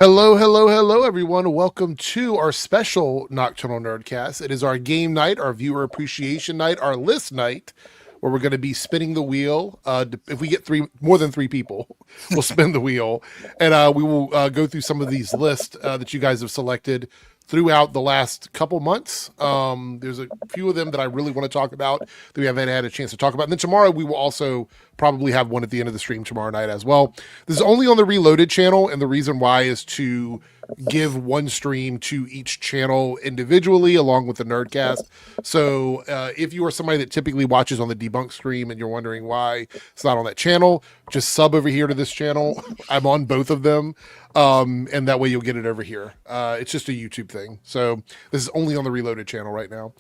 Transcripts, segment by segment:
Hello, hello, hello, everyone. Welcome to our special Nocturnal Nerdcast. It is our game night, our viewer appreciation night, our list night, where we're going to be spinning the wheel. If we get more than three people, we'll spin the wheel, and we will go through some of these lists that you guys have selected throughout the last couple months. There's a few of them that I really want to talk about that we haven't had a chance to talk about. And then tomorrow we will also probably have one at the end of the stream tomorrow night as well. This is only on the Reloaded channel, and the reason why is to give one stream to each channel individually along with the Nerdcast. So if you are somebody that typically watches on the Debunk stream and you're wondering why it's not on that channel, just sub over here to this channel. I'm on both of them. And that way you'll get it over here. It's just a YouTube thing. So this is only on the Reloaded channel right now.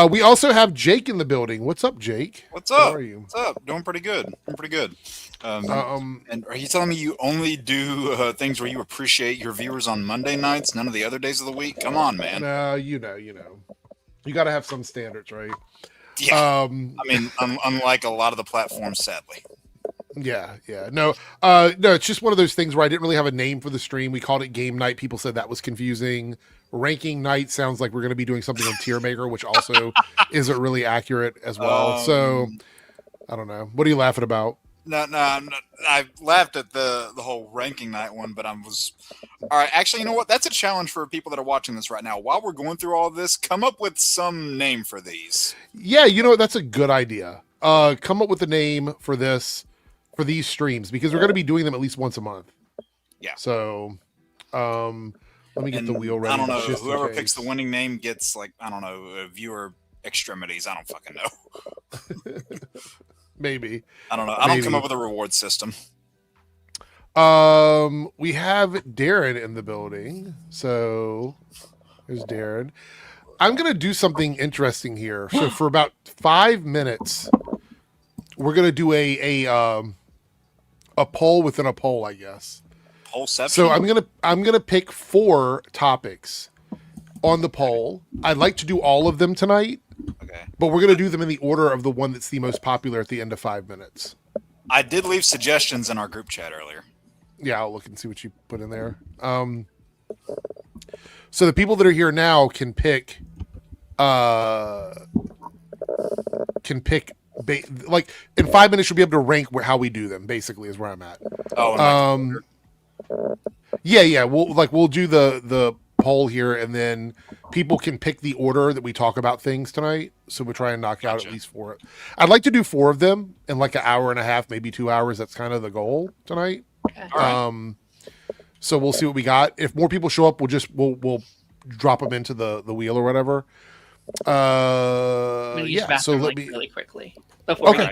We also have Jake in the building. What's up, Jake? What's up? How are you? What's up? Doing pretty good. And are you telling me you only do things where you appreciate your viewers on Monday nights, none of the other days of the week? Come on, man. No, you know. You got to have some standards, right? Yeah. Unlike a lot of the platforms, sadly. Yeah. No, it's just one of those things where I didn't really have a name for the stream. We called it game night. People said that was confusing. Ranking night sounds like we're going to be doing something on Tier Maker, which also isn't really accurate as well. So I don't know. What are you laughing about? No. I laughed at the whole ranking night one, but all right. Actually, you know what? That's a challenge for people that are watching this right now. While we're going through all this, come up with some name for these. Yeah, you know what? That's a good idea. Come up with a name for for these streams, because we're going to be doing them at least once a month. Yeah. So, let me get the wheel ready. I don't know. Whoever picks the winning name gets viewer extremities. I don't fucking know. Maybe. I don't know. I don't come up with a reward system. We have Darren in the building. So there's Darren. I'm going to do something interesting here. So for about 5 minutes, we're going to do a poll within a poll, I guess. Pollception? So I'm going to pick 4 topics on the poll. I'd like to do all of them tonight. Okay. But we're going to do them in the order of the one that's the most popular at the end of 5 minutes. I did leave suggestions in our group chat earlier. Yeah, I'll look and see what you put in there. So the people that are here now can pick like in 5 minutes you'll be able to rank how we do them, basically, is where I'm at. Yeah. We'll do the poll here, and then people can pick the order that we talk about things tonight. So we'll try and knock out at least 4. I'd like to do 4 of them in like an hour and a half, maybe 2 hours. That's kind of the goal tonight. Okay. All right. So we'll see what we got. If more people show up, we'll drop them into the wheel or whatever. Yeah. So let me really quickly. Okay.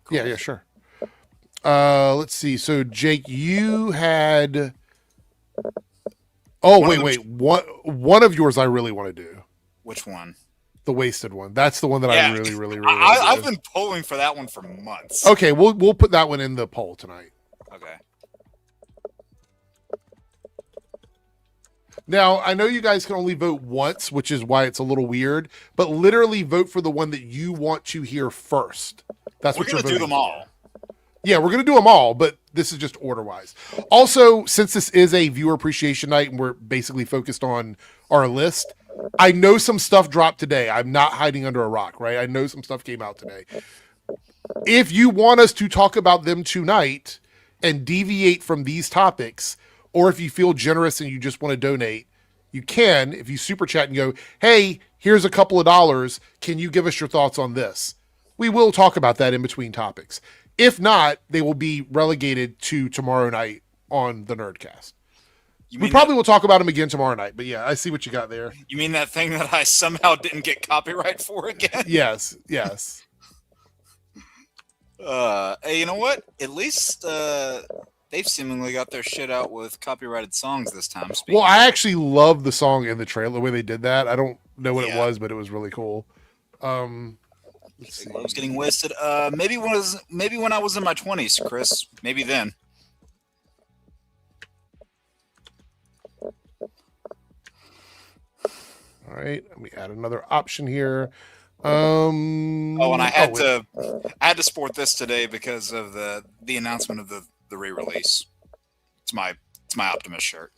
Cool. Yeah, sure. Let's see. So Jake, you had. Oh, wait. One of yours I really want to do. Which one? The wasted one. That's the one that I really I've been polling for that one for months. Okay, we'll put that one in the poll tonight. Okay. Now, I know you guys can only vote once, which is why it's a little weird, but literally vote for the one that you want to hear first. That's what you're voting for. We're going to do them all. Yeah, we're going to do them all, but this is just order-wise. Also, since this is a viewer appreciation night and we're basically focused on our list, I know some stuff dropped today. I'm not hiding under a rock, right? I know some stuff came out today. If you want us to talk about them tonight and deviate from these topics, or if you feel generous and you just want to donate, you can. If you super chat and go, hey, here's a couple of dollars, can you give us your thoughts on this? We will talk about that in between topics. If not, they will be relegated to tomorrow night on the Nerdcast. We probably will talk about them again tomorrow night, but yeah, I see what you got there. You mean that thing that I somehow didn't get copyright for again? Yes. Hey, you know what? At least they've seemingly got their shit out with copyrighted songs this time. Well, I actually love the song in the trailer, the way they did that. I don't know what it was, but it was really cool. I was getting wasted. Maybe when I was in my 20s, Chris. Maybe then. All right, let me add another option here. And I had to sport this today because of the announcement of the re-release. It's my Optimus shirt.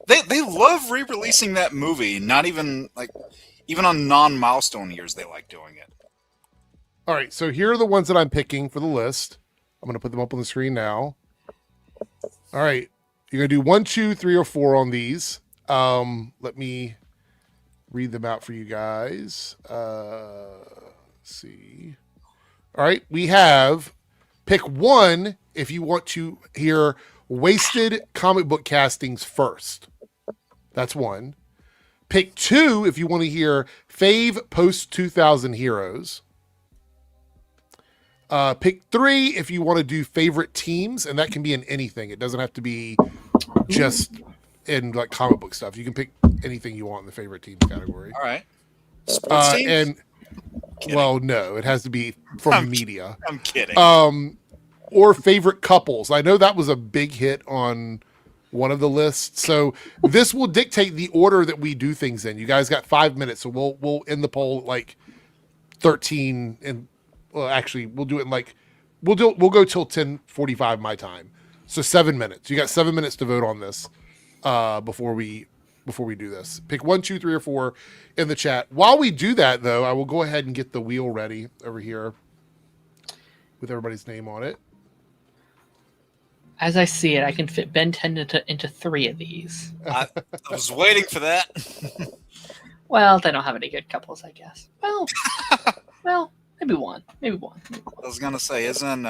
They love re-releasing that movie. Not even even on non-milestone years, they like doing it. All right, so here are the ones that I'm picking for the list. I'm going to put them up on the screen now. All right, you're going to do 1, 2, 3, or 4 on these. Let me read them out for you guys. Let's see. All right, we have pick 1 if you want to hear wasted comic book castings first. That's 1. Pick 2 if you want to hear fave post 2000 heroes. Pick 3 if you want to do favorite teams, and that can be in anything. It doesn't have to be just in like comic book stuff. You can pick anything you want in the favorite teams category. All right. Sports teams? And Kidding. well, no, it has to be from media. I'm kidding. Or favorite couples. I know that was a big hit on one of the lists. So this will dictate the order that we do things in. You guys got 5 minutes, so we'll end the poll at like 13 and well, actually, we'll do it in like we'll go till 10:45 my time. So 7 minutes. You got 7 minutes to vote on this before we do this. Pick 1, 2, 3, or 4 in the chat. While we do that, though, I will go ahead and get the wheel ready over here with everybody's name on it. As I see it, I can fit Ben 10 into 3 of these. I was waiting for that. Well, they don't have any good couples, I guess. Well, maybe one. I was gonna say, isn't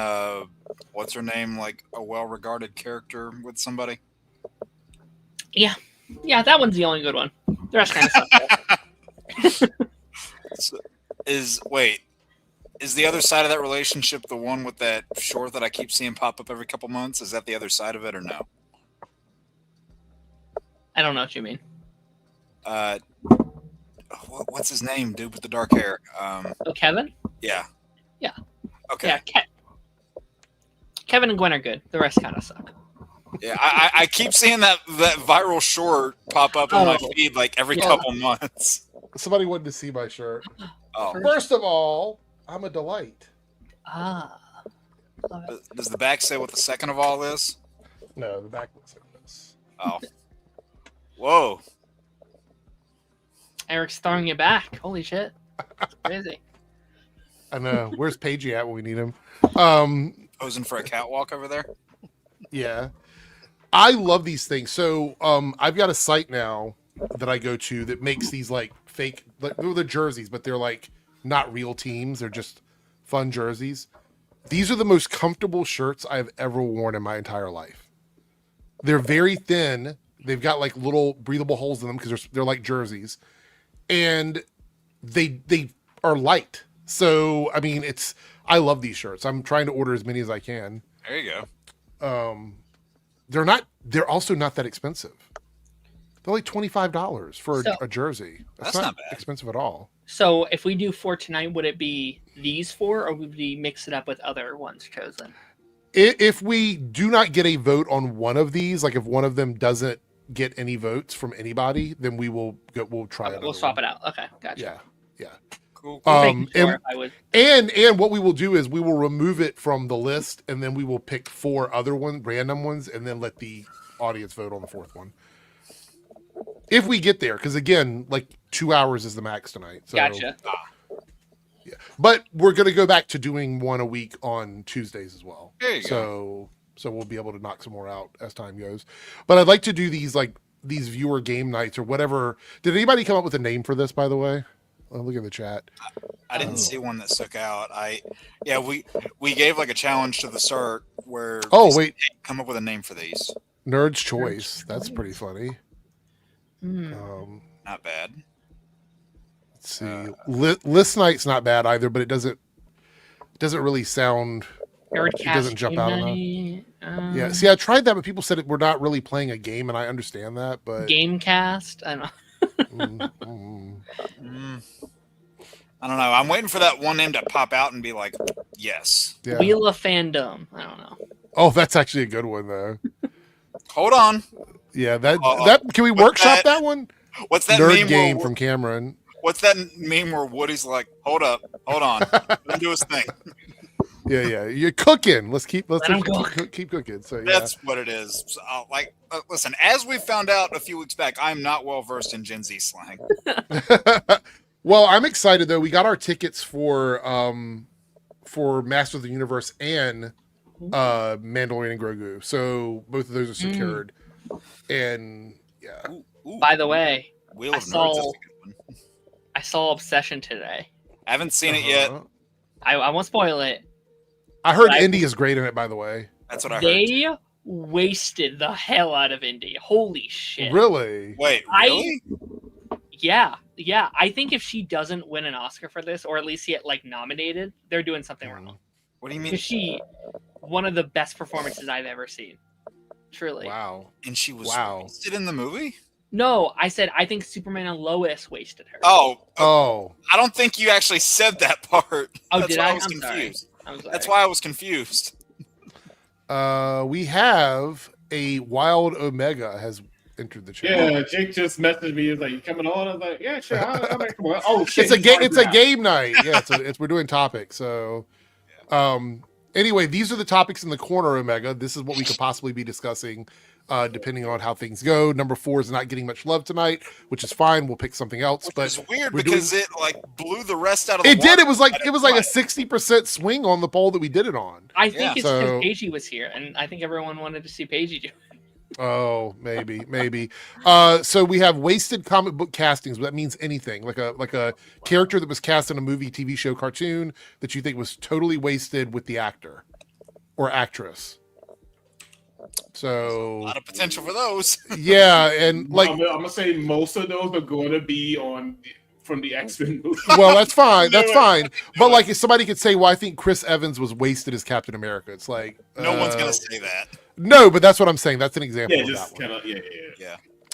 what's her name like a well-regarded character with somebody? Yeah, that one's the only good one. The rest kind of suck. So, is the other side of that relationship the one with that short that I keep seeing pop up every couple months? Is that the other side of it or no? I don't know what you mean. What's his name, dude, with the dark hair? Oh, Kevin? Yeah. Yeah. Okay. Yeah, Kevin and Gwen are good. The rest kind of suck. Yeah, I keep seeing that viral short pop up on my feed like every couple months. Somebody wanted to see my shirt. Oh. First of all, I'm a delight. Ah. Love it. Does the back say what the second of all is? No, the back looks like this. Oh. Whoa. Eric's throwing you back. Holy shit. That's crazy. I know. Where's Paigey at when we need him? Posing for a catwalk over there? Yeah. I love these things. So I've got a site now that I go to that makes these like fake, like they're jerseys, but they're like not real teams. They're just fun jerseys. These are the most comfortable shirts I've ever worn in my entire life. They're very thin. They've got like little breathable holes in them because they're like jerseys, and they are light. So I mean, I love these shirts. I'm trying to order as many as I can. There you go. They're also not that expensive. They're like $25 for a jersey. That's not bad. Expensive at all. So if we do 4 tonight, would it be these 4 or would we mix it up with other ones chosen? If we do not get a vote on one of these, like if one of them doesn't get any votes from anybody, then we'll try it. We'll swap it out. Okay, gotcha. Yeah. Cool. And what we will do is we will remove it from the list, and then we will pick 4 other random ones, and then let the audience vote on the 4th one. If we get there, because again, like 2 hours is the max tonight. So, gotcha. Yeah, but we're gonna go back to doing one a week on Tuesdays as well. There you go. So we'll be able to knock some more out as time goes. But I'd like to do these viewer game nights or whatever. Did anybody come up with a name for this, by the way? Look at the chat. I didn't see one that stuck out. We gave like a challenge to the start where come up with a name for these. Nerd's Choice. That's pretty funny. Not bad. Let's see. List Night's not bad either, but it doesn't really sound. It doesn't jump out enough. Yeah. See, I tried that, but people said we're not really playing a game, and I understand that. But Gamecast. I don't know. I don't know. I'm waiting for that one name to pop out and be like, yes. Yeah. Wheel of Fandom. I don't know. Oh, that's actually a good one, though. Hold on. Yeah, that can we workshop that one? What's that Nerd meme game from Cameron? What's that meme where Woody's like, hold on, let him do his thing. Yeah. You're cooking. Let's keep Let 'em cook. keep cooking. So yeah. That's what it is. So, listen, as we found out a few weeks back, I'm not well versed in Gen Z slang. Well, I'm excited though. We got our tickets for Master of the Universe and Mandalorian and Grogu. So both of those are secured. And yeah. Ooh, By the way, Wheel I of Nerds is saw- a good one. I saw Obsession today. I haven't seen it yet. Uh-huh. I won't spoil it. I heard I- Indy is great in it, by the way. That's what I heard. They wasted the hell out of Indy. Holy shit. Really? Wait, I- really? Yeah. I think if she doesn't win an Oscar for this, or at least get like nominated, they're doing something wrong. What do you mean? Because she, one of the best performances I've ever seen. Truly. Wow. And she was Wow. wasted in the movie? No, I said I think Superman and Lois wasted her. Oh. I don't think you actually said that part. Oh, That's did why I? I was I'm sorry. confused. I'm sorry. That's why I was confused. We have a Wild Omega has entered the channel. Yeah, Jake just messaged me. He was like, "You coming on?" I was like, "Yeah, sure." I'll make one. Oh shit! It's a he's game. already It's a out. game night. Yeah, we're doing topics. So, anyway, these are the topics in the corner, Omega. This is what we could possibly be discussing, depending on how things go. Number 4 is not getting much love tonight, which is fine. We'll pick something else. Which But is weird we're because it like blew the rest out of the it did. water. It was like a 60% swing on the poll that we did it on. I think Yeah. it's So- because Paigey was here, and I think everyone wanted to see Paigey do it. Oh, maybe. So we have wasted comic book castings. That means anything, like a character that was cast in a movie, TV show, cartoon that you think was totally wasted with the actor or actress. A So lot of potential for those. yeah, and like, I'm gonna say most of those are going to be from the X-Men movie. well, that's fine. That's Do it. fine. But like, if somebody could say, "Well, I think Chris Evans was wasted as Captain America," it's like No one's gonna say that. No, but that's what I'm saying. That's an example Yeah, of just that one. kind of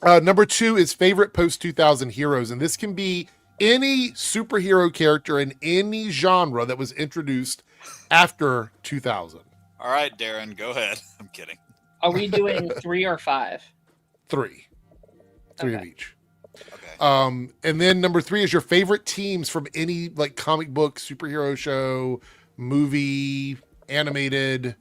yeah. Number 2 is favorite post 2000 heroes, and this can be any superhero character in any genre that was introduced after 2000. All right, Darren, go ahead. I'm kidding. Are we doing 3 or 5? 3 of Okay. each. Okay. And then number 3 is your favorite teams from any like comic book, superhero show, movie, animated,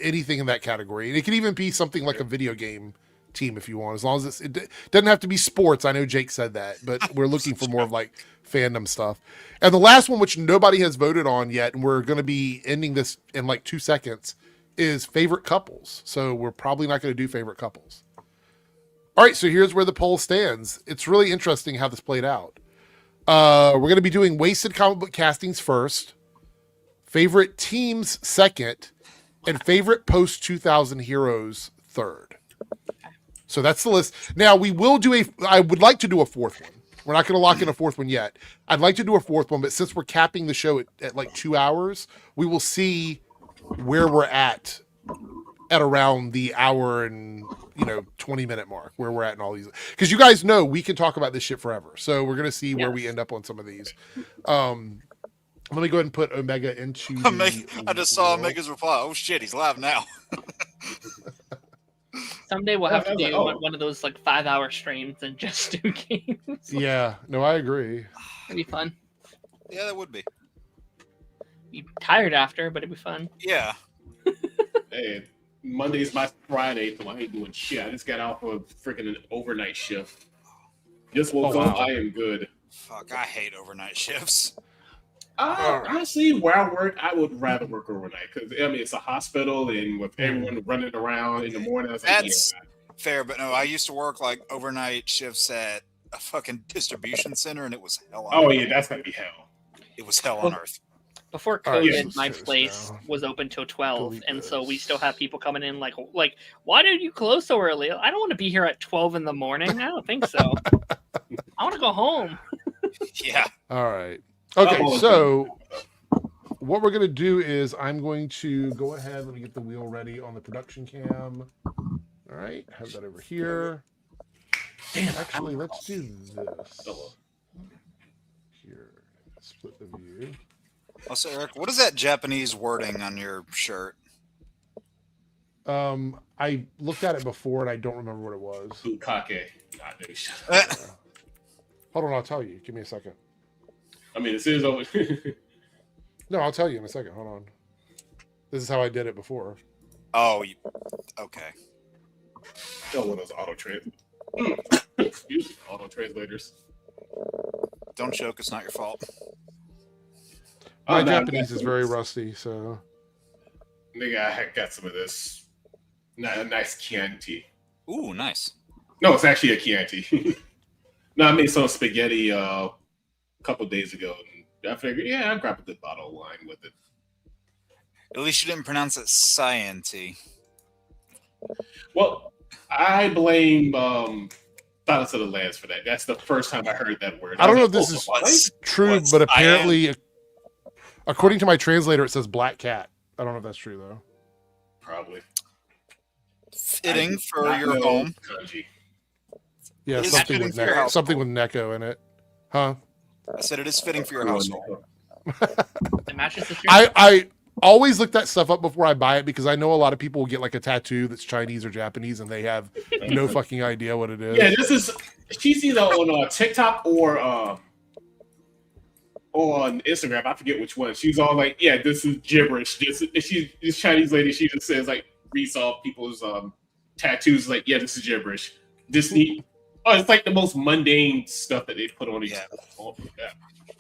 anything in that category. And it can even be something like a video game team if you want, as long as it doesn't have to be sports. I know Jake said that, but we're looking for more of like fandom stuff. And the last one, which nobody has voted on yet, and we're going to be ending this in like 2 seconds, is favorite couples. So we're probably not going to do favorite couples. All right, so here's where the poll stands. It's really interesting how this played out. We're going to be doing wasted comic book castings first, favorite teams second, and favorite post 2000 heroes third. So that's the list. Now we will do I would like to do a fourth one. We're not going to lock in a fourth one yet. I'd like to do a fourth one, but since we're capping the show at like 2 hours, we will see where we're at around the hour and 20-minute mark, where we're at in all these. Because you guys know we can talk about this shit forever. So we're going to see where we end up on some of these. Let me go ahead and put Omega into I just saw Omega's reply. Oh shit, he's live now. Someday we'll have to I was do like, one of those like 5-hour streams and just do games. Yeah, no, I agree. It'd be fun. Yeah, that would be. Be tired after, but it'd be fun. Yeah. Hey, Monday's my Friday, so I ain't doing shit. I just got off of freaking an overnight shift. Just woke Oh, up. wow. I am good. Fuck, I hate overnight shifts. Honestly, where I work, I would rather work overnight because it's a hospital, and with everyone running around in the morning, I was like, That's fair, but no, I used to work like overnight shifts at a fucking distribution center, and it was hell on oh earth. yeah, that's gonna be hell. It was hell on earth. Before All right, COVID, let's my shut this place down. was open till 12, Delete and so we this. still have people coming in like, why did you close so early? I don't want to be here at 12 in the morning. I don't think so. I want to go home. Yeah. All right. Okay, Oh, so what we're going to do is I'm going to go ahead. Let me get the wheel ready on the production cam. All right, have that over here. Actually, let's do this. Here, split the view. Also, Eric, what is that Japanese wording on your shirt? I looked at it before and I don't remember what it was. Bukake. Nah, dude, shut up. Yeah. Hold on, I'll tell you. Give me a second. I mean, it says over. No, I'll tell you in a second. Hold on. This is how I did it before. Oh, okay. Oh, one of those auto translators. Don't joke. It's not your fault. My Oh, no, Japanese is very rusty, so. Nigga, I got some of this. A nice Chianti. Ooh, nice. No, it's actually a Chianti. No, I made some spaghetti a couple days ago. And I figured, yeah, I'll grab a good bottle of wine with it. At least you didn't pronounce it scienty. Well, I blame Silence of the Lambs for that. That's the first time I heard that word. I don't know if was this like, is "What?" true, What's but apparently, according to my translator, it says black cat. I don't know if that's true, though. Probably. Fitting for Not your know home. kanji. Yeah, It is something fitting with for your household. something with Neko in it. Huh? I said it is fitting for your household. It matches the shirt. I always look that stuff up before I buy it because I know a lot of people will get like a tattoo that's Chinese or Japanese and they have no fucking idea what it is. Yeah, this is. She's either on TikTok or on Instagram. I forget which one. She's all like, "Yeah, this is gibberish." This Chinese lady. She just says like, reads off people's tattoos. Like, yeah, this is gibberish. It's like the most mundane stuff that they put on each. Yeah.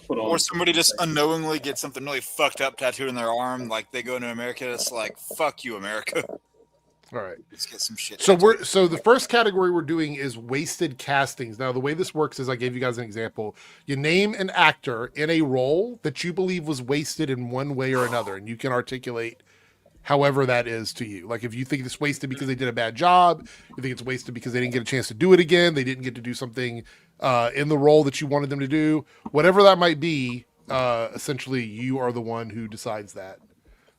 Put on. Or somebody just unknowingly gets something really fucked up tattooed in their arm, like they go into America. It's like, fuck you, America. All right. Let's get some shit. So tattooed. the first category we're doing is wasted castings. Now the way this works is I gave you guys an example. You name an actor in a role that you believe was wasted in one way or another, and you can articulate however that is to you. Like if you think it's wasted because they did a bad job, you think it's wasted because they didn't get a chance to do it again, they didn't get to do something in the role that you wanted them to do, whatever that might be, essentially you are the one who decides that.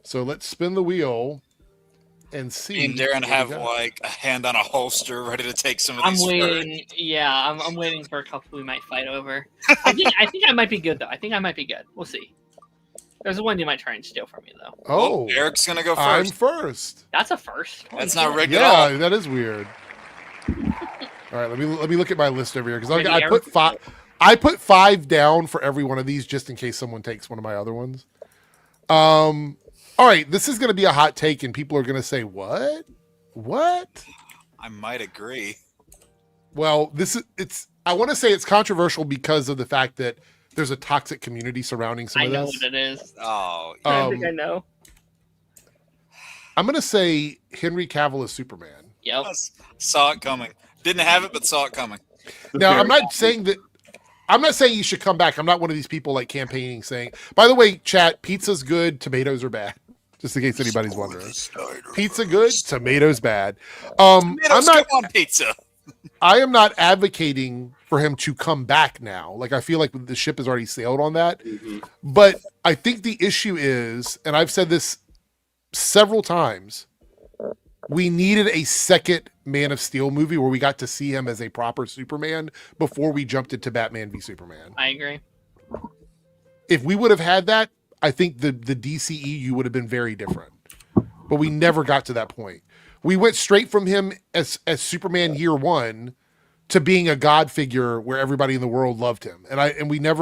So let's spin the wheel and see. Me and Darren what we have got. like a hand on a holster ready to take some of I'm these. waiting. Yeah, I'm waiting for a couple we might fight over. I think I might be good though. I think I might be good. We'll see. There's one you might try and steal from me though. Oh, Eric's gonna go I'm first. first. That's a first. Holy That's not shit. rigged at all. Yeah, that is weird. All right, let me look at my list over here because Maybe I put Eric- five. I put 5 down for every one of these just in case someone takes one of my other ones. All right, this is going to be a hot take, and people are going to say, "What? What?" I might agree. Well, I want to say it's controversial because of the fact that there's a toxic community surrounding some I of know this. what it is. Oh, I think I know. I'm going to say Henry Cavill is Superman. Yep. saw it coming. Didn't have it, but saw it coming. Now, I'm not saying you should come back. I'm not one of these people like campaigning saying, by the way, chat, pizza's good, tomatoes are bad. Just in case anybody's wondering. Pizza good, tomatoes bad. I'm Tomatoes not go on pizza. I am not advocating for him to come back now. Like I feel like the ship has already sailed on that. Mhm. But I think the issue is, and I've said this several times, we needed a second Man of Steel movie where we got to see him as a proper Superman before we jumped into Batman v Superman. I agree. If we would have had that, I think the DCEU would have been very different. But we never got to that point. We went straight from him as Superman year one to being a god figure where everybody in the world loved him. And we got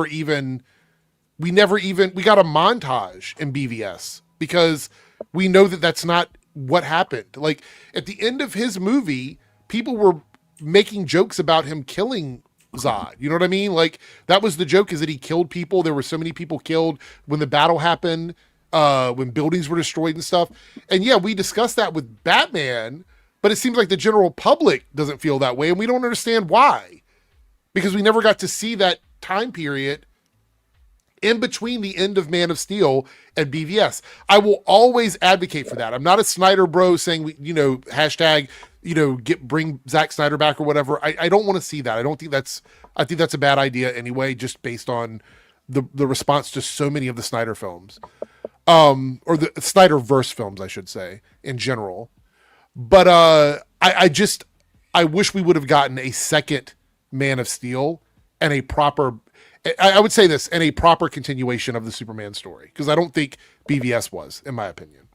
a montage in BVS because we know that that's not what happened. Like at the end of his movie, people were making jokes about him killing Zod. You know what I mean? Like that was the joke, is that he killed people. There were so many people killed when the battle happened, when buildings were destroyed and stuff. And yeah, we discussed that with Batman, but it seems like the general public doesn't feel that way. And we don't understand why, because we never got to see that time period in between the end of Man of Steel and BVS. I will always advocate for that. I'm not a Snyder bro saying, hashtag, bring Zack Snyder back or whatever. I don't want to see that. I think that's a bad idea anyway, just based on the response to so many of the Snyder films, or the Snyderverse films, I should say, in general. But I wish we would have gotten a second Man of Steel and I would say this, and a proper continuation of the Superman story, because I don't think BVS was, in my opinion.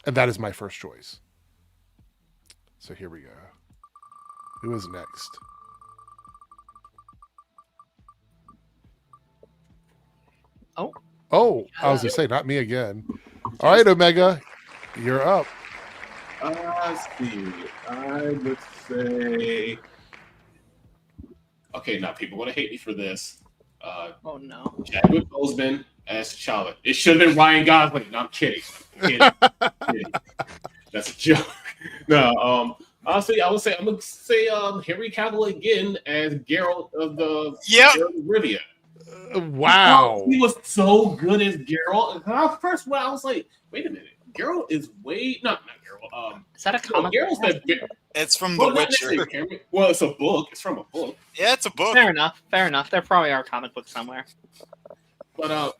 And that is my first choice. So here we go. Who is next? Oh, Oh, I was gonna say not me again. All right, Omega, you're up. Let's see. I would say. Okay, now people want to hate me for this. Oh no. Chadwick Boseman as T'Challa. It should have been Ryan Gosling. No, I'm kidding. Kidding. That's a joke. No, honestly, I'm gonna say Henry Cavill again as Geralt of the Geralt of Rivia. Wow. He was so good as Geralt. And first, I was like, wait a minute. Geralt is not Geralt. Is that a comic? Geralt's that. It's from The Witcher. Well, it's a book. It's from a book. Yeah, it's a book. Fair enough. There probably are comic books somewhere. But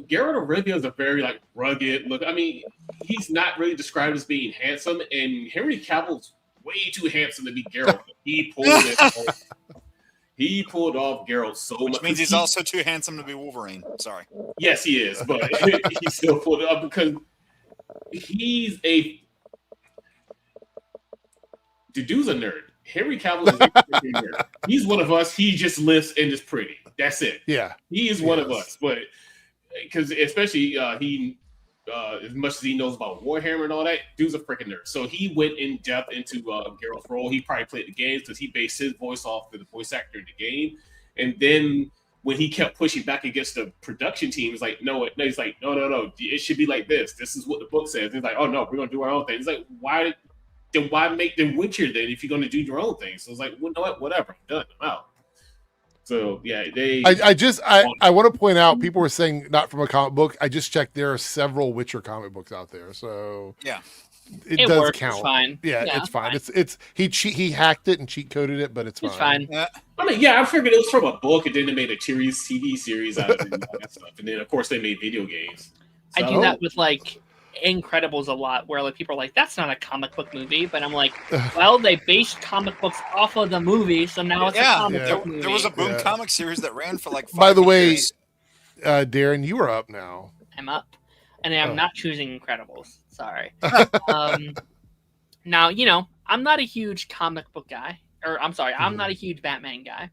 Geralt of Rivia is a very like rugged look. I mean, he's not really described as being handsome, and Henry Cavill's way too handsome to be Geralt. He pulled it off. He pulled off Geralt so much. Which means he's also too handsome to be Wolverine. Sorry. Yes, he is, but he still pulled it up because he's the dude's a nerd. Henry Cavill is a freaking nerd. He's one of us. He just lives and is pretty. That's it. Yeah, he is one of us. But because especially he, as much as he knows about Warhammer and all that, dude's a freaking nerd. So he went in depth into Geralt's role. He probably played the games because he based his voice off of the voice actor in the game. And then when he kept pushing back against the production team, he's like, no. He's like, no. It should be like this. This is what the book says. And he's like, oh no, we're gonna do our own thing. He's like, why make The Witcher then if you're gonna do your own thing? So it's like, well, you know what? Whatever, I'm done. I'm out. So yeah, I want to point out, people were saying not from a comic book. I just checked, there are several Witcher comic books out there, so yeah, it does works. count. It's fine. Yeah, it's fine. It's he hacked it and cheat coded it, but it's fine. Yeah. I mean, I figured it was from a book, and then they made a TV series out of it and all that stuff, and then of course they made video games. So, I do that with like Incredibles a lot, where like people are like, that's not a comic book movie, but I'm like, well, they based comic books off of the movie, so now it's a comic book movie. There was a Boom comic series that ran for like 5 By the years. way, Darren, you are up now. I'm up, and I'm not choosing Incredibles. Sorry. Now, I'm not a huge comic book guy, or I'm sorry, I'm not a huge Batman guy.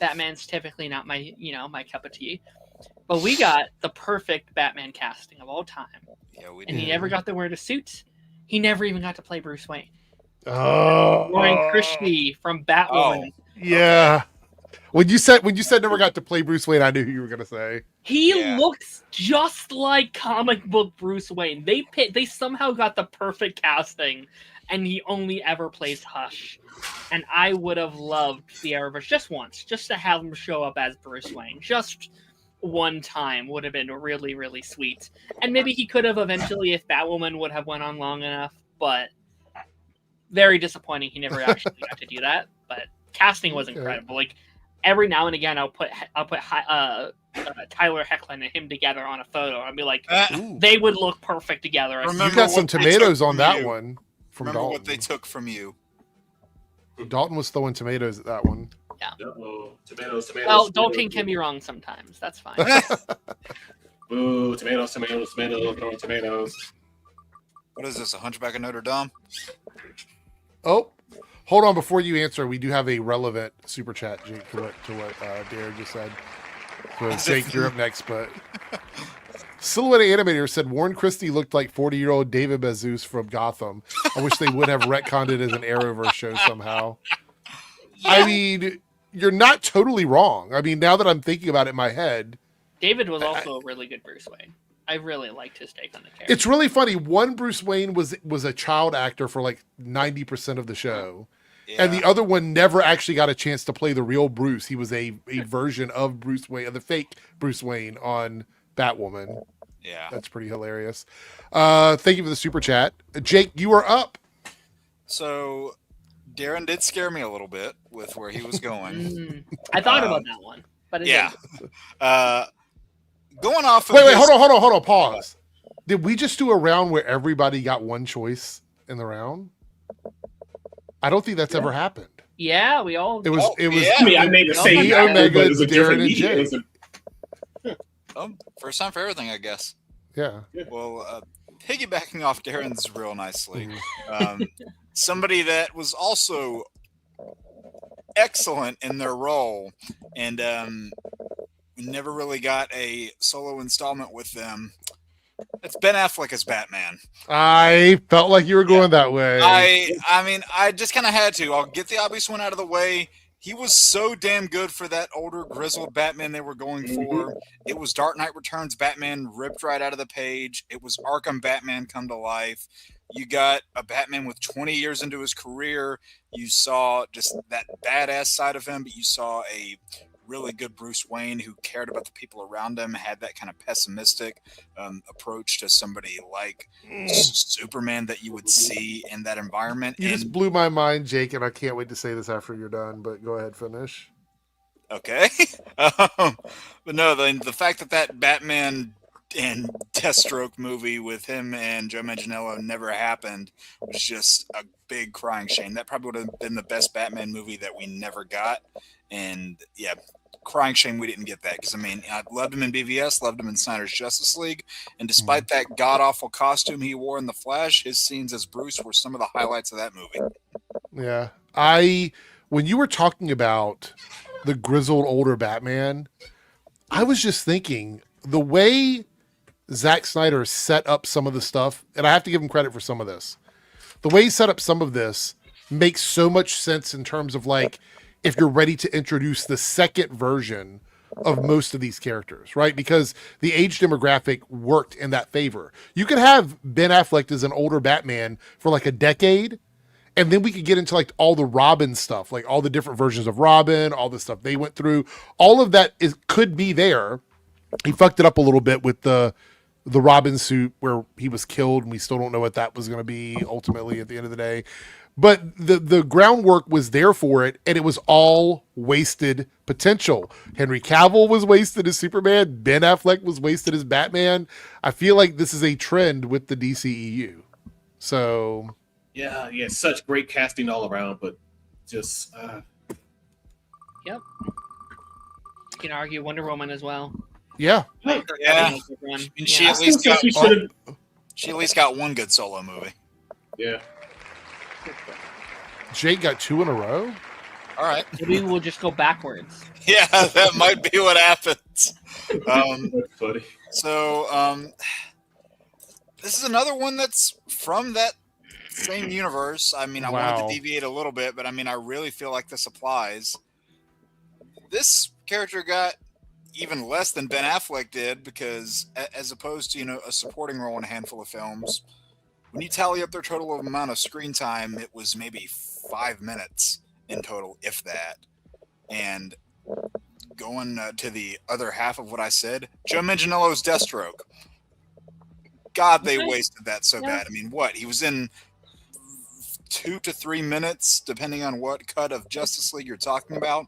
Batman's typically not my my cup of tea. But we got the perfect Batman casting of all time. Yeah, we did. And he never got to wear the suit. He never even got to play Bruce Wayne. Oh, Lauren Christie from Batwoman. Yeah. When you said never got to play Bruce Wayne, I knew who you were gonna say. He looks just like comic book Bruce Wayne. They somehow got the perfect casting, and he only ever plays Hush. And I would have loved the Arrowverse just once, just to have him show up as Bruce Wayne. Just one time would have been really, really sweet. And maybe he could have eventually if Batwoman would have went on long enough, but very disappointing he never actually got to do that. But casting was incredible. Like every now and again I'll put Tyler Hoechlin and him together on a photo. I'd be like, they would look perfect together. You got some tomatoes on that one from Remember Dalton. what they took from you. Dalton was throwing tomatoes at that one. Yeah. Tomatoes. Well, Dalton can be wrong sometimes. That's fine. Boo, tomatoes, tomatoes. What is this, a Hunchback of Notre Dame? Oh, hold on. Before you answer, we do have a relevant super chat, Jake, to what Darren just said. So, Jake, you're up next. But Silhouette Animator said Warren Christie looked like 40-year-old David Bezos from Gotham. I wish they would have retconned it as an Arrowverse show somehow. Yeah. I mean, you're not totally wrong. I mean, now that I'm thinking about it in my head, David was also a really good Bruce Wayne. I really liked his take on the character. It's really funny. One Bruce Wayne was a child actor for like 90% of the show. Yeah. And the other one never actually got a chance to play the real Bruce. He was a version of Bruce Wayne, the fake Bruce Wayne on Batwoman. Yeah. That's pretty hilarious. Thank you for the super chat. Jake, you are up. So Darren did scare me a little bit with where he was going. I thought about that one, but it didn't. Going off of Wait, hold on, pause. Did we just do a round where everybody got one choice in the round? I don't think that's ever happened. Yeah, we all. It was. I mean, I made the same Omega, it was a different Darren, and Jay. First time for everything, I guess. Yeah. Well, piggybacking off Darren's real nicely, somebody that was also excellent in their role, and we never really got a solo installment with them. It's Ben Affleck as Batman. I felt like you were going that way. I mean, I just kind of had to. I'll get the obvious one out of the way. He was so damn good for that older, grizzled Batman they were going for. It was Dark Knight Returns Batman ripped right out of the page. It was Arkham Batman come to life. You got a Batman with 20 years into his career. You saw just that badass side of him, but you saw a really good Bruce Wayne who cared about the people around him, had that kind of pessimistic approach to somebody like Superman that you would see in that environment. You just blew my mind, Jake, and I can't wait to say this after you're done, but go ahead, finish. Okay. But no, the fact that Batman and Deathstroke movie with him and Joe Manganiello never happened was just a big crying shame. That probably would have been the best Batman movie that we never got. And yeah, crying shame we didn't get that, because I mean, I loved him in BVS, loved him in Snyder's Justice League, and despite that god-awful costume he wore in The Flash, his scenes as Bruce were some of the highlights of that movie. Yeah. When you were talking about the grizzled older Batman, I was just thinking the way Zack Snyder set up some of the stuff, and I have to give him credit for some of this. The way he set up some of this makes so much sense in terms of like, if you're ready to introduce the second version of most of these characters, right? Because the age demographic worked in that favor. You could have Ben Affleck as an older Batman for like a decade, and then we could get into like all the Robin stuff, like all the different versions of Robin, all the stuff they went through. All of that could be there. He fucked it up a little bit with the Robin suit where he was killed, and we still don't know what that was going to be ultimately at the end of the day. But the groundwork was there for it, and it was all wasted potential. Henry Cavill was wasted as Superman. Ben Affleck was wasted as Batman. I feel like this is a trend with the DCEU. So yeah, such great casting all around, but just Yep. You can argue Wonder Woman as well. yeah. Yeah. And she at least got one good solo movie. Yeah. Jake got 2 in a row. All right. Maybe we'll just go backwards. Yeah, that might be what happens. That's funny. So this is another one that's from that same universe. I mean, I wanted to deviate a little bit, but I mean, I really feel like this applies. This character got even less than Ben Affleck did, because as opposed to, a supporting role in a handful of films, when you tally up their total amount of screen time, it was maybe 5 minutes in total, if that. And going to the other half of what I said, Joe Manganiello's Deathstroke. God, they wasted that so bad. I mean, he was in 2 to 3 minutes, depending on what cut of Justice League you're talking about.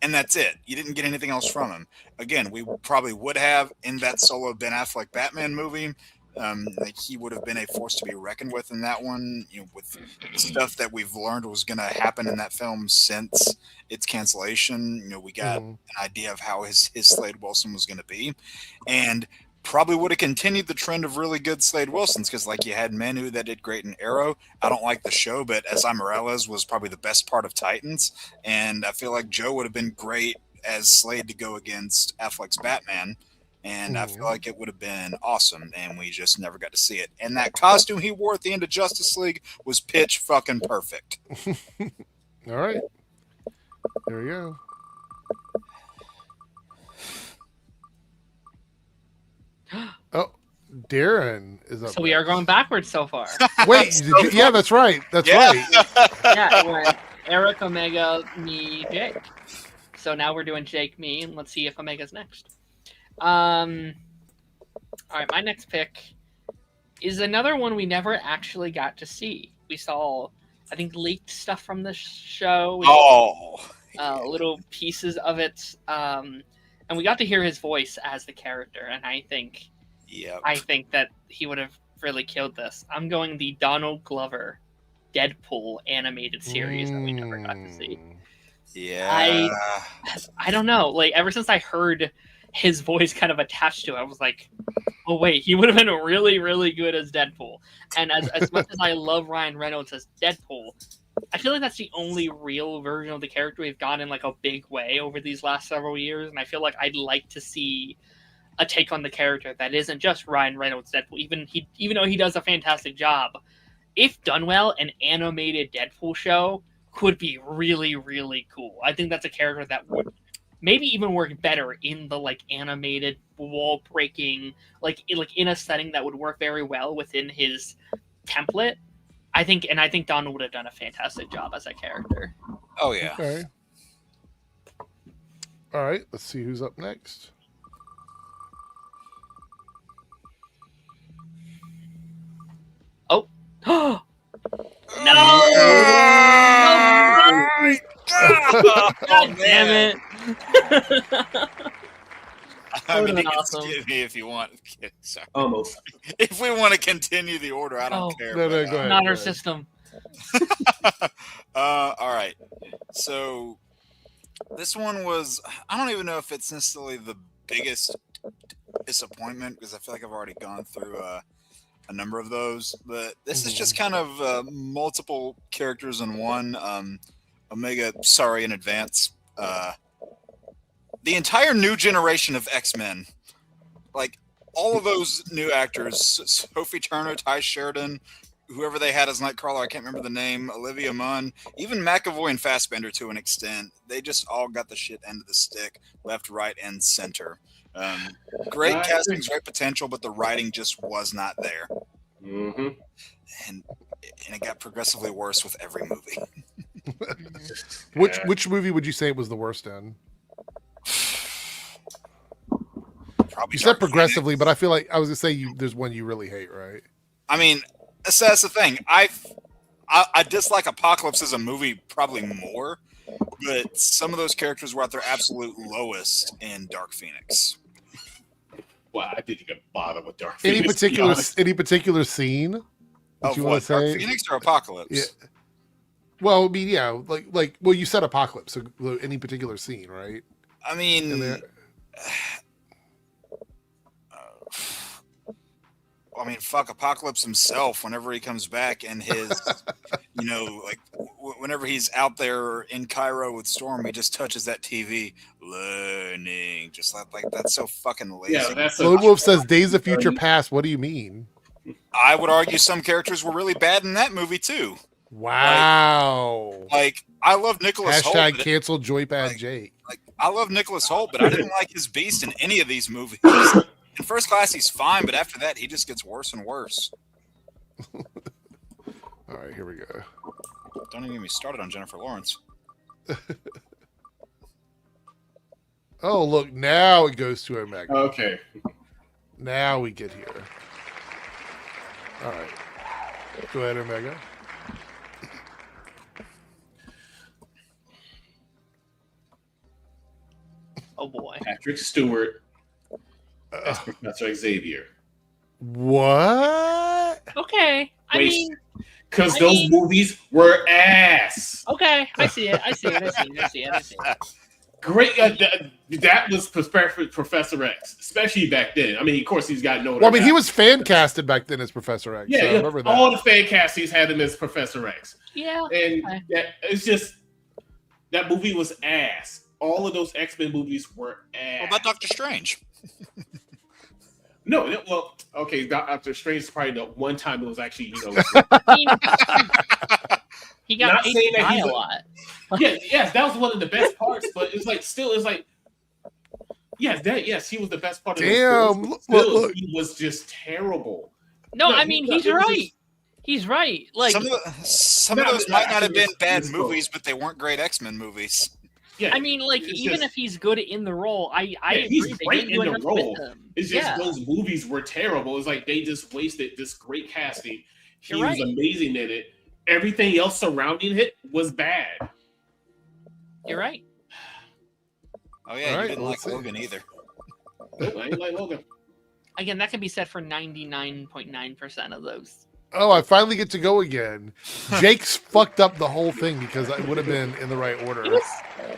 And that's it. You didn't get anything else from him. Again, we probably would have in that solo Ben Affleck Batman movie. Like he would have been a force to be reckoned with in that one, with stuff that we've learned was going to happen in that film since its cancellation. We got an idea of how his Slade Wilson was going to be, and probably would have continued the trend of really good Slade Wilsons, because like you had Manu that did great in Arrow. I don't like the show, but Esai Morales was probably the best part of Titans, and I feel like Joe would have been great as Slade to go against Affleck's Batman. And I feel like it would have been awesome, and we just never got to see it. And that costume he wore at the end of Justice League was pitch fucking perfect. All right. There you go. Oh, Darren is up. So we are going backwards so far. Wait, yeah, that's right. That's right. Yeah, we're Eric, Omega, me, Jake. So now we're doing Jake, me, and let's see if Omega's next. All right, my next pick is another one we never actually got to see. We saw, I think, leaked stuff from the show. Little pieces of it, and we got to hear his voice as the character. And I think that he would have really killed this. I'm going the Donald Glover Deadpool animated series that we never got to see. Yeah, I don't know. Like ever since I heard his voice kind of attached to it, I was like, oh wait, he would have been really, really good as Deadpool. And as much as I love Ryan Reynolds as Deadpool, I feel like that's the only real version of the character we've gotten in like a big way over these last several years, and I feel like I'd like to see a take on the character that isn't just Ryan Reynolds Deadpool. Even though he does a fantastic job, if done well, an animated Deadpool show could be really, really cool. I think that's a character that would maybe even work better in the like animated wall breaking, like in a setting that would work very well within his template. I think Donald would have done a fantastic job as a character. Oh yeah. Okay. All right, let's see who's up next. No! God damn it! I mean, That you would've been can awesome. skip me if you want. Sorry. Almost. If we want to continue the order, I don't Oh. care. No, but, go ahead. Not our system. all right. So this one was, I don't even know if it's necessarily the biggest disappointment because I feel like I've already gone through a number of those, but this is just kind of multiple characters in one. Omega, sorry in advance. The entire new generation of X-Men, like all of those new actors, Sophie Turner, Ty Sheridan, whoever they had as Nightcrawler, I can't remember the name, Olivia Munn, even McAvoy and Fassbender to an extent, they just all got the shit end of the stick, left, right, and center. Great casting, great potential, but the writing just was not there. Mm-hmm. And it got progressively worse with every movie. Which movie would you say it was the worst in? Probably You said Dark progressively, Phoenix. but I feel like I was gonna say there's one you really hate, right? I mean, so that's the thing. I dislike Apocalypse as a movie probably more, but some of those characters were at their absolute lowest in Dark Phoenix. Well, I didn't even bother with Dark Any Phoenix, to be particular honest. scene that Of you want what, to Dark say? Phoenix or Apocalypse? Yeah. Well, I mean, yeah, well, you said Apocalypse, so any particular scene, right? I mean, And there- fuck Apocalypse himself whenever he comes back and his, whenever he's out there in Cairo with Storm, he just touches that TV, learning, just like that's so fucking lazy. Yeah, that's Lone Wolf says Days of Future Past. What do you mean? I would argue some characters were really bad in that movie too. Wow. Like I love Nicholas Hoult. Hashtag but- cancel Joypad Jake. Like I love Nicholas Hoult, but I didn't like his beast in any of these movies. In First Class, he's fine, but after that, he just gets worse and worse. All right, here we go. Don't even get me started on Jennifer Lawrence. Oh, look, now it goes to Omega. Okay. Now we get here. All right. Go ahead, Omega. Oh boy. Patrick Stewart Uh, as Professor Xavier. what? Okay. Because I those mean- movies were ass. Okay. I see it. I see it. Great. That was Professor X, especially back then. I mean, of course, he's got no. Well, I mean, he was fan casted back then as Professor X. Yeah, so I yeah. remember that. All the fan castings had him as Professor X, Yeah. and Okay. it's just that movie was ass. All of those X-Men movies were ass. What about Doctor Strange? No, well, okay, Doctor Strange is probably the one time it was actually, I mean, he got Not paid saying to that die he's a a- lot. yes, that was one of the best parts. But it's like yes, he was the best part of those Damn, films, but look, still, look. he was just terrible. No, No, I mean he's it was right. just- He's right. Like Some of No, those I might not have think been bad it's movies, but they weren't great X-Men movies. Yeah, I mean, like it's even just- if he's good in the role, I Yeah, agree. he's they great didn't do in the enough with role. him. it's just Yeah. those movies were terrible. It's like they just wasted this great casting. He You're was right. amazing in it. Everything else surrounding it was bad. You're right. Oh yeah, All you right, didn't well, like let's see. Logan either. I ain't like Logan. Again, that can be said for 99.9% of those. Oh, I finally get to go again. Jake's fucked up the whole thing because I would have been in the right order. It was,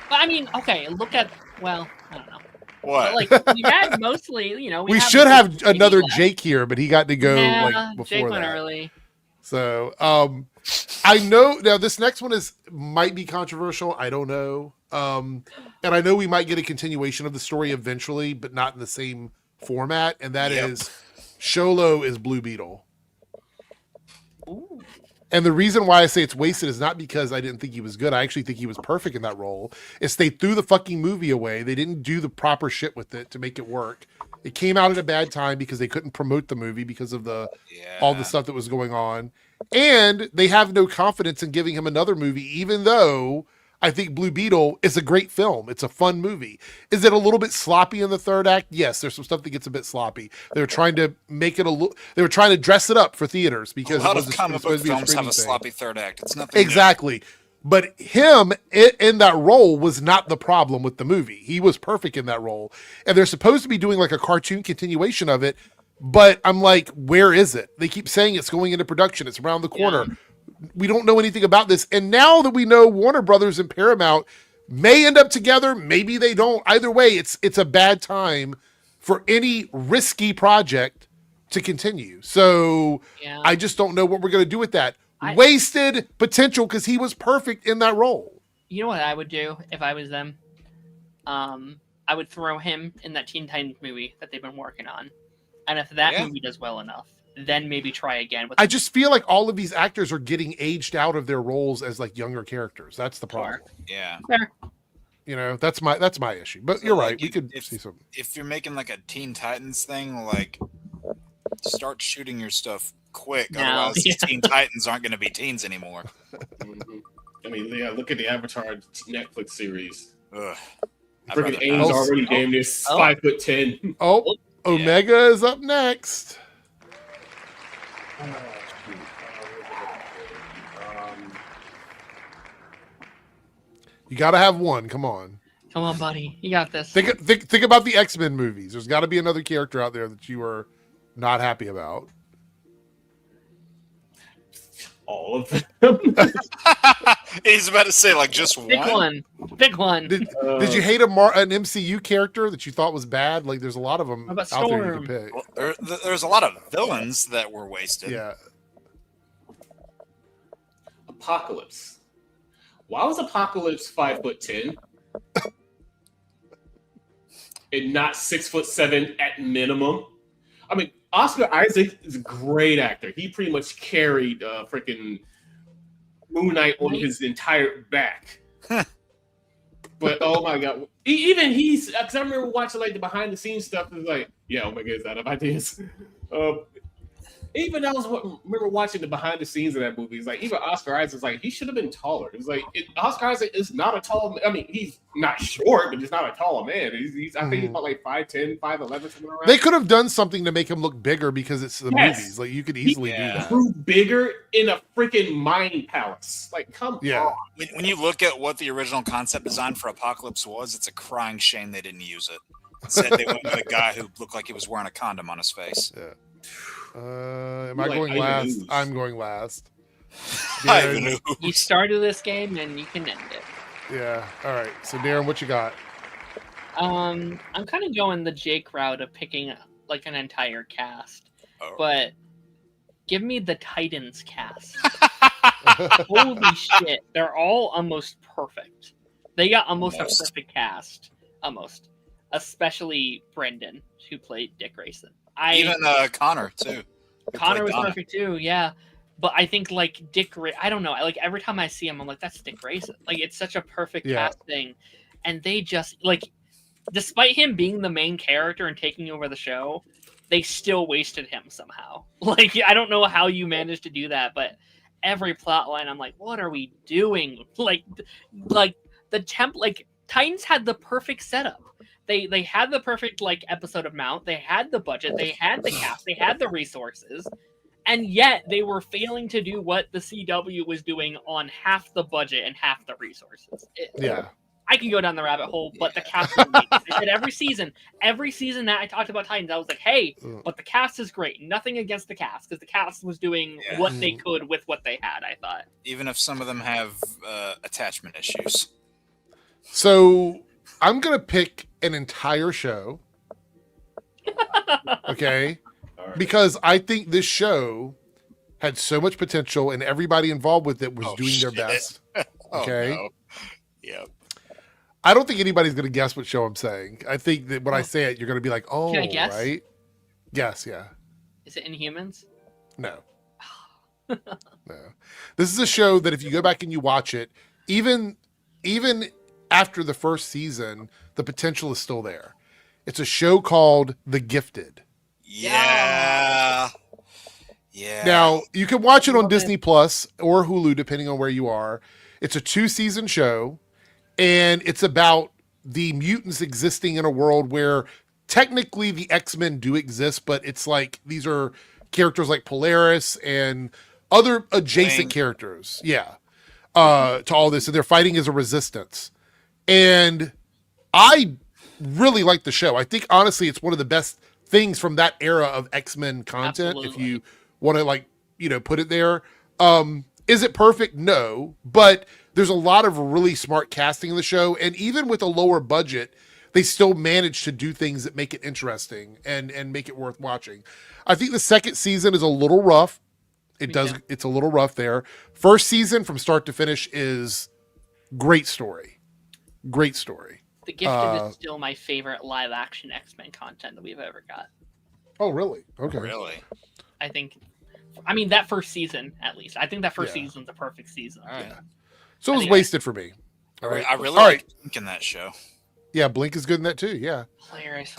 but I mean, okay, look at I don't know. What? But like we had mostly, We should have another Jake here, but he got to go Yeah, like Jake before went that. early. So I know now this next one might be controversial. I don't know. And I know we might get a continuation of the story eventually, but not in the same format. And that is Sholo is Blue Beetle. Ooh. And the reason why I say it's wasted is not because I didn't think he was good. I actually think he was perfect in that role. It's they threw the fucking movie away. They didn't do the proper shit with it to make it work. It came out at a bad time because they couldn't promote the movie because of all the stuff that was going on. And they have no confidence in giving him another movie, even though I think Blue Beetle is a great film. It's a fun movie. Is it a little bit sloppy in the third act? Yes, there's some stuff that gets a bit sloppy. They were trying to make it they were trying to dress it up for theaters because a lot of comic book films have a sloppy third act. It's nothing exactly. New. But him in that role was not the problem with the movie. He was perfect in that role. And they're supposed to be doing like a cartoon continuation of it. But I'm like, where is it? They keep saying it's going into production. It's around the corner. Yeah. We don't know anything about this. And now that we know Warner Brothers and Paramount may end up together, maybe they don't. Either way, it's a bad time for any risky project to continue. So I just don't know what we're going to do with that. Wasted potential because he was perfect in that role. You know what I would do if I was them? I would throw him in that Teen Titans movie that they've been working on. And if that movie does well enough, then maybe try again. I just feel like all of these actors are getting aged out of their roles as like younger characters. That's the problem. Yeah. Fair. You know, that's my issue. But so you're right. We could see something. If you're making like a Teen Titans thing, like start shooting your stuff quick. Otherwise, Teen Titans aren't going to be teens anymore. I mean, look at the Avatar Netflix series. Ugh. Freaking Aang's already damn near 5'10". Oh, Omega is up next. You got to have one. Come on. Come on, buddy. You got this. Think about the X-Men movies. There's got to be another character out there that you are not happy about. All of them. He's about to say like just one. Pick one. Did you hate an MCU character that you thought was bad? Like there's a lot of them out there you can pick. Well, there's a lot of villains that were wasted. Yeah. Apocalypse. Why was Apocalypse 5'10" and not 6'7" at minimum? I mean, Oscar Isaac is a great actor. He pretty much carried freaking Moon Knight on his entire back. But oh my god, even he's because I remember watching like the behind the scenes stuff. It's like, yeah, oh my god, is out of ideas. Even I remember watching the behind the scenes of that movie. It's like even Oscar Isaac's like he should have been taller. It's like Oscar Isaac is not a tall. I mean, he's not short, but he's not a tall man. He's I think he's about like 5'10", 5'11", something around. They could have done something to make him look bigger because it's the movies. Like you could easily do that. Grew bigger in a freaking mind palace. Like come on. When you look at what the original concept design for Apocalypse was, it's a crying shame they didn't use it. Instead, they went with a guy who looked like he was wearing a condom on his face. Yeah. Am I going last? I'm going last. You started this game and you can end it. Yeah. All right. So Darren, what you got? I'm kind of going the Jake route of picking like an entire cast, but give me the Titans cast. Holy shit, they're all almost perfect. They got almost a perfect cast, almost. Especially Brendan, who played Dick Grayson. Even Connor too. Connor was perfect too, yeah. But I think like I don't know. Like every time I see him, I'm like, that's Dick Grayson. Like it's such a perfect casting, and they just like, despite him being the main character and taking over the show, they still wasted him somehow. Like I don't know how you managed to do that, but every plot line, I'm like, what are we doing? Like the like Titans had the perfect setup. They had the perfect like episode of Mount. They had the budget. They had the cast. They had the resources, and yet they were failing to do what the CW was doing on half the budget and half the resources. I can go down the rabbit hole, but the cast. I said every season that I talked about Titans, I was like, hey, but the cast is great. Nothing against the cast because the cast was doing what they could with what they had. I thought, even if some of them have attachment issues. So I'm gonna pick an entire show, okay? Because I think this show had so much potential, and everybody involved with it was Oh, doing their shit. best. Oh, Okay. no. Yep. I don't think anybody's going to guess what show I'm saying. I think that when I Oh. say it, you're going to be like, oh, Can I guess? right? Guess, yeah. Is it Inhumans? No. No. This is a show that if you go back and you watch it, even after the first season, the potential is still there. It's a show called The Gifted. Yeah. Yeah. Now, you can watch it on Love Disney Plus or Hulu, depending on where you are. It's a 2-season show, and it's about the mutants existing in a world where technically the X-Men do exist, but it's like these are characters like Polaris and other adjacent Wing. characters. Yeah. To all this, and they're fighting as a resistance. And I really like the show. I think honestly it's one of the best things from that era of X-Men content. If Absolutely. you want to like, put it there. Is it perfect? No, but there's a lot of really smart casting in the show, and even with a lower budget, they still manage to do things that make it interesting and make it worth watching. I think the second season is a little rough. It's a little rough there. First season from start to finish is great story. Great story. The Gifted is still my favorite live action X-Men content that we've ever got. Oh, really? Okay. Really? I think, that first season, at least. I think that first Yeah. season's a perfect season. All right. Yeah. So it was think wasted for me. All right. I really All like right. Blink in that show. Yeah, Blink is good in that too. Yeah. Hilarious.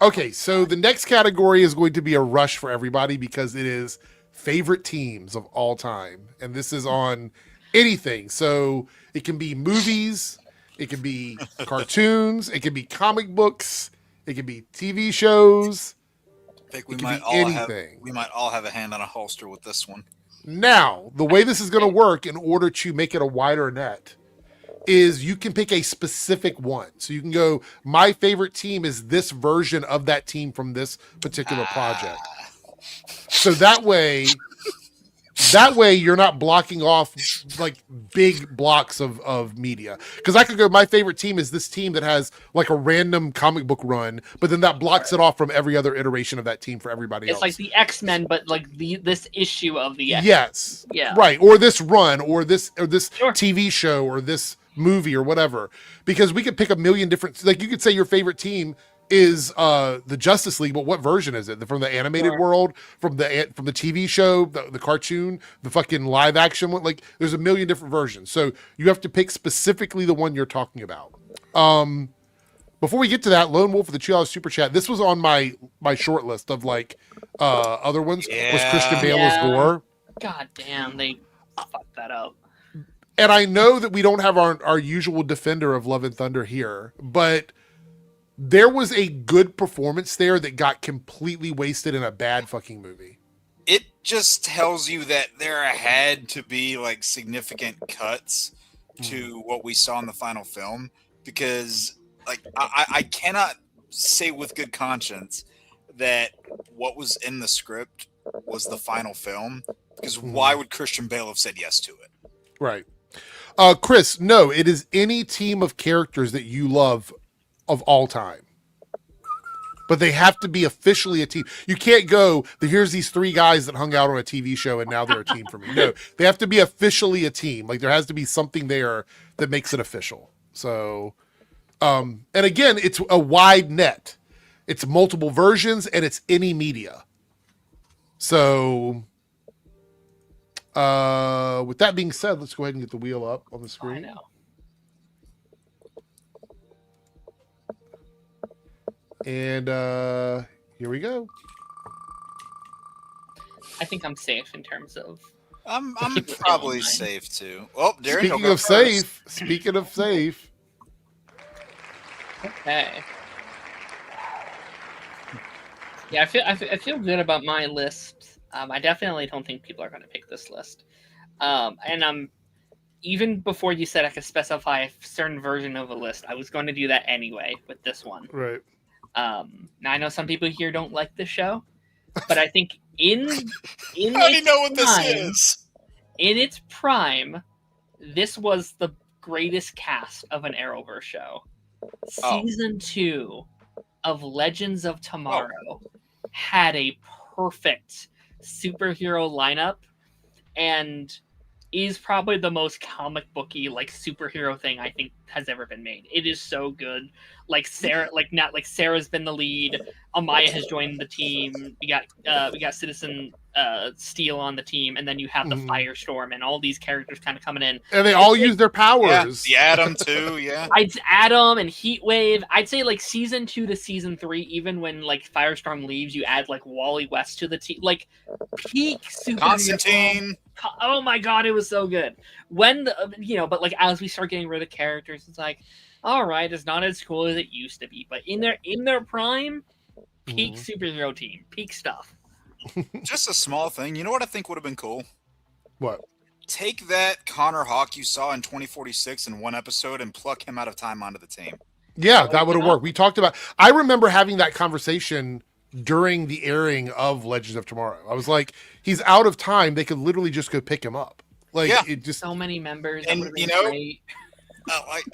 Okay, so the next category is going to be a rush for everybody because it is favorite teams of all time. And this is on anything. So it can be movies, it can be cartoons, it can be comic books, it can be TV shows. I think It can be anything. we might all have a hand on a holster with this one. Now, the way this is going to work in order to make it a wider net is you can pick a specific one. So you can go, my favorite team is this version of that team from this particular project. So that way you're not blocking off like big blocks of media. Because I could go, my favorite team is this team that has like a random comic book run, but then that blocks it off from every other iteration of that team for everybody it's else. like the X-Men, but like this issue of the X-Men. Yes. Yeah. Right. Or this run or this Sure. TV show or this movie or whatever. Because we could pick a million different, like you could say your favorite team is the Justice League, but what version is it? From the animated Sure. world, from the TV show, the cartoon, the fucking live action one? Like there's a million different versions. So you have to pick specifically the one you're talking about. Before we get to that, Lone Wolf of the $2 super chat. This was on my short list of like other ones. Was Christian Bale as Yeah. Gore. God damn, they fucked that up. And I know that we don't have our usual defender of Love and Thunder here, but there was a good performance there that got completely wasted in a bad fucking movie. It just tells you that there had to be like significant cuts to what we saw in the final film, because like I cannot say with good conscience that what was in the script was the final film, because why would Christian Bale have said yes to it? Right. Chris, no, it is any team of characters that you love of all time. But they have to be officially a team. You can't go, here's these 3 guys that hung out on a TV show and now they're a team for me. No, they have to be officially a team. Like there has to be something there that makes it official. So, and again, it's a wide net. It's multiple versions and it's any media. So, with that being said, let's go ahead and get the wheel up on the I screen. know. And here we go. I think I'm safe in terms of. I'm probably safe too. Oh, Darren, Speaking you'll go of first. safe, speaking of safe, Okay. Yeah, I feel good about my list. I definitely don't think people are going to pick this list. And I'm even before you said I could specify a certain version of a list, I was going to do that anyway with this one. right? Now I know some people here don't like the show, but I think in I already its know what this prime- is. In its prime, this was the greatest cast of an Arrowverse show. Oh. Season 2 of Legends of Tomorrow had a perfect superhero lineup, and is probably the most comic booky like superhero thing I think has ever been made. It is so good. Like Sarah, like Sarah's been the lead. Amaya has joined the team. We got Citizen Steel on the team, and then you have the Firestorm and all these characters kind of coming in. And they all use their powers. Yeah, the Atom too. Yeah, I'd Atom and Heatwave. I'd say like season 2 to season 3. Even when like Firestorm leaves, you add like Wally West to the team. Like peak superhero. Constantine. Oh my god, it was so good. When but like as we start getting rid of characters, it's like, all right, it's not as cool as it used to be. But in their prime, peak superhero team, peak stuff. Just a small thing. You know what I think would have been cool? What? Take that Connor Hawk you saw in 2046 in one episode and pluck him out of time onto the team. Yeah, that would have worked. We talked about. I remember having that conversation during the airing of Legends of Tomorrow. I was like, he's out of time. They could literally just go pick him up. Like, it just so many members. And great.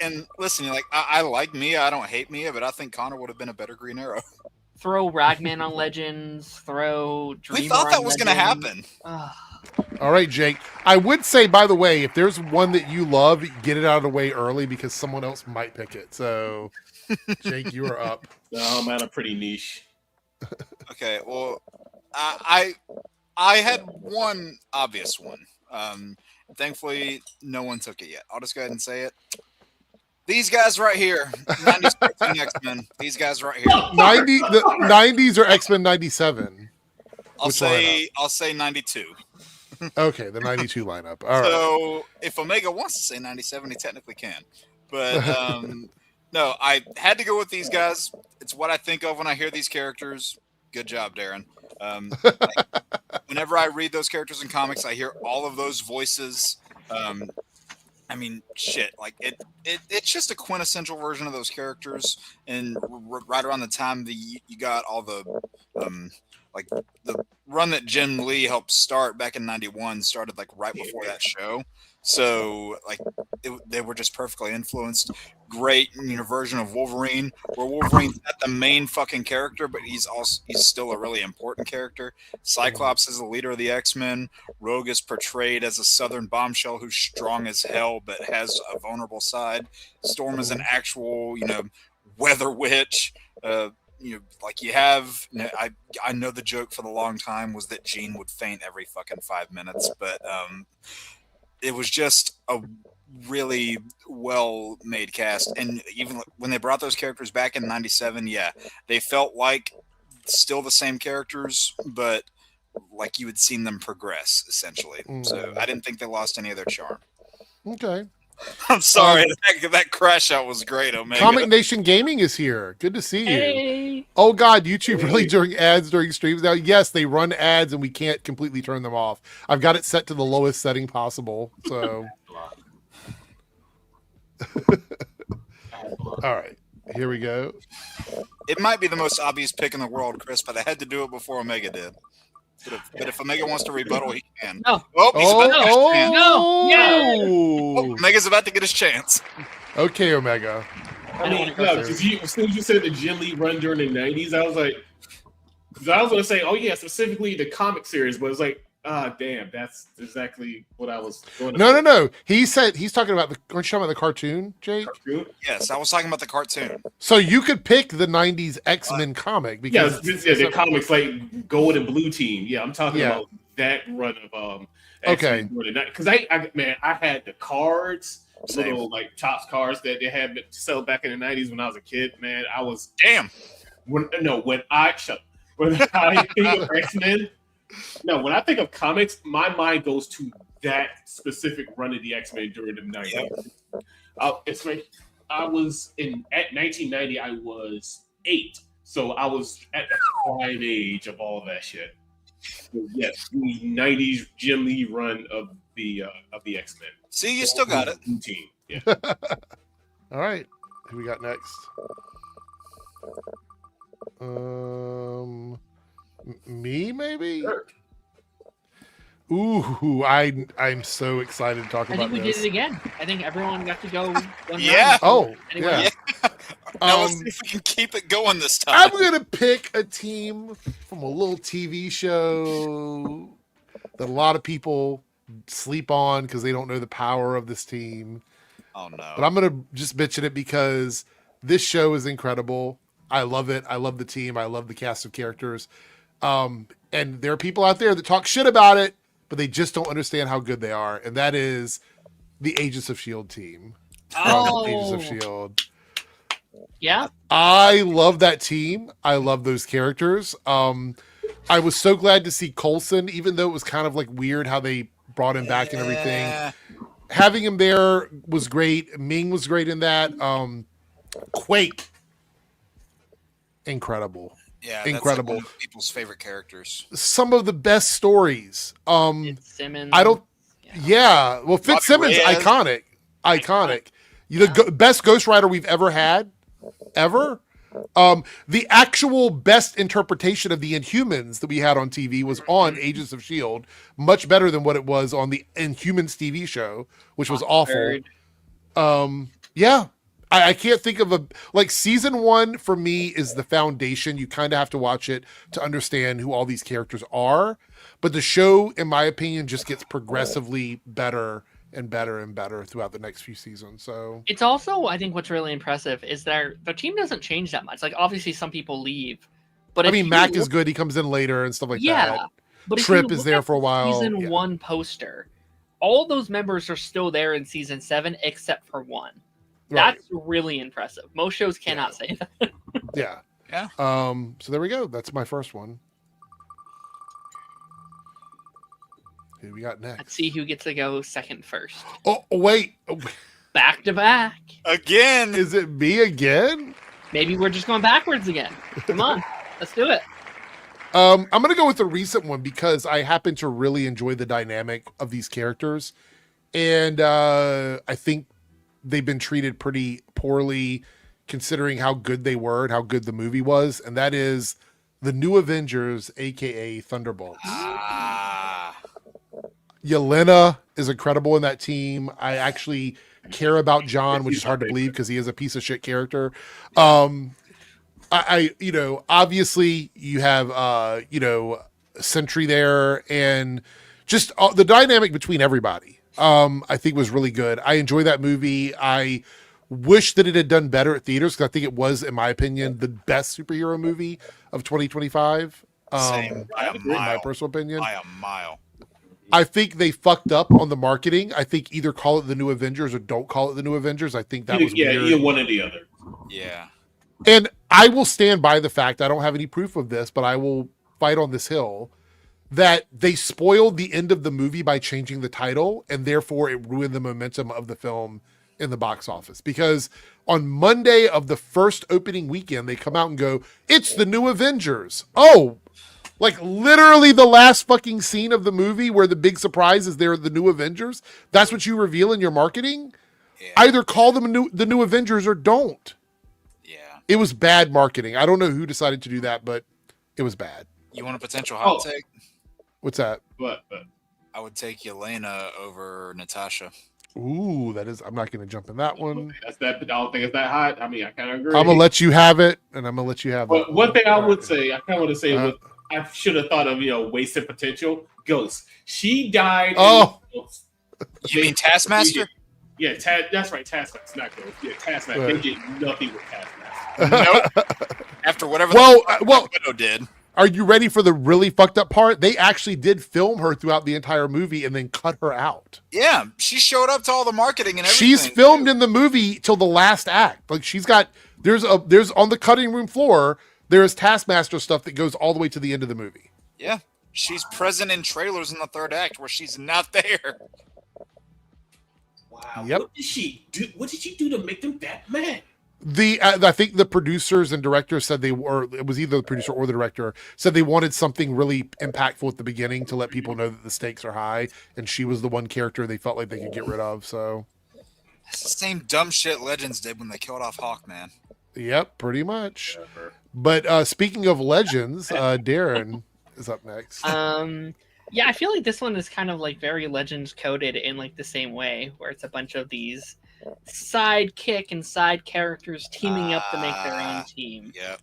And listen, like I like Mia. I don't hate Mia, but I think Connor would have been a better Green Arrow. Throw Ragman on Legends. Throw Dreamer. We thought that was going to happen. All right, Jake. I would say, by the way, if there's one that you love, get it out of the way early because someone else might pick it. So, Jake, you are up. No, man, I'm pretty niche. Okay, well, I had one obvious one. Thankfully, no one took it yet. I'll just go ahead and say it. These guys right here, 90s X-Men. These guys right here. The 90s or X-Men 97? I'll say 92. Okay, the 92 lineup. All right. So if Omega wants to say 97, he technically can. But no, I had to go with these guys. It's what I think of when I hear these characters. Good job, Darren. Whenever I read those characters in comics, I hear all of those voices. I mean, shit. Like it's just a quintessential version of those characters. And right around the time you got all the like the run that Jim Lee helped start back in '91 started like right before that show. So like they were just perfectly influenced. Great version of Wolverine, where Wolverine's not the main fucking character, but he's still a really important character. Cyclops is the leader of the X-Men. Rogue is portrayed as a southern bombshell who's strong as hell but has a vulnerable side. Storm is an actual, weather witch. Like you have, I know the joke for the long time was that Jean would faint every fucking 5 minutes, but it was just a really well made cast. And even when they brought those characters back in '97, they felt like still the same characters, but like you had seen them progress essentially. So I didn't think they lost any of their charm. Okay. I'm sorry. That crash out was great, Omega. Comic Nation Gaming is here. Good to see you. Hey. Oh, God, YouTube really doing ads during streams now? Yes, they run ads and we can't completely turn them off. I've got it set to the lowest setting possible. So, all right, here we go. It might be the most obvious pick in the world, Chris, but I had to do it before Omega did. But if Omega wants to rebuttal, he can. No. He's about to get his chance. No. Omega's about to get his chance. Okay, Omega. I mean, as soon as you said the Jim Lee run during the 90s, I was like, because I was going to say, specifically the comic series, but it's like, damn, that's exactly what I was going to say. No. He said he's talking about aren't you talking about the cartoon, Jake? Cartoon? Yes, I was talking about the cartoon. So you could pick the 90s X-Men comic because the comics like Gold and Blue Team. Yeah, I'm talking about that run of X-Men because I had the cards. Little like Topps cards that they had sell back in the 90s when I was a kid. Man, I was when I think of X-Men, when I think of comics, my mind goes to that specific run of the X-Men during the 90s. It's like at 1990, I was 8, so I was at the prime age of all that shit. So yes, the 90s Jim Lee run of the X-Men. See, you still got it. Team. Yeah. All right. Who we got next? Me maybe? Sure. Ooh, I'm so excited to talk about this. I think we did it again. I think everyone got to go. Yeah. Oh, anyway. yeah. Now let's see if we can keep it going this time. I'm gonna pick a team from a little TV show that a lot of people sleep on because they don't know the power of this team. Oh no! But I'm gonna just mention it because this show is incredible. I love it. I love the team. I love the cast of characters. And there are people out there that talk shit about it, but they just don't understand how good they are. And that is the Agents of S.H.I.E.L.D. team. Oh. Agents of S.H.I.E.L.D. Yeah. I love that team. I love those characters. I was so glad to see Coulson, even though it was kind of like weird how they brought him back and everything. Having him there was great. Ming was great in that. Quake, incredible. Yeah, incredible. That's like one of people's favorite characters. Some of the best stories. Simmons. I don't. Yeah. Well, Fitzsimmons, Reyes. iconic. The best Ghost Rider we've ever had, ever. The actual best interpretation of the Inhumans that we had on TV was on Agents of S.H.I.E.L.D., much better than what it was on the Inhumans TV show, which was awful. Yeah. I can't think of season 1 for me is the foundation. You kind of have to watch it to understand who all these characters are. But the show, in my opinion, just gets progressively better and better and better throughout the next few seasons. So it's also, I think, what's really impressive is their team doesn't change that much. Like, obviously, some people leave, but I mean, Mac is good. He comes in later and stuff like that. But Trip is there for a while. Season 1 poster, all those members are still there in season 7 except for one. Right. That's really impressive. Most shows cannot say that. Yeah. Yeah. So there we go. That's my first one. Who we got next? Let's see who gets to go second first. Oh, wait. Back to back. Again. Is it me again? Maybe we're just going backwards again. Come on. Let's do it. I'm going to go with the recent one because I happen to really enjoy the dynamic of these characters. And I think they've been treated pretty poorly considering how good they were and how good the movie was. And that is the New Avengers, a.k.a. Thunderbolts. Yelena is incredible in that team. I actually care about John, which is hard to believe because he is a piece of shit character. I obviously you have, Sentry there and just the dynamic between everybody, I think was really good. I enjoy that movie. I wish that it had done better at theaters because I think it was, in my opinion, the best superhero movie of 2025. Same. In my personal opinion. By a mile. I think they fucked up on the marketing. I think either call it the New Avengers or don't call it the New Avengers. I think that was weird. Either one or the other. Yeah. And I will stand by the fact, I don't have any proof of this, but I will fight on this hill, that they spoiled the end of the movie by changing the title, and therefore it ruined the momentum of the film in the box office. Because on Monday of the first opening weekend, they come out and go, it's the New Avengers. Oh, like literally the last fucking scene of the movie where the big surprise is they're the New Avengers. That's what you reveal in your marketing. Yeah. Either call them the New Avengers or don't. Yeah. It was bad marketing. I don't know who decided to do that, but it was bad. You want a potential hot take? What's that? But I would take Yelena over Natasha. Ooh, that is. I'm not going to jump in that one. I don't think it's that hot. I mean, I kind of agree. I'm gonna let you have it, and I'm gonna let you have it. But one thing I would say, I kind of want to say, I should have thought of wasted potential. Ghost. She died. Oh, you mean Taskmaster? Yeah, that's right. Taskmaster, not Ghost. Yeah, Taskmaster. They did nothing with Taskmaster. Nope. After whatever well, Widow did. Are you ready for the really fucked up part? They actually did film her throughout the entire movie and then cut her out. Yeah, she showed up to all the marketing and everything. She's filmed in the movie till the last act. Like there's on the cutting room floor, there's Taskmaster stuff that goes all the way to the end of the movie. Yeah, she's present in trailers in the third act where she's not there. Wow. Yep. What did she do? What did she do to make them that mad? I think the producers and directors said it was either the producer or the director said they wanted something really impactful at the beginning to let people know that the stakes are high, and she was the one character they felt like they could get rid of. So it's the same dumb shit Legends did when they killed off Hawkman. Yep, pretty much. But speaking of Legends, Darren is up next. Yeah, I feel like this one is kind of like very Legends coded in like the same way, where it's a bunch of these sidekick and side characters teaming up to make their own team. Yep.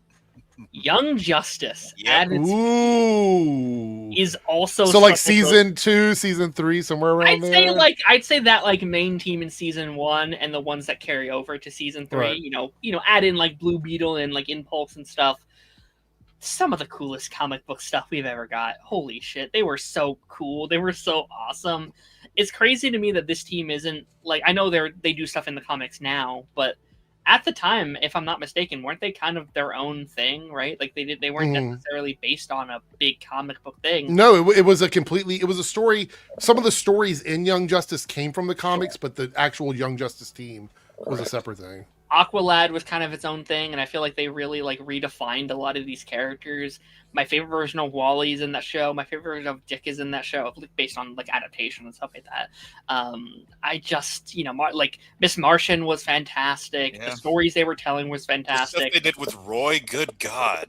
Young Justice Yep. at its Ooh. is also So like such a good- season 2, season 3, somewhere around there. I'd say that like main team in season 1 and the ones that carry over to season 3. Right. You know, add in like Blue Beetle and like Impulse and stuff. Some of the coolest comic book stuff we've ever got. Holy shit, they were so cool. They were so awesome. It's crazy to me that this team isn't like, I know they do stuff in the comics now, but at the time, if I'm not mistaken, weren't they kind of their own thing, right? Like they weren't necessarily based on a big comic book thing. No, it was a story. Some of the stories in Young Justice came from the comics, but the actual Young Justice team was a separate thing. Aqualad was kind of its own thing, and I feel like they really like redefined a lot of these characters. My favorite version of Wally's in that show. My favorite version of Dick is in that show, based on like adaptation and stuff like that. I just, like Miss Martian was fantastic. Yeah. The stories they were telling was The fantastic. stuff they did with Roy, good God.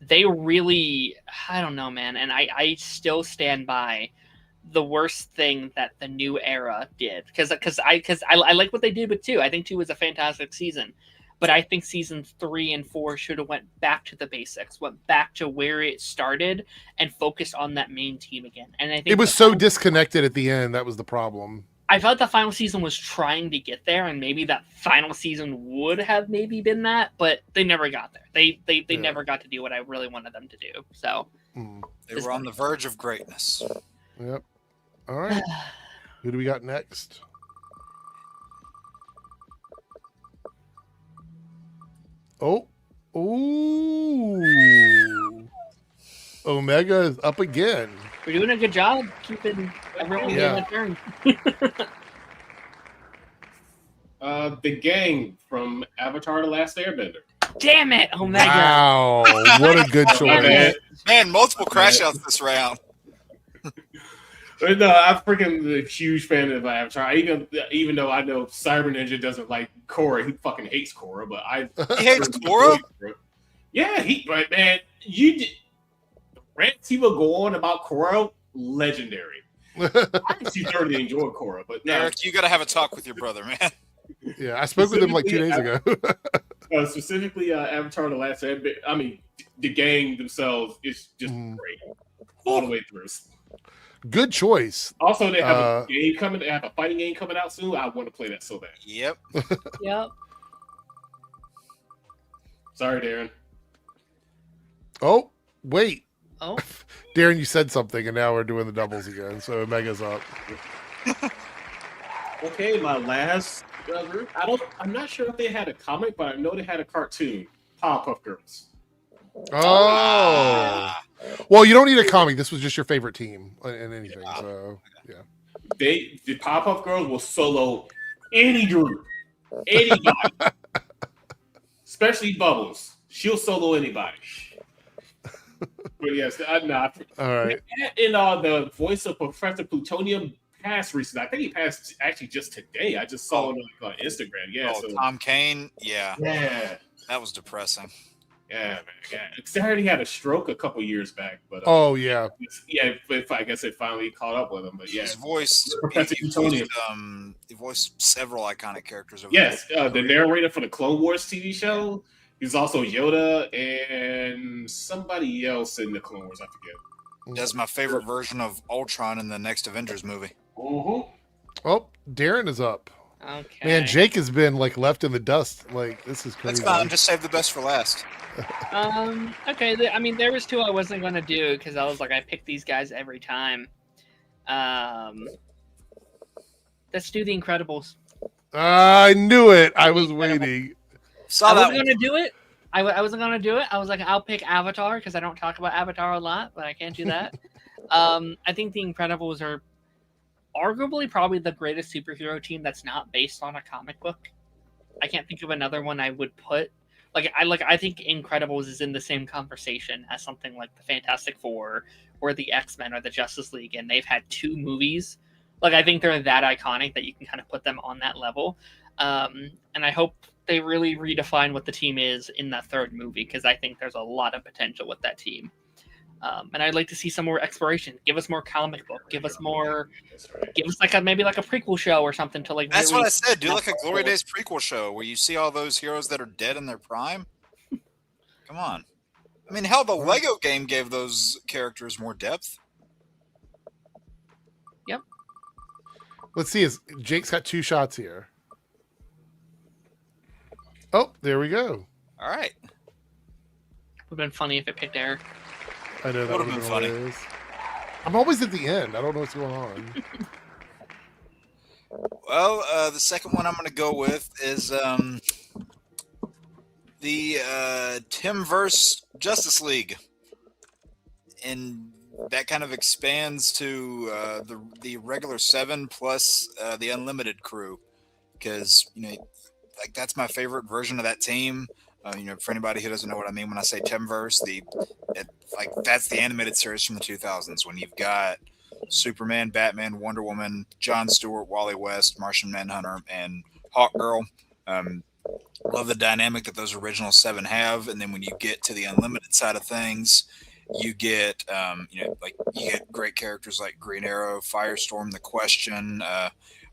They really, I don't know, man. And I still stand by the worst thing that the new era did, because I like what they did with 2. I think 2 was a fantastic season, but I think seasons 3 and 4 should have went back to the basics, went back to where it started, and focused on that main team again. And I think It was so disconnected at the end. That was the problem. I felt the final season was trying to get there, and maybe that final season would have maybe been that, but they never got there. They never got to do what I really wanted them to do. So They were on the verge of greatness. Yep. All right. Who do we got next? Oh. Ooh. Omega is up again. we're doing a good job keeping everyone Yeah. in turn. The gang from Avatar: The Last Airbender. Damn it, Omega! Wow. What a good Damn choice. it. Man, multiple crash outs this round. But no, I'm freaking a huge fan of Avatar. Even though I know Cyber Ninja doesn't like Korra, he fucking hates Korra. But He hates Korra? Yeah, but man, you did. Rants he will go on about Korra, legendary. I actually thoroughly enjoy Korra, but no, Eric, you got to have a talk with your brother, man. Yeah, I spoke with him like 2 days ago. Specifically Avatar: The Last Airbender. I mean, the gang themselves is just great all the way through. Good choice. Also, they have a game coming. They have a fighting game coming out soon. I want to play that so bad. Yep. Yep. Sorry, Darren. Oh, wait. Oh, Darren, you said something, and now we're doing the doubles again. So Omega's up. Okay, my last group. I'm not sure if they had a comic, but I know they had a cartoon. Powerpuff Girls. Oh. Well, you don't need a comic. This was just your favorite team in anything. So, yeah. The Powerpuff Girls will solo any group, anybody, especially Bubbles. She'll solo anybody. But yes, not. All right. And the voice of Professor Plutonium passed recently. I think he passed actually just today. I just saw it on Instagram. Yeah. Oh, Tom Kane. Yeah. Yeah. That was depressing. Yeah, man. Yeah. Because I already had a stroke a couple years back, but Oh, yeah. yeah. But I guess it finally caught up with him. But yeah, His voice. Professor He Plutonium. voiced several iconic characters. Over Yes, there. the narrator for the Clone Wars TV show. He's also Yoda and somebody else in the Clone Wars. I forget. That's my favorite version of Ultron in the next Avengers movie. Mm-hmm. Oh, Darren is up. okay. Man, Jake has been like left in the dust. Like, this is That's crazy. fine. Just save the best for last. Okay. I mean, there was 2 I wasn't gonna do because I was like, I pick these guys every time. Let's do the Incredibles. I knew it. I was waiting. Saw I that wasn't one. gonna do it. I wasn't gonna do it. I was like, I'll pick Avatar because I don't talk about Avatar a lot, but I can't do that. I think the Incredibles are arguably probably the greatest superhero team that's not based on a comic book. I can't think of another one I would put. I think Incredibles is in the same conversation as something like the Fantastic Four or the X-Men or the Justice League, and they've had 2 movies. Like, I think they're that iconic that you can kind of put them on that level. And I hope they really redefine what the team is in that 3rd movie, because I think there's a lot of potential with that team. And I'd like to see some more exploration. Give us more comic book. Give us more. That's right. Give us maybe like a prequel show or something to like. That's really what I said. Do like a Glory forward. Days prequel show where you see all those heroes that are dead in their prime. Come on. I mean, hell, the Lego game gave those characters more depth. Yep. Let's see. Jake's got 2 shots here. Oh, there we go. All right. Would have been funny if it picked Eric. I know that would Would've have been been funny. hilarious. I'm always at the end. I don't know what's going on. Well, the second one I'm going to go with is the Timverse Justice League, and that kind of expands to the regular 7 plus the Unlimited crew, because like that's my favorite version of that team. For anybody who doesn't know what I mean when I say Timverse, that's the animated series from the 2000s when you've got Superman, Batman, Wonder Woman, Jon Stewart, Wally West, Martian Manhunter, and Hawkgirl. Love the dynamic that those original 7 have, and then when you get to the Unlimited side of things, you get you get great characters like Green Arrow, Firestorm, The Question,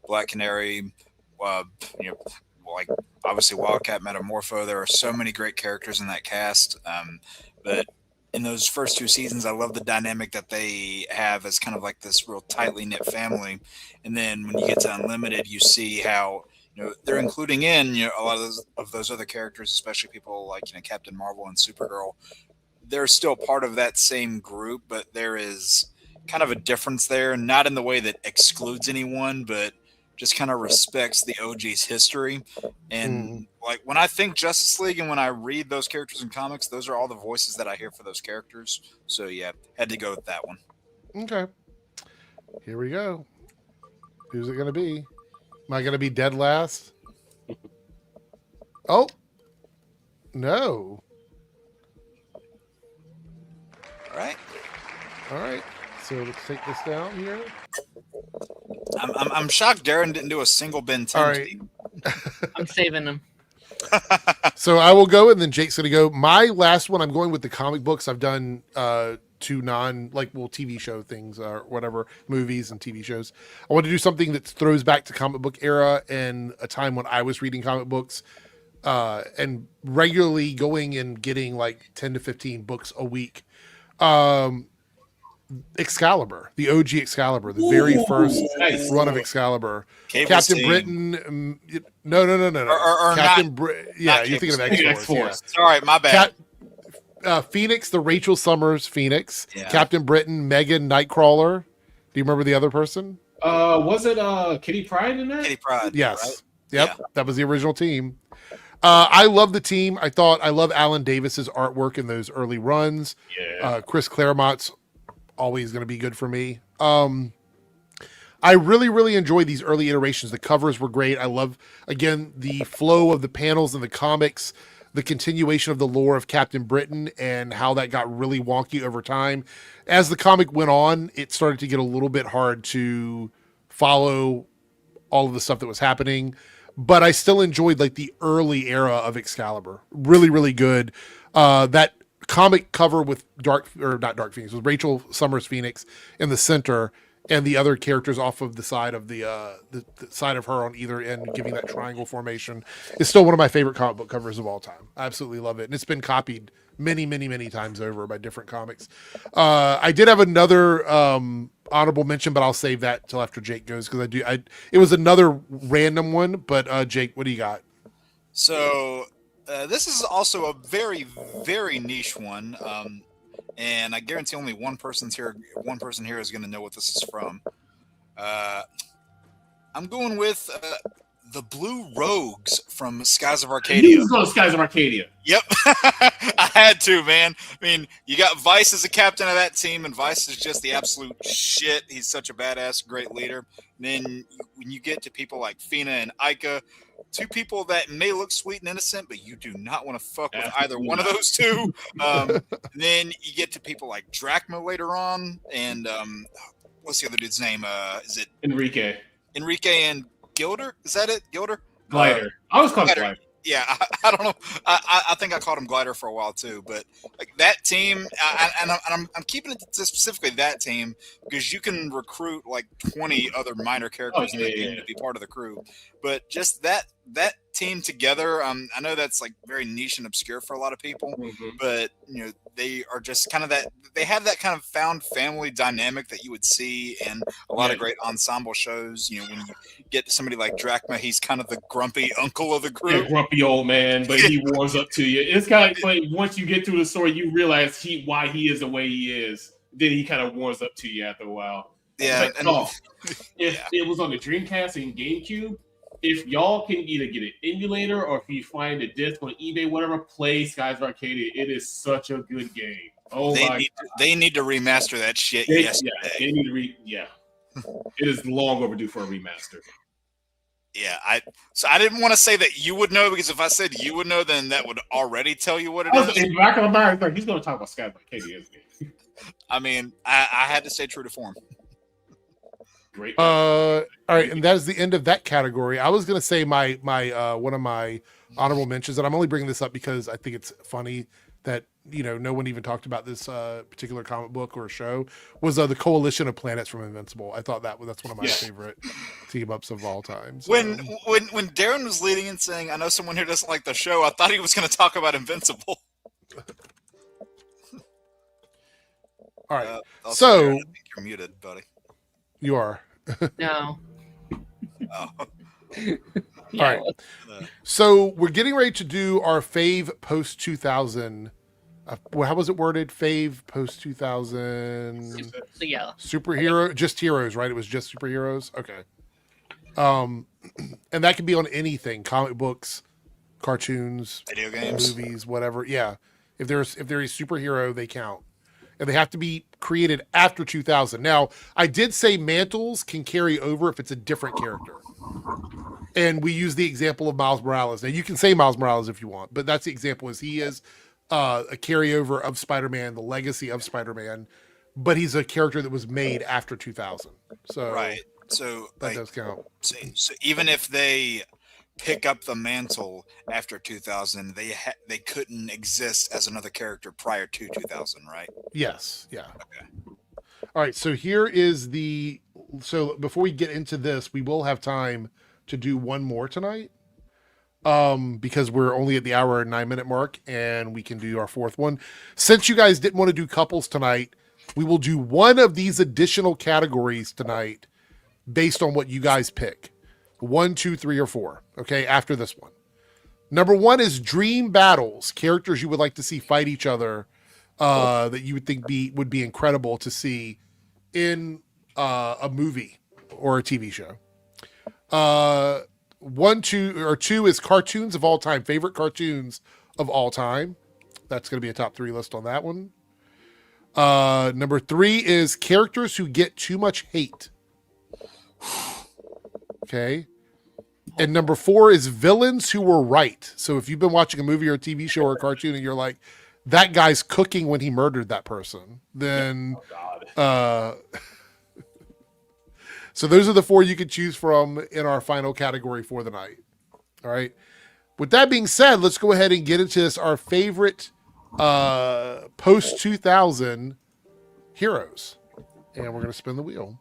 Black Canary, like obviously Wildcat, Metamorpho. There are so many great characters in that cast, but in those first 2 seasons, I love the dynamic that they have as kind of like this real tightly knit family. And then when you get to Unlimited, you see how they're including in a lot of those other characters, especially people like Captain Marvel and Supergirl. They're still part of that same group, but there is kind of a difference there, not in the way that excludes anyone, but just kind of respects the OG's history. And like when I think Justice League and when I read those characters in comics, those are all the voices that I hear for those characters. So yeah, had to go with that one. Okay. Here we go. Who's it going to be? Am I going to be dead last? Oh. No. All right. All right. So let's take this down here. I'm shocked Darren didn't do a single Ben 10. All right. I'm saving them. So I will go, and then Jake's going to go. My last one, I'm going with the comic books. I've done 2 TV show things or whatever, movies and TV shows. I want to do something that throws back to comic book era and a time when I was reading comic books, and regularly going and getting like 10 to 15 books a week. Excalibur, the OG Excalibur, the very first run of Excalibur. Cable's Captain team. Britain. No. Or Captain Britain. Yeah, not you're thinking of Cable's X-Force. All right, my bad. Phoenix, the Rachel Summers Phoenix. Yeah. Captain Britain, Megan Nightcrawler. Do you remember the other person? Was it Kitty Pryde in that? Kitty Pryde. Yes. Right? Yep. Yeah. That was the original team. I love the team. I love Alan Davis's artwork in those early runs. Yeah. Chris Claremont's always going to be good for me. I really, really enjoy these early iterations. The covers were great. I love, again, the flow of the panels in the comics, the continuation of the lore of Captain Britain and how that got really wonky over time. As the comic went on, it started to get a little bit hard to follow all of the stuff that was happening, but I still enjoyed like the early era of Excalibur. Really, really good. That comic cover with with Rachel Summers Phoenix in the center and the other characters off of the side of the side of her on either end, giving that triangle formation, is still one of my favorite comic book covers of all time. I absolutely love it. And it's been copied many, many, many times over by different comics. I did have another honorable mention, but I'll save that till after Jake goes, because it was another random one, but Jake, what do you got? So this is also a very, very niche one, and I guarantee only one person here is going to know what this is from. I'm going with the Blue Rogues from Skies of Arcadia. Let's go Skies of Arcadia. Yep, I had to, man. I mean, you got Vice as a captain of that team, and Vice is just the absolute shit. He's such a badass, great leader. And then when you get to people like Fina and Ica, 2 people that may look sweet and innocent, but you do not want to fuck with either one of those 2. And then you get to people like Drachma later on, and what's the other dude's name? Is it Enrique and Gilder? Is that it? Gilder? Glider. I was called Glider. Glider. Yeah, I don't know. I think I called him Glider for a while too, but like that team, I'm keeping it to specifically that team because you can recruit like 20 other minor Oh characters in the game yeah. to be part of the crew. But just that team together, I know that's like very niche and obscure for a lot of people, Mhm. but you know they are just kind of that. They have that kind of found family dynamic that you would see in a lot Yeah. of great ensemble shows. You know, when you get somebody like Drachma, he's kind of the grumpy uncle of the Yeah, group. grumpy old man, but he warms up to you. It's kind of like once you get through the story, you realize why he is the way he is. Then he kind of warms up to you after a while. It's Yeah, like, and oh, if yeah. it was on the Dreamcast and GameCube, if y'all can either get an emulator or if you find a disc on eBay, whatever, play Skies Arcade. It is such a good game. Oh my! They need to remaster that shit They, yesterday. yeah, they need to yeah. It is long overdue for a remaster. Yeah, so I didn't want to say that you would know because if I said you would know, then that would already tell you what it is. In the back of my mind, like, he's going to talk about Skies Arcade, isn't he? I mean, I had to stay true to form. Great. All right, and that is the end of that category. I was gonna say my one of my honorable mentions, and I'm only bringing this up because I think it's funny that no one even talked about this particular comic book or show, was the Coalition of Planets from Invincible. I thought that's one of my favorite team ups of all time. So. When Darren was leading and saying, "I know someone here doesn't like the show," I thought he was going to talk about Invincible. All right, so Darren, I think you're muted, buddy. You are. No. Oh. Yeah, all right. So we're getting ready to do our fave post 2000. How was it worded? Fave post 2000. So yeah. Superhero, just heroes, right? It was just superheroes. Okay. And that can be on anything: comic books, cartoons, video games, movies, whatever. Yeah. If they're a superhero, they count. And they have to be created after 2000. Now, I did say mantles can carry over if it's a different character. And we use the example of Miles Morales. Now, you can say Miles Morales if you want, but that's the example. Is he is a carryover of Spider-Man, the legacy of Spider-Man, but he's a character that was made after 2000. So right. So that does count. So even if they pick up the mantle after 2000, they couldn't exist as another character prior to 2000, right? Yes. Yeah. Okay. All right. So here is so before we get into this, we will have time to do one more tonight. Because we're only at the hour and 9-minute mark and we can do our fourth one. Since you guys didn't want to do couples tonight, we will do one of these additional categories tonight based on what you guys pick. 1, 2, 3, or 4. Okay, after this one. Number 1 is dream battles, characters you would like to see fight each other, that you would think would be incredible to see in a movie or a TV show. 1, 2, or 2 is cartoons of all time, favorite cartoons of all time. That's going to be a top 3 list on that one. Number 3 is characters who get too much hate. Okay. And number 4 is villains who were right. So if you've been watching a movie or a TV show or a cartoon and you're like, that guy's cooking when he murdered that person, then so those are the 4 you could choose from in our final category for the night. All right. With that being said, let's go ahead and get into this, our favorite post 2000 heroes. And we're going to spin the wheel.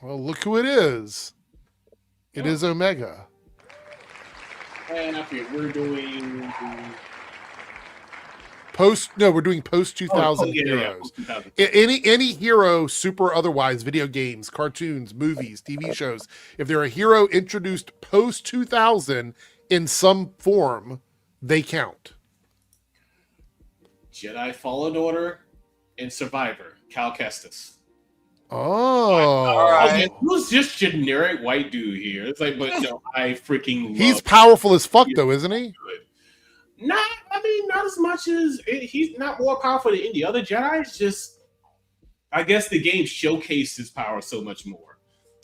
Well, look who it is. It is Omega. And okay, we're doing we're doing post 2000 heroes. Yeah, any hero, super otherwise, video games, cartoons, movies, TV shows. If they're a hero introduced post 2000 in some form, they count. Jedi Fallen Order and Survivor, Cal Kestis. Oh, all right. Who's just generic white dude here? It's like, but no, I freaking love he's powerful as fuck, though, isn't he? Not as much as he's not more powerful than any other Jedi. It's just, I guess the game showcased his power so much more.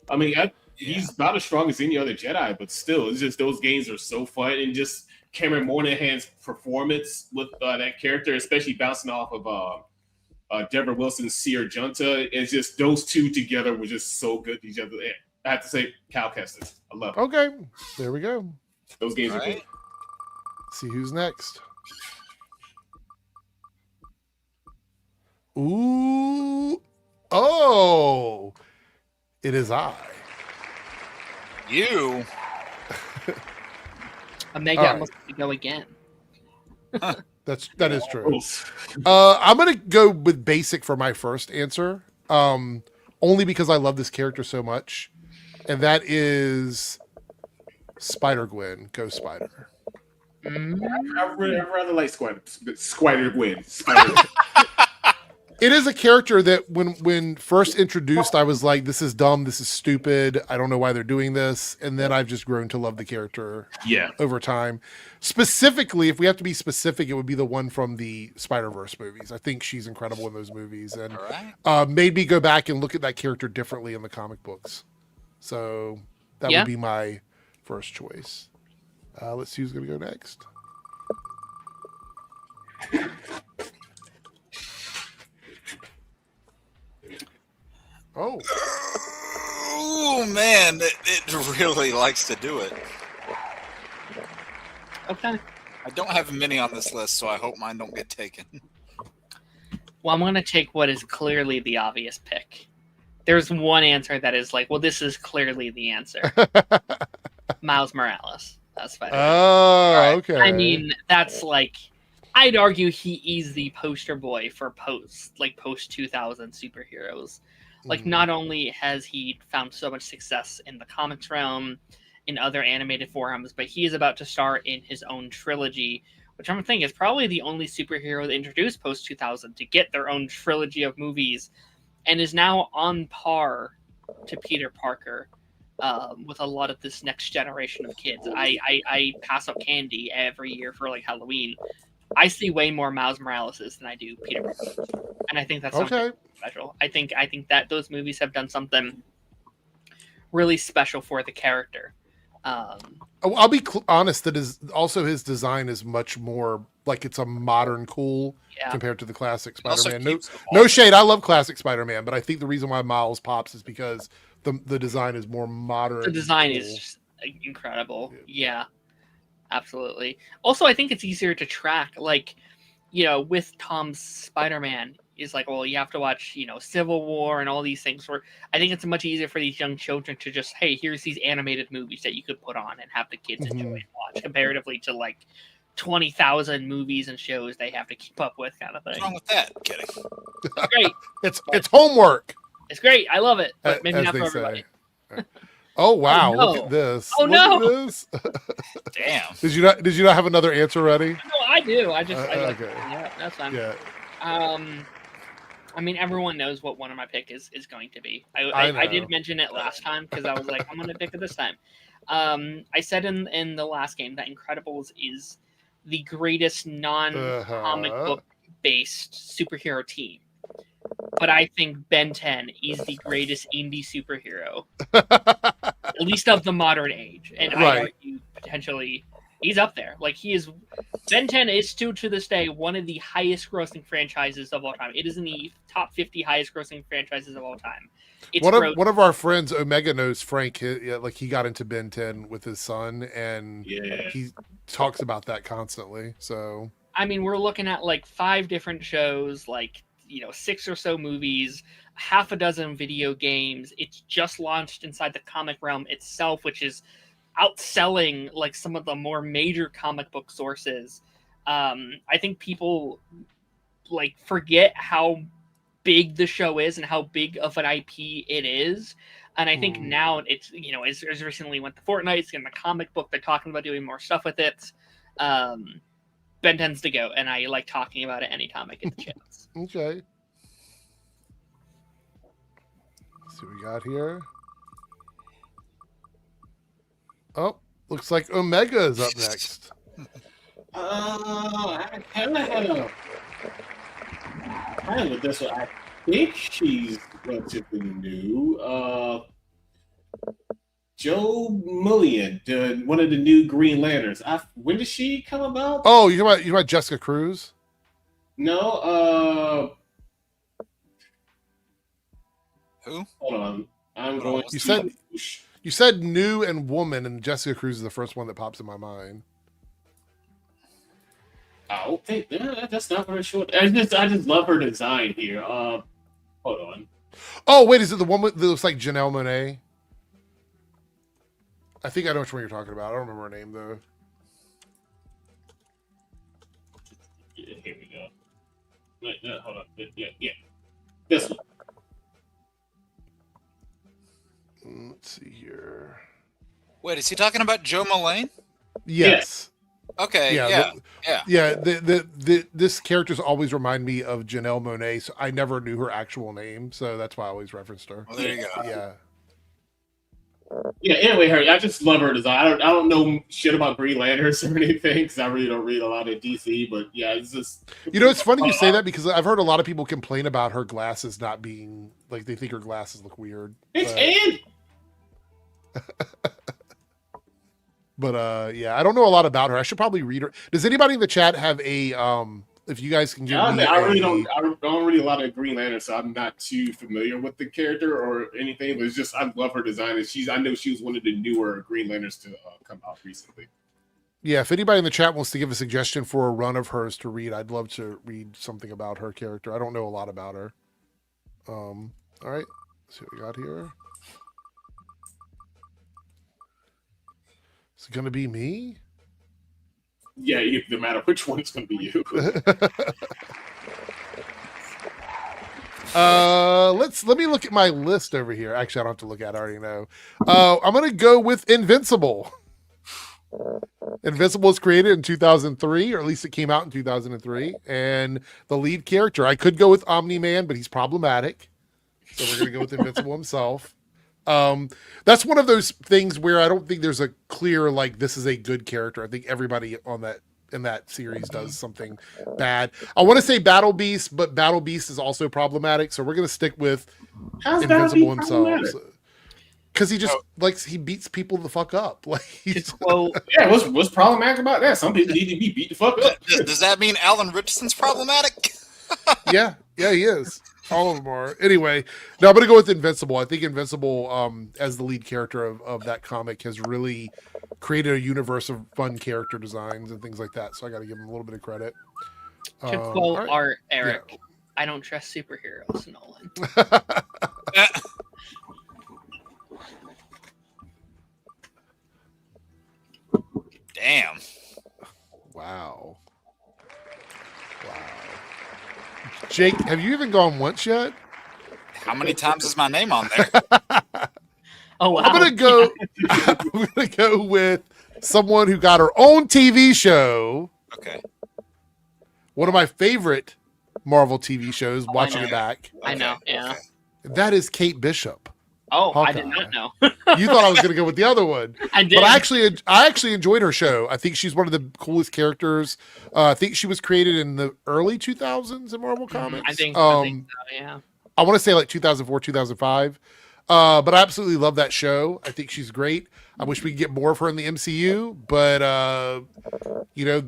I mean, he's about as strong as any other Jedi, but still, it's just those games are so fun, and just Cameron Monaghan's performance with that character, especially bouncing off of Deborah Wilson, Seer Junta. It's just those two together were just so good to each other. And I have to say, Cal Kestis. I love it. Okay, there we go. Those games All are good. right. See who's next. Ooh. Oh. It is I. You. Omega All right. must go again. That is true. Oof. I'm gonna go with basic for my first answer. Only because I love this character so much. And that is Spider-Gwen, Ghost Spider. I rather like Spider-Gwen. Spider-Gwen. It is a character that when first introduced, I was like, this is dumb, this is stupid, I don't know why they're doing this. And then I've just grown to love the character Yeah. over time. Specifically, if we have to be specific, it would be the one from the Spider-Verse movies. I think she's incredible in those movies. And All right. made me go back and look at that character differently in the comic books. So that Yeah. would be my first choice. Let's see who's going to go next. Oh, Oh man, it really likes to do it. Okay. I don't have many on this list, so I hope mine don't get taken. Well, I'm going to take what is clearly the obvious pick. There's one answer that is like, well, this is clearly the answer. Miles Morales. That's Spider-Man. oh, okay. I mean, that's like, I'd argue he is the poster boy for post 2000 superheroes. Like, Mhm. not only has he found so much success in the comics realm, in other animated forums, but he is about to star in his own trilogy, which I'm thinking is probably the only superhero that introduced post 2000 to get their own trilogy of movies, and is now on par to Peter Parker with a lot of this next generation of kids. I pass up candy every year for like Halloween. I see way more Miles Morales than I do Peter Parker, and I think that's something Okay. special. I think that those movies have done something really special for the character. I'll be honest. That is also his design is much more like it's a modern cool Yeah. compared to the classic It also Spider-Man. keeps No evolving. shade. I love classic Spider-Man, but I think the reason why Miles pops is because the design is more modern. The design cool. is just incredible. Yeah, absolutely. Also, I think it's easier to track. Like, with Tom's Spider-Man, is like, well, you have to watch, Civil War and all these things. Where I think it's much easier for these young children to just, hey, here's these animated movies that you could put on and have the kids enjoy and watch, comparatively to like 20,000 movies and shows they have to keep up with, kind of What's thing. wrong with that? Kidding. It's great. It's homework. It's great. I love it, but maybe as not they for say. everybody. Oh wow! no. Look at this. Oh, Look no. At this. Damn. Did you not have another answer ready? No, I do. I just, Okay. yeah, that's fine. Yeah. I mean, everyone knows what one of my pick is going to be. I I know. did mention it last time because I was like, I'm going to pick it this time. I said in the last game that Incredibles is the greatest non-comic Uh-huh. book based superhero team. But I think Ben 10 is the greatest indie superhero, at least of the modern age. And I Right. argue potentially he's up there. Like, he is. Ben 10 is still to this day one of the highest grossing franchises of all time. It is in the top 50 highest grossing franchises of all time. It's One of our friends, Omega knows Frank. He got into Ben 10 with his son, and Yeah. he talks about that constantly. So I mean, we're looking at like 5 different shows, like 6 or so movies, half a dozen video games. It's just launched inside the comic realm itself, which is outselling like some of the more major comic book sources. I think people like forget how big the show is and how big of an IP it is. And I think now it's as recently went to Fortnite, it's in the comic book. They're talking about doing more stuff with it. Ben tends to go, and I like talking about it anytime I get the chance. okay. Let's see what we got here. Oh, looks like Omega is up next. I kind of had a with this one. I think she's relatively new. Joe Mullion, one of the new Green Lanterns. When did she come about? Oh, you about Jessica Cruz? No, Who? Hold on. I'm Hold on, going what's You to. said new and woman, and Jessica Cruz is the first one that pops in my mind. I don't think that's not very short. I just love her design here. Hold on. Oh wait, is it the one that looks like Janelle Monáe? I think I know which one you're talking about. I don't remember her name though. Yeah, here we go. Wait, no, hold on. Yeah. This one. Let's see here. Wait, is he talking about Joe Mullane? Yes. Okay, Yeah. yeah. This character's always remind me of Janelle Monáe. So I never knew her actual name, so that's why I always referenced her. Well, there you go. Yeah. Yeah. Anyway, Harry, I just love her design. I don't know shit about Green Lanterns or anything because I really don't read a lot of DC. But yeah, it's just. You know, it's funny you say that because I've heard a lot of people complain about her glasses not being like they think her glasses look weird. But yeah, I don't know a lot about her. I should probably read her. Does anybody in the chat have a if you guys can give me I really don't. I don't read a lot of Green Lantern, so I'm not too familiar with the character or anything. But it's just I love her design, and I know she was one of the newer Green Lanterns to come out recently. Yeah, if anybody in the chat wants to give a suggestion for a run of hers to read, I'd love to read something about her character. I don't know a lot about her. All right, let's see what we got here. Is it gonna be me? Yeah, no matter which one, it's going to be you. Let me look at my list over here. Actually, I don't have to look at it. I already know. I'm gonna go with Invincible. Invincible was created in 2003, or at least it came out in 2003. And the lead character, I could go with Omni-Man, but he's problematic. So we're gonna go with Invincible himself. That's one of those things where I don't think there's a clear like this is a good character. I think everybody in that series does something bad. I want to say Battle Beast, but Battle Beast is also problematic. So we're gonna stick with Invincible himself. Because he just he beats people the fuck up. Like yeah, what's problematic about that? Some people need to be beat the fuck up. Does that mean Alan Richardson's problematic? yeah, he is. All of them are. Anyway, now I'm going to go with Invincible. I think Invincible, as the lead character of that comic, has really created a universe of fun character designs and things like that. So I got to give him a little bit of credit. To quote right. Art Eric, I don't trust superheroes, Nolan. Damn. Wow. Jake, have you even gone once yet? How many times is my name on there? Oh wow. I'm gonna go with someone who got her own TV show. Okay. One of my favorite Marvel TV shows, watching it back. I know, yeah. Okay. That is Kate Bishop. Oh, Hawkeye. I did not know. You thought I was going to go with the other one. I did. But I actually enjoyed her show. I think she's one of the coolest characters. I think she was created in the early 2000s in Marvel Comics. I think so, yeah. I want to say like 2004, 2005. But I absolutely love that show. I think she's great. I wish we could get more of her in the MCU, but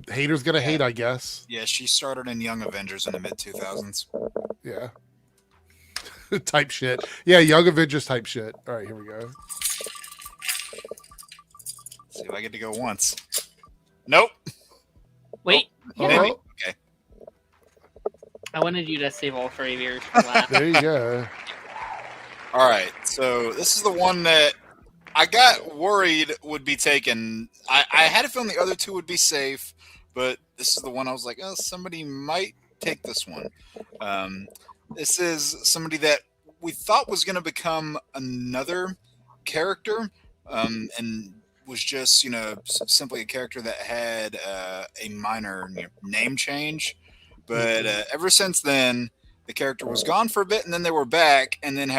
haters gonna hate, I guess. Yeah, she started in Young Avengers in the mid 2000s. Yeah. Type shit. Yeah, Young Avengers type shit. All right, here we go. See if I get to go once. Nope. Wait. Oh. Maybe. Okay. I wanted you to save all three of yours for last. There you go. All right, so this is the one that I got worried would be taken. I had a feeling the other two would be safe, but this is the one I was like, oh, somebody might take this one. This is somebody that we thought was going to become another character, and was just, simply a character that had a minor name change. But ever since then, the character was gone for a bit, and then they were back, and then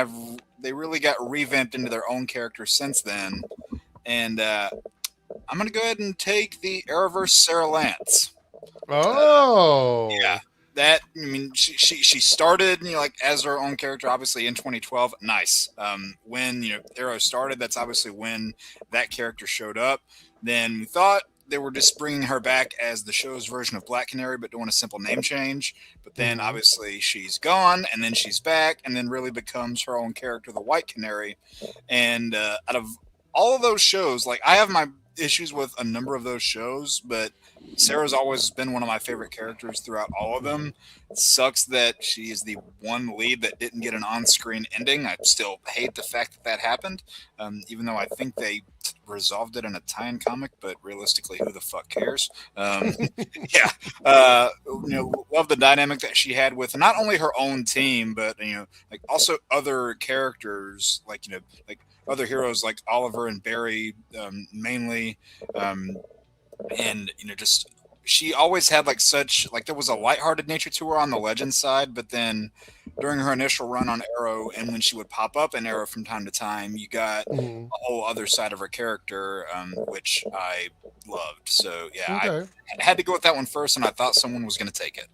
they really got revamped into their own character since then. And I'm going to go ahead and take the Arrowverse Sarah Lance. Oh. Yeah. That, she started, as her own character, obviously in 2012. Nice. When, Arrow started, that's obviously when that character showed up. Then we thought they were just bringing her back as the show's version of Black Canary, but doing a simple name change. But then obviously she's gone, and then she's back, and then really becomes her own character, the White Canary. And out of all of those shows, like I have my issues with a number of those shows, but Sarah's always been one of my favorite characters throughout all of them. It sucks that she is the one lead that didn't get an on-screen ending. I still hate the fact that that happened, even though I think they resolved it in a tie-in comic, but realistically, who the fuck cares? Yeah, love the dynamic that she had with not only her own team, but like also other characters, like other heroes like Oliver and Barry, mainly. And just she always had like such like there was a lighthearted nature to her on the Legend side, but then during her initial run on Arrow and when she would pop up in Arrow from time to time, you got a whole other side of her character, which I loved. So yeah, Okay. I had to go with that one first, and I thought someone was going to take it.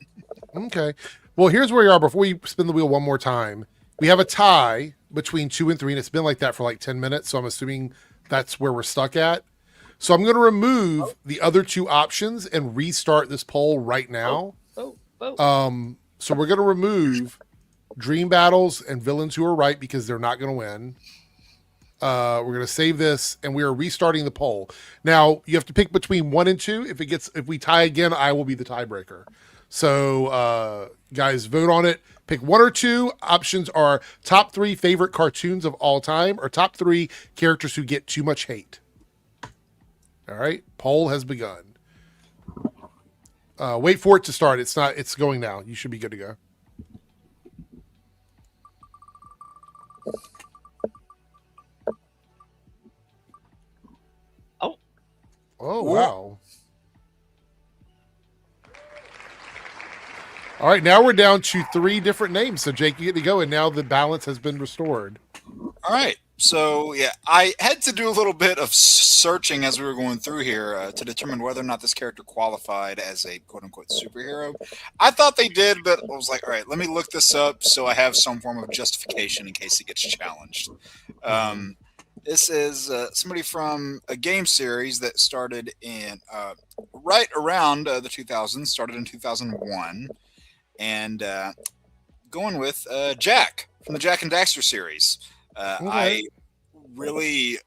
Okay. Well, here's where you are. Before we spin the wheel one more time, we have a tie between 2 and 3, and it's been like that for like 10 minutes. So I'm assuming that's where we're stuck at. So I'm going to remove the other 2 options and restart this poll right now. So we're going to remove Dream Battles and Villains Who Are Right because they're not going to win. We're going to save this, and we are restarting the poll. Now, you have to pick between 1 and 2. If we tie again, I will be the tiebreaker. So, guys, vote on it. Pick 1 or 2. Options are top 3 favorite cartoons of all time or top 3 characters who get too much hate. All right, poll has begun. Wait for it to start. It's going now. You should be good to go. Oh, wow. All right, now we're down to 3 different names. So, Jake, you get to go, and now the balance has been restored. All right. So, yeah, I had to do a little bit of searching as we were going through here to determine whether or not this character qualified as a quote-unquote superhero. I thought they did, but I was like, all right, let me look this up so I have some form of justification in case it gets challenged. This is somebody from a game series that started in right around the 2000s, started in 2001, and going with Jack from the Jack and Daxter series. I really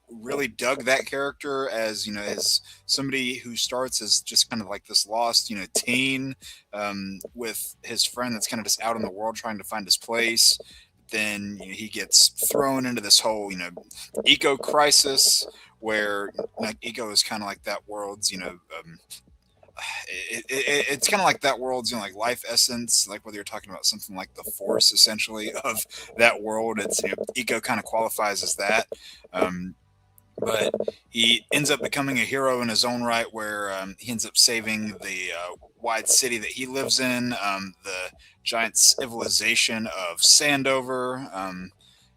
dug that character as as somebody who starts as just kind of like this lost teen with his friend that's kind of just out in the world trying to find his place. Then he gets thrown into this whole eco crisis where like eco is kind of like that world's it's kind of like that world's like life essence, like whether you're talking about something like the force essentially of that world. It's eco kind of qualifies as that, but he ends up becoming a hero in his own right, where he ends up saving the wide city that he lives in, the giant civilization of Sandover,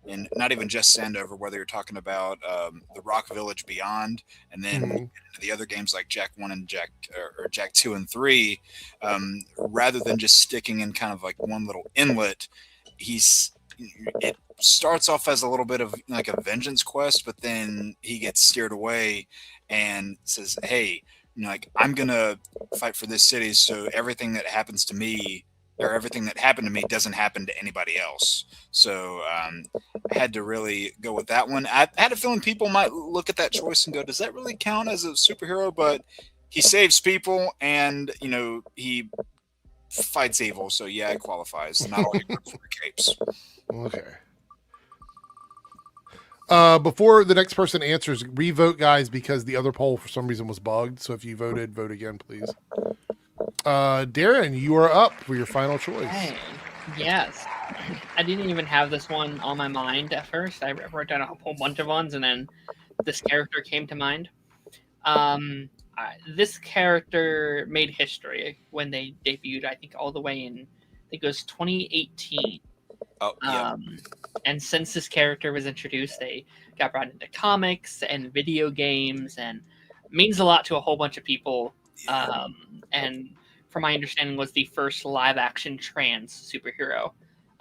and not even just Sandover, whether you're talking about the Rock Village beyond, and then the other games like Jack 1 and Jack 2 and 3, rather than just sticking in kind of like one little inlet, it starts off as a little bit of like a vengeance quest, but then he gets steered away and says, hey, like I'm gonna fight for this city so everything that happens to me or everything that happened to me doesn't happen to anybody else. So I had to really go with that one. I had a feeling people might look at that choice and go, does that really count as a superhero? But he saves people and he fights evil, so yeah, it qualifies. Not all heroes wear capes. Okay. Before the next person answers, revote, guys, because the other poll for some reason was bugged. So if you voted, vote again, please. Darren, you are up for your final choice. Hey, yes. I didn't even have this one on my mind at first. I wrote down a whole bunch of ones, and then this character came to mind. This character made history when they debuted, I think, all the way in, I think it was 2018. Oh, yeah. And since this character was introduced, they got brought into comics and video games, and means a lot to a whole bunch of people. And from my understanding, was the first live-action trans superhero.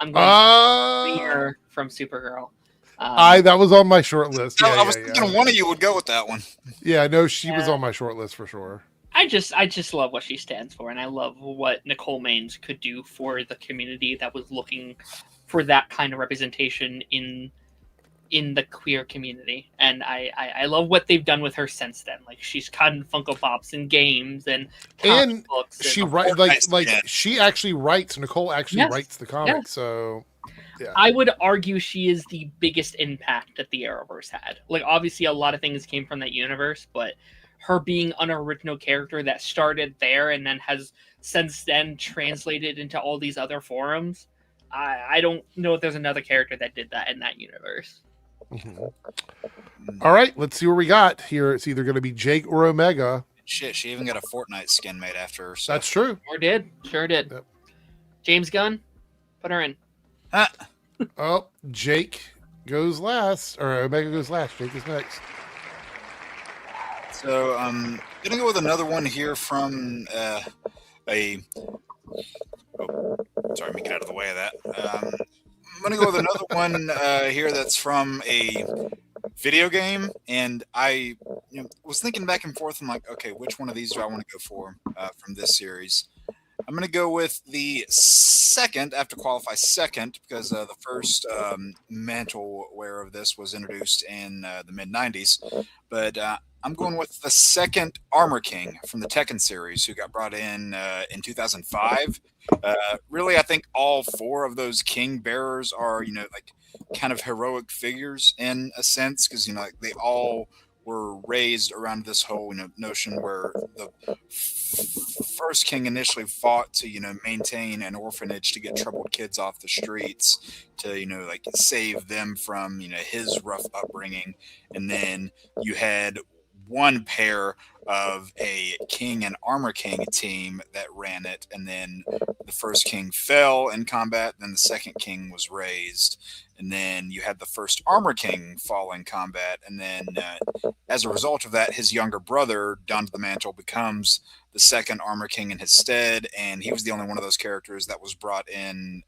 I'm going clear from Supergirl. That was on my short list. I was thinking one of you would go with that one. Yeah, no, she was on my short list for sure. I just love what she stands for, and I love what Nicole Maines could do for the community that was looking for that kind of representation in the queer community. And I love what they've done with her since then. Like, she's gotten Funko Pops and games and comic books. She she actually writes. Nicole actually writes the comic, so. Yeah. I would argue she is the biggest impact that the Arrowverse had. Like, obviously, a lot of things came from that universe, but her being an original character that started there and then has since then translated into all these other forums, I don't know if there's another character that did that in that universe. Mm-hmm. All right, let's see what we got here. It's either going to be Jake or Omega. Shit, she even got a Fortnite skin made after her. So. That's true. Sure did. Yep. James Gunn, put her in. Oh, Jake goes last, or Omega goes last. Jake is next. So I'm gonna go with another one here from sorry, let me get out of the way of that. I'm gonna go with another one here that's from a video game, and I was thinking back and forth. I'm like, okay, which one of these do I want to go for from this series? I'm going to go with the second. I have to qualify second because the first mantle wear of this was introduced in the mid-90s. But I'm going with the second Armor King from the Tekken series, who got brought in 2005. Really, I think all four of those king bearers are, like kind of heroic figures in a sense, because, like they all were raised around this whole notion where the first king initially fought to maintain an orphanage to get troubled kids off the streets, to like save them from his rough upbringing, and then you had one pair of a king and armor king team that ran it, and then the first king fell in combat, then the second king was raised, and then you had the first armor king fall in combat, and then as a result of that, his younger brother donned the mantle, becomes the second armor king in his stead, and he was the only one of those characters that was brought in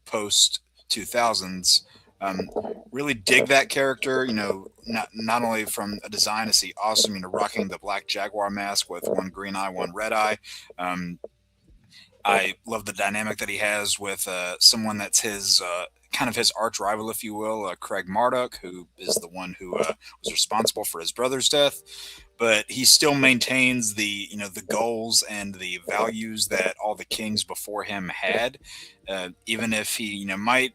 post 2000s. Really dig that character, not only from a design, is he awesome, rocking the black jaguar mask with one green eye, one red eye. I love the dynamic that he has with someone that's his kind of his arch rival, if you will, Craig Marduk, who is the one who was responsible for his brother's death. But he still maintains the the goals and the values that all the kings before him had, even if he might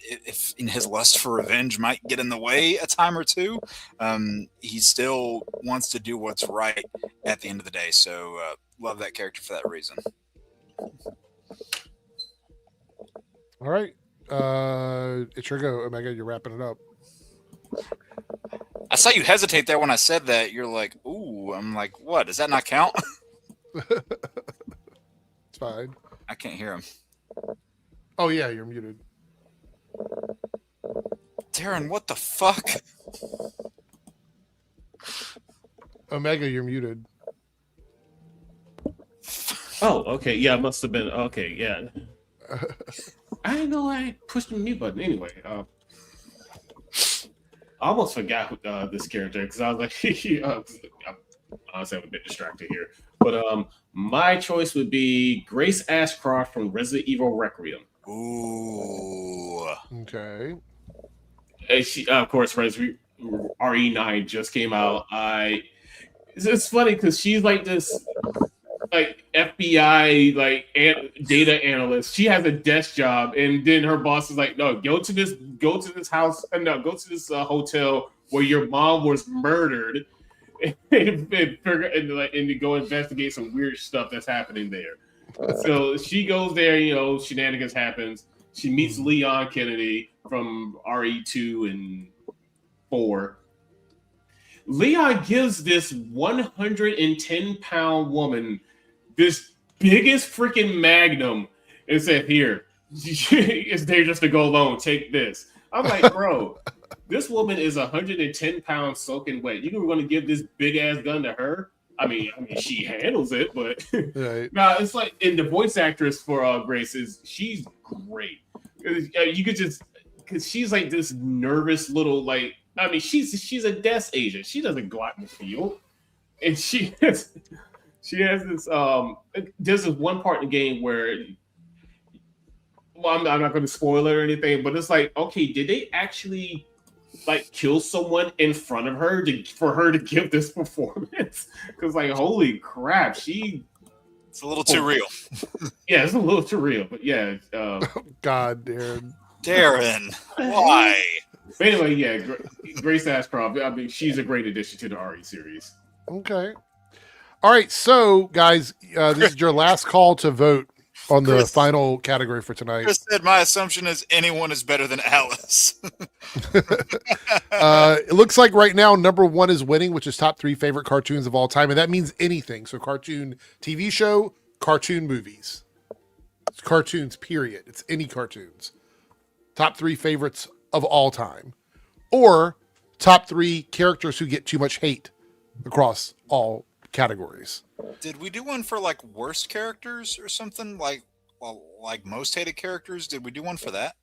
if in his lust for revenge might get in the way a time or two. He still wants to do what's right at the end of the day. So love that character for that reason. All right, it's your go, Omega. You're wrapping it up. I saw you hesitate there when I said that. You're like, ooh. I'm like, what? Does that not count? It's fine. I can't hear him. Oh, yeah, you're muted. Darren, what the fuck? Omega, you're muted. Oh, okay. Yeah, it must have been. Okay, yeah. I didn't know I pushed the mute button anyway. I almost forgot this character because I was like, honestly, I'm a bit distracted here. But my choice would be Grace Ashcroft from Resident Evil Requiem. Ooh. Okay. And she, of course, RE9 just came out. It's funny because she's like this, like FBI, like data analyst. She has a desk job, and then her boss is like, "No, go to this house. No, go to this hotel where your mom was murdered, and to go investigate some weird stuff that's happening there." So she goes there. Shenanigans happens. She meets Leon Kennedy from RE2 and 4. Leon gives this 110-pound woman this biggest freaking magnum and said, "Here, it's dangerous to go alone. Take this." I'm like, bro, this woman is 110 pounds soaking wet. You were going to give this big ass gun to her? I mean, she handles it, but right. No, it's like, and the voice actress for Grace she's great. You could just because she's like this nervous little like. I mean, she's a desk agent. She doesn't go out in the field, and she has this. There's this one part in the game where. Well, I'm not going to spoil it or anything, but it's like, okay, did they actually like kill someone in front of her for her to give this performance? Because like, holy crap, it's a little too real. Yeah, it's a little too real, but yeah. God, Darren, why? But anyway, yeah, Grace Ashcroft. I mean, she's a great addition to the RE series. Okay. All right, so guys, this is your last call to vote on the final category for tonight. Chris said, my assumption is anyone is better than Alice. It looks like right now number 1 is winning, which is top 3 favorite cartoons of all time, and that means anything. So cartoon TV show, cartoon movies. It's cartoons, period. It's any cartoons. Top 3 favorites of all time. Or top 3 characters who get too much hate across all categories. Did we do one for like worst characters or something? Like most hated characters? Did we do one for that?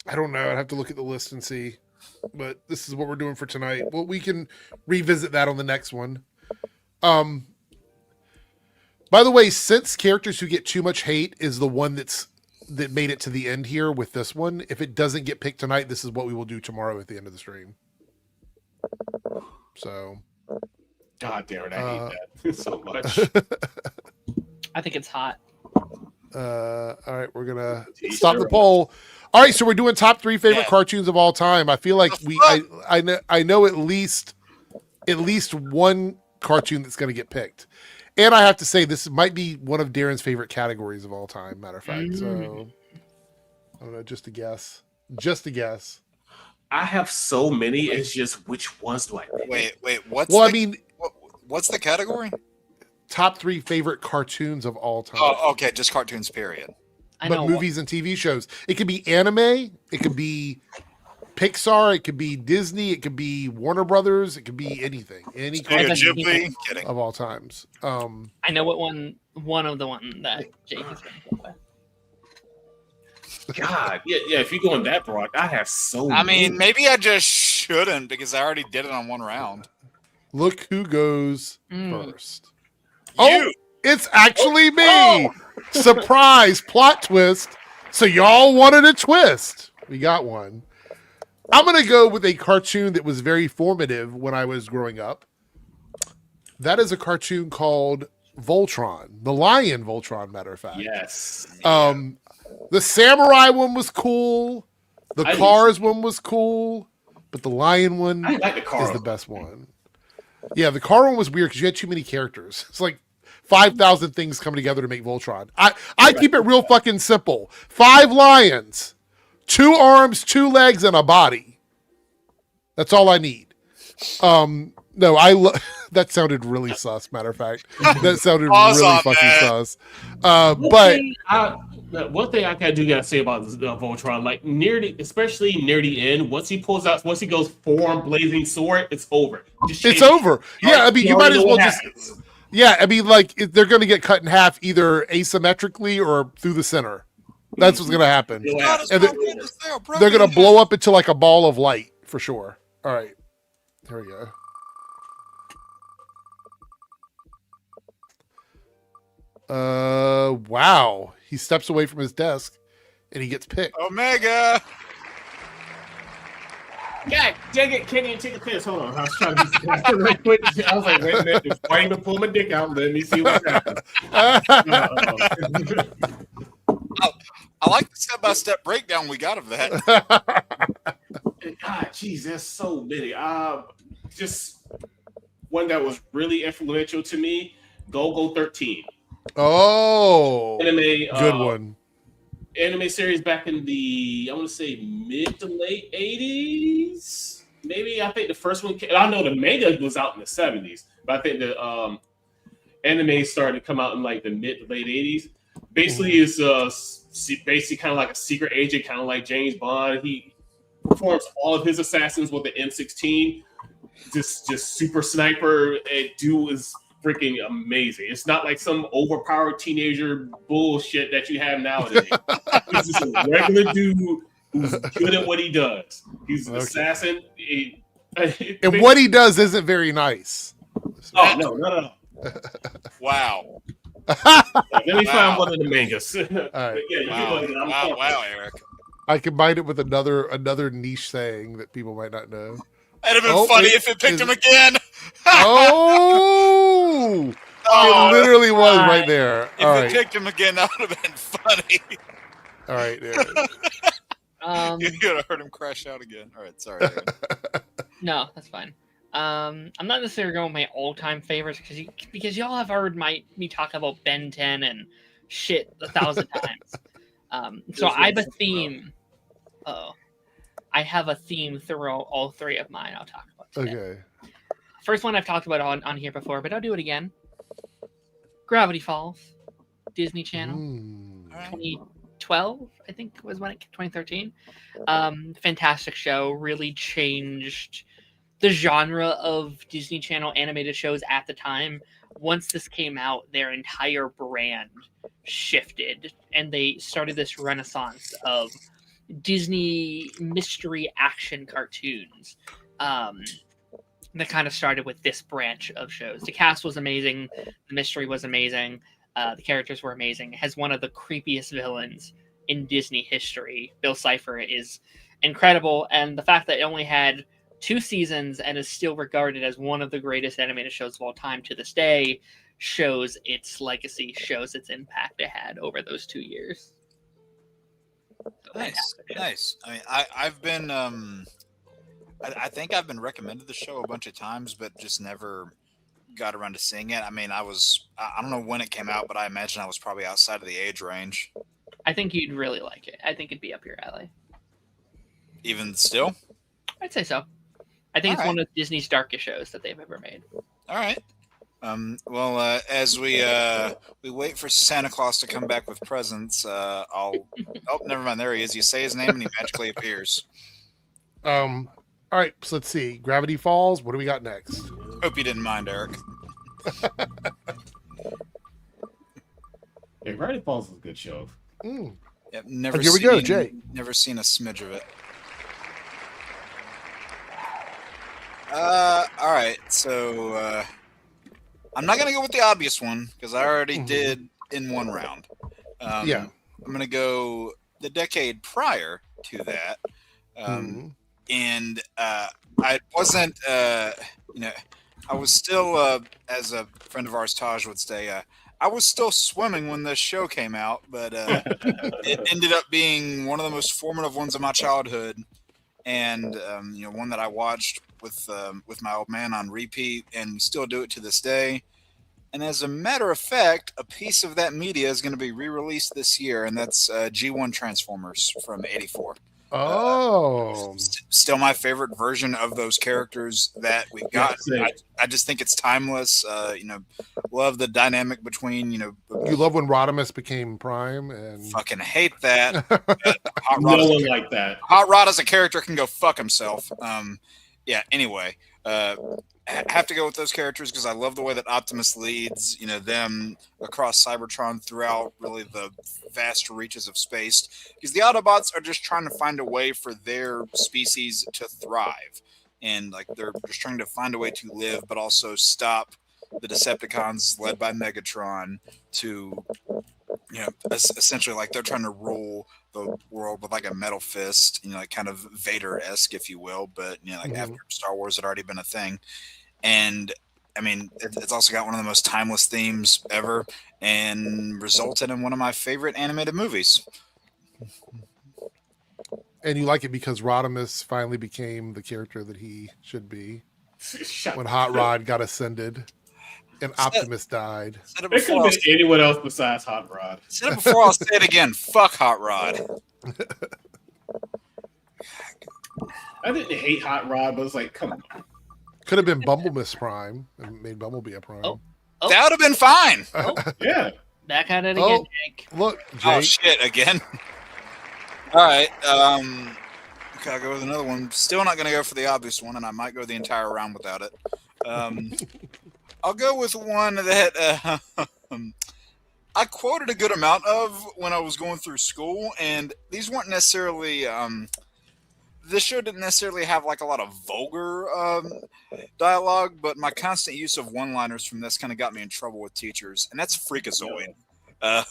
I don't know. I'd have to look at the list and see. But this is what we're doing for tonight. Well, we can revisit that on the next one. By the way, since characters who get too much hate is the one that made it to the end here with this one, if it doesn't get picked tonight, this is what we will do tomorrow at the end of the stream. So... God, Darren, I hate that so much. I think it's hot. All right, we're gonna stop the poll. All right, so we're doing top 3 favorite cartoons of all time. I feel like I know at least one cartoon that's gonna get picked, and I have to say this might be one of Darren's favorite categories of all time. Matter of fact, so I don't know, just a guess. I have so many. It's just which ones do I pick? Wait. What's the category? Top 3 favorite cartoons of all time. Oh, okay, just cartoons, period. But movies and TV shows. It could be anime. It could be Pixar. It could be Disney. It could be Warner Brothers. It could be anything. Any cartoon of all times. I know what one of the one that Jake is going to go with. God, yeah. If you're going that broad, I have so many. I mean, maybe I just shouldn't because I already did it on one round. Look who goes first. Oh, it's actually me. Surprise, plot twist. So y'all wanted a twist. We got one. I'm going to go with a cartoon that was very formative when I was growing up. That is a cartoon called Voltron. The Lion Voltron, matter of fact. Yes. The samurai one was cool. The Cars one was cool. But the Lion one is the best one. Yeah, the car one was weird because you had too many characters. It's like 5,000 things coming together to make Voltron. I keep it real fucking simple. 5 lions, 2 arms, 2 legs, and a body. That's all I need. No, that sounded really sus, matter of fact. That sounded really fucking sus. One thing I gotta say about Voltron, like especially near the end, once he goes form blazing sword, it's over. It's over. Yeah, I mean, you might as well just. Yeah, I mean, like they're going to get cut in half either asymmetrically or through the center. That's what's going to happen. And they're going to blow up into like a ball of light for sure. All right, here we go. Wow. He steps away from his desk and he gets picked. Omega. God dang it, Kenny, take a piss. Hold on. I was trying to be right quick. I was like, wait a minute, just waiting to pull my dick out. Let me see what happens. I like the step-by-step breakdown we got of that. God, jeez, there's so many. Just one that was really influential to me, Go-Go 13. Oh, anime, good one. Anime series back in the, I want to say mid to late 80s. Maybe I think the first one I know the manga was out in the 70s, but I think the anime started to come out in like the mid to late 80s. Basically, it's basically kind of like a secret agent, kind of like James Bond. He performs all of his assassins with the M16. Just super sniper. Dude is freaking amazing. It's not like some overpowered teenager bullshit that you have nowadays. He's just a regular dude who's good at what he does. He's an Okay. assassin. And what he does isn't very nice. Oh no, no. Wow. Let me Wow. find one of the mangas. All right. Yeah, you Wow. know, I'm Wow, talking. wow, Eric. I combined it with another niche saying that people might not know. It'd have been Oh, funny wait, if it picked is him it- again. Oh! Oh, It literally was right there. if All it right. picked him again, that would have been funny. All right. There. You would have heard him crash out again. All right, sorry. Aaron. No, that's fine. I'm not necessarily going with my all-time favorites because y'all have heard me talk about Ben 10 and shit 1,000 times. So I have a theme. I have a theme through all three of mine. I'll talk about today. Okay. First one I've talked about on here before, but I'll do it again. Gravity Falls, Disney Channel, Mm. All right. 2012, I think was when it 2013. Fantastic show, really changed the genre of Disney Channel animated shows at the time. Once this came out, their entire brand shifted, and they started this renaissance of Disney mystery action cartoons. That kind of started with this branch of shows. The cast was amazing, the mystery was amazing, the characters were amazing. It has one of the creepiest villains in Disney history. Bill Cipher is incredible, and the fact that it only had 2 seasons and is still regarded as one of the greatest animated shows of all time to this day shows its legacy, shows its impact it had over those 2 years. So Nice, fantastic show. nice. I mean, I've been, I think I've been recommended the show a bunch of times, but just never got around to seeing it. I mean, I don't know when it came out, but I imagine I was probably outside of the age range. I think you'd really like it. I think it'd be up your alley. Even still? I'd say so. I think it's Alright. one of Disney's darkest shows that they've ever made. All right. Well, as we wait for Santa Claus to come back with presents, oh, never mind. There he is. You say his name and he magically appears. All right. So let's see. Gravity Falls. What do we got next? Hope you didn't mind, Eric. Yeah, Gravity Falls is a good show. Mm. Yep, never. Here we go, Jay. Never seen a smidge of it. All right. So I'm not gonna go with the obvious one because I already did in one round. Yeah. I'm gonna go the decade prior to that. And I wasn't, I was still, as a friend of ours, Taj, would say, I was still swimming when this show came out, but it ended up being one of the most formative ones of my childhood, and one that I watched with my old man on repeat, and still do it to this day. And as a matter of fact, a piece of that media is going to be re-released this year, and that's G1 Transformers from '84. Oh. Still my favorite version of those characters that we've got. I just think it's timeless. Love the dynamic between, You love when Rodimus became Prime, and fucking hate that. No one like that. Hot Rod as a character can go fuck himself. Anyway, have to go with those characters because I love the way that Optimus leads, them across Cybertron throughout really the vast reaches of space. Because the Autobots are just trying to find a way for their species to thrive. And they're just trying to find a way to live, but also stop the Decepticons led by Megatron to, essentially they're trying to rule the world with a metal fist, kind of Vader-esque, if you will, but after Star Wars had already been a thing. And I mean, it's also got one of the most timeless themes ever and resulted in one of my favorite animated movies. And you like it because Rodimus finally became the character that he should be when Hot Rod got ascended and Optimus died. Said it It could before, have been anyone else besides Hot Rod. said it before, I'll say it again. Fuck Hot Rod. I didn't hate Hot Rod, but it was like, come on. Could have been Bumblemus Prime and made Bumblebee a Prime. Oh. That would have been fine. Yeah. Back at it again, Jake. Look, Oh, Jake. shit, again. All right. Okay, I'll go with another one. Still not going to go for the obvious one, and I might go the entire round without it. I'll go with one that I quoted a good amount of when I was going through school, and these weren't necessarily. This show didn't necessarily have like a lot of vulgar dialogue, but my constant use of one-liners from this kind of got me in trouble with teachers, and that's Freakazoid. Uh,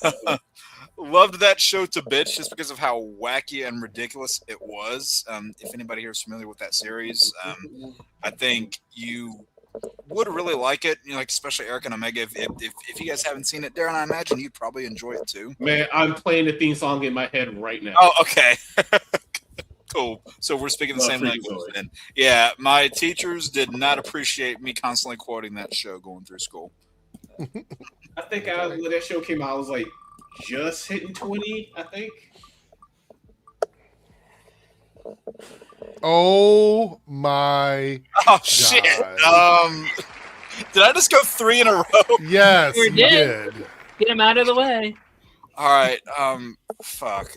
loved that show to bits just because of how wacky and ridiculous it was. If anybody here is familiar with that series, I think you would really like it. You know, like especially Eric and Omega. If you guys haven't seen it, Darren, I imagine you'd probably enjoy it too. Man, I'm playing the theme song in my head right now. Oh, okay. Cool. So we're speaking the same language then. Yeah, my teachers did not appreciate me constantly quoting that show going through school. I think when that show came out, I was like just hitting 20, I think. Oh my Oh shit. Did I just go 3 in a row? Yes, You you did. did. Get him out of the way. All right. Fuck.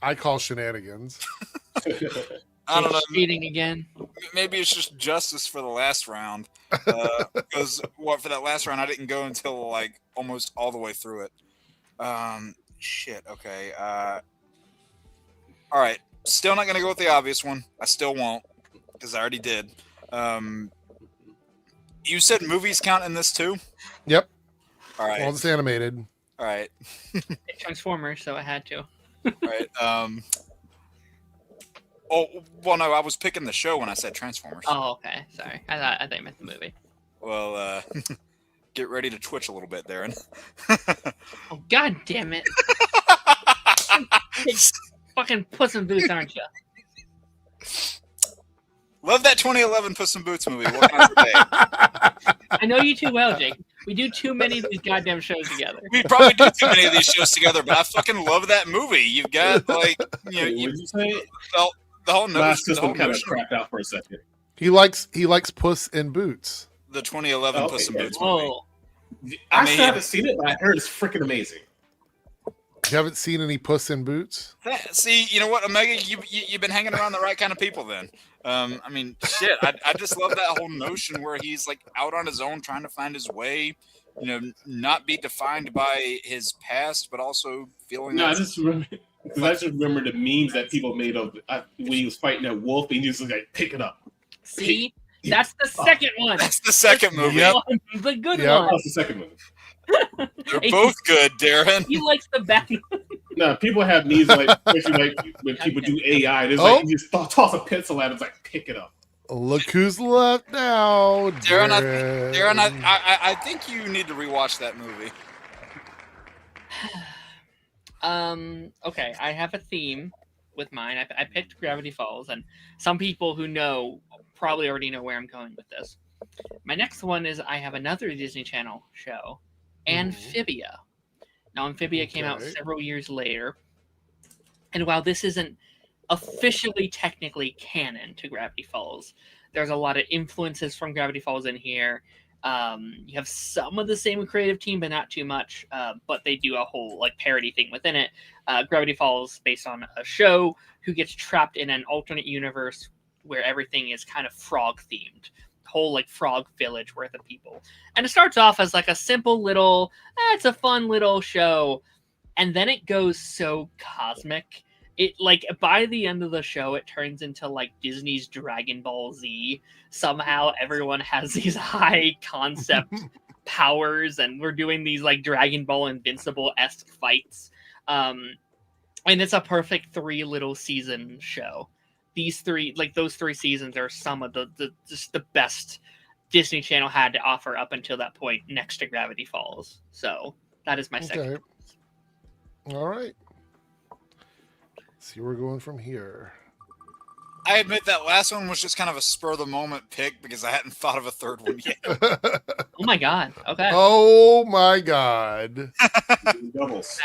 I call shenanigans. I don't know. Cheating again. Maybe it's just justice for the last round. Because for that last round, I didn't go until like almost all the way through it. Shit. Okay. All right. Still not gonna go with the obvious one. I still won't because I already did. You said movies count in this too? Yep. All right. Well, it's animated. All right. It's Transformers, so I had to. All right. Oh well, no, I was picking the show when I said Transformers. Oh, okay. Sorry. I thought you meant the movie. Well, get ready to twitch a little bit, Darren. Oh, god damn it. Fucking Puss in Boots, aren't you? Love that 2011 Puss in Boots movie. What can I say? I know you too well, Jake. We do too many of these goddamn shows together. We probably do too many of these shows together, but I fucking love that movie. You've got like, you know, Wait, what did you say? the whole My notion, system kind of crapped out for a second. He likes Puss in Boots. the 2011 Oh, Puss in okay. Boots movie. Oh, I mean- still haven't seen it, but I heard it's freaking amazing. You haven't seen any Puss in Boots? See, you know what, Omega, you've been hanging around the right kind of people then. I mean, shit, I just love that whole notion where he's like out on his own trying to find his way, you know, not be defined by his past, but also feeling No, I that just remember because I just remember the memes that people made of when he was fighting that wolf, and he was like, "Pick it up." see? That's the second one. that's the second movie. Yep. The good Yep. That one. was the second one. They're both good, Darren. He likes the bad one. No, people have memes like, especially like when people do AI, there's like you just toss a pencil at it, it's like, "Pick it up." Look who's left now. Darren, I think you need to rewatch that movie. Okay, I have a theme with mine. I picked Gravity Falls, and some people who know probably already know where I'm going with this. My next one is I have another Disney Channel show, Amphibia. Now, Amphibia came out Okay. several years later, and while this isn't officially technically canon to Gravity Falls, there's a lot of influences from Gravity Falls in here. You have some of the same creative team, but not too much. But they do a whole like parody thing within it. Gravity Falls, based on a show who gets trapped in an alternate universe where everything is kind of frog themed. Whole like frog village worth of people, and it starts off as like a simple little, it's a fun little show, and then it goes so cosmic. It like by the end of the show, it turns into like Disney's Dragon Ball Z. Somehow everyone has these high concept powers, and we're doing these like Dragon Ball Invincible-esque fights. And it's a perfect 3 little season show. These 3, like those 3 seasons, are some of the just the best Disney Channel had to offer up until that point, next to Gravity Falls. So that is my second. Okay. All right. See where we're going from here. I admit that last one was just kind of a spur of the moment pick because I hadn't thought of a third one yet. Oh my god. Okay. Oh my god. Doubles.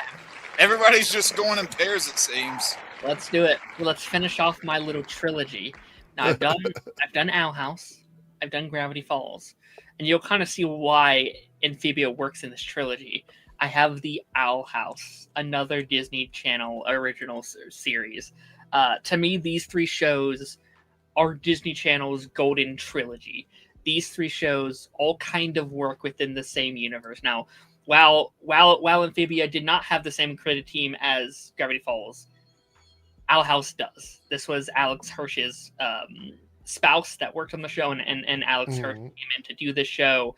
Everybody's just going in pairs, it seems. Let's do it. Let's finish off my little trilogy. Now I've done Owl House, I've done Gravity Falls, and you'll kind of see why Amphibia works in this trilogy. I have the Owl House, another Disney Channel original series. To me, these 3 shows are Disney Channel's golden trilogy. These 3 shows all kind of work within the same universe. Now, while Amphibia did not have the same creative team as Gravity Falls, Owl House does. This was Alex Hirsch's spouse that worked on the show, and Alex Hirsch came in to do this show.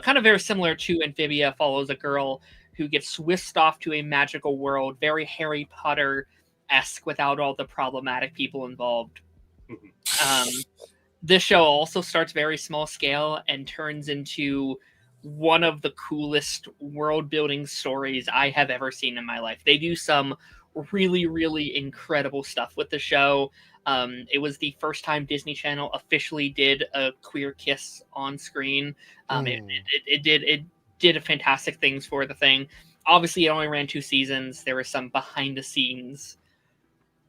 Kind of very similar to Amphibia, follows a girl who gets whisked off to a magical world, very Harry Potter-esque without all the problematic people involved. This show also starts very small scale and turns into one of the coolest world-building stories I have ever seen in my life. They do some really, really incredible stuff with the show. It was the first time Disney Channel officially did a queer kiss on screen. It did a fantastic things for the thing. Obviously, it only ran 2 seasons. There were some behind the scenes.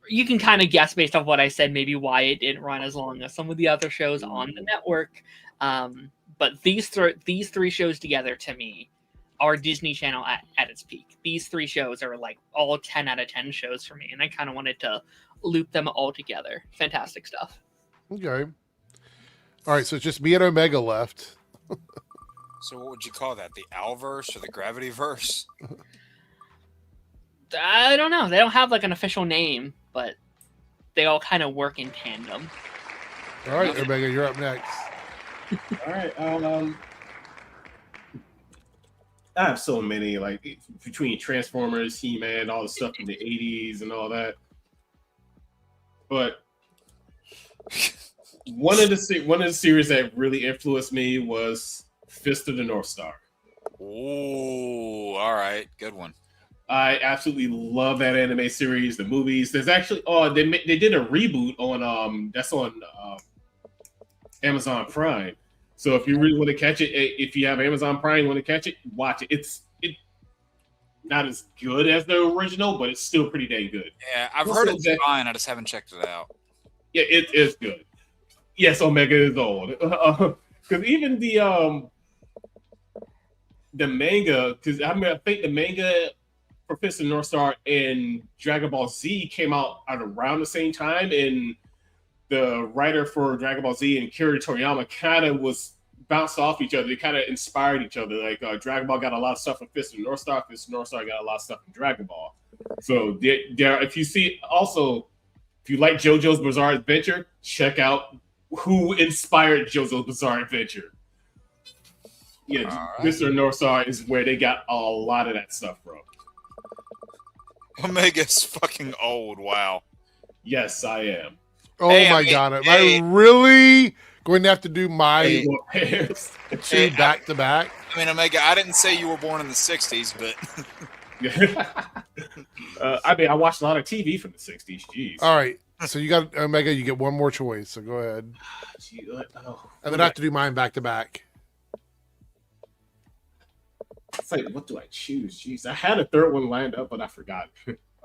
You can kind of guess based off what I said, maybe why it didn't run as long as some of the other shows on the network. But these 3 shows together, to me, are Disney Channel at its peak. These 3 shows are like all 10 out of 10 shows for me, and I kind of wanted to loop them all together. Fantastic stuff. Okay. All right, so it's just me and Omega left. So what would you call that? The Owlverse or the Gravityverse? I don't know. They don't have like an official name, but they all kind of work in tandem. All right, Omega, you're up next. All right. I have so many, like between Transformers, He-Man, all the stuff in the '80s, and all that. But one of the series that really influenced me was Fist of the North Star. Oh, all right, good one. I absolutely love that anime series. The movies. There's actually they did a reboot on that's on Amazon Prime. So if you really want to catch it, if you have Amazon Prime, you want to catch it, watch it. It's not as good as the original, but it's still pretty dang good. Yeah, I've heard it's fine. I just haven't checked it out. Yeah, it is good. Yes, Omega is old. Because even the manga, because I think the manga for Fist of the North Star and Dragon Ball Z came out at around the same time, and the writer for Dragon Ball Z and Kira Toriyama kind of was bounced off each other. They kind of inspired each other. Like Dragon Ball got a lot of stuff from Fist of the North Star. Fist of the North Star got a lot of stuff from Dragon Ball. So there, if you see, also, if you like JoJo's Bizarre Adventure, check out who inspired JoJo's Bizarre Adventure. Yeah, right. Fist of the North Star is where they got a lot of that stuff from. Omega's fucking old. Wow. Yes, I am. Oh my God! Am I really going to have to do my 2 back to back? I mean, Omega, I didn't say you were born in the '60s, but I mean, I watched a lot of TV from the '60s. Jeez. All right, so you got Omega. You get one more choice. So go ahead. And then I have to do mine back to back. It's like, what do I choose? Jeez, I had a third one lined up, but I forgot.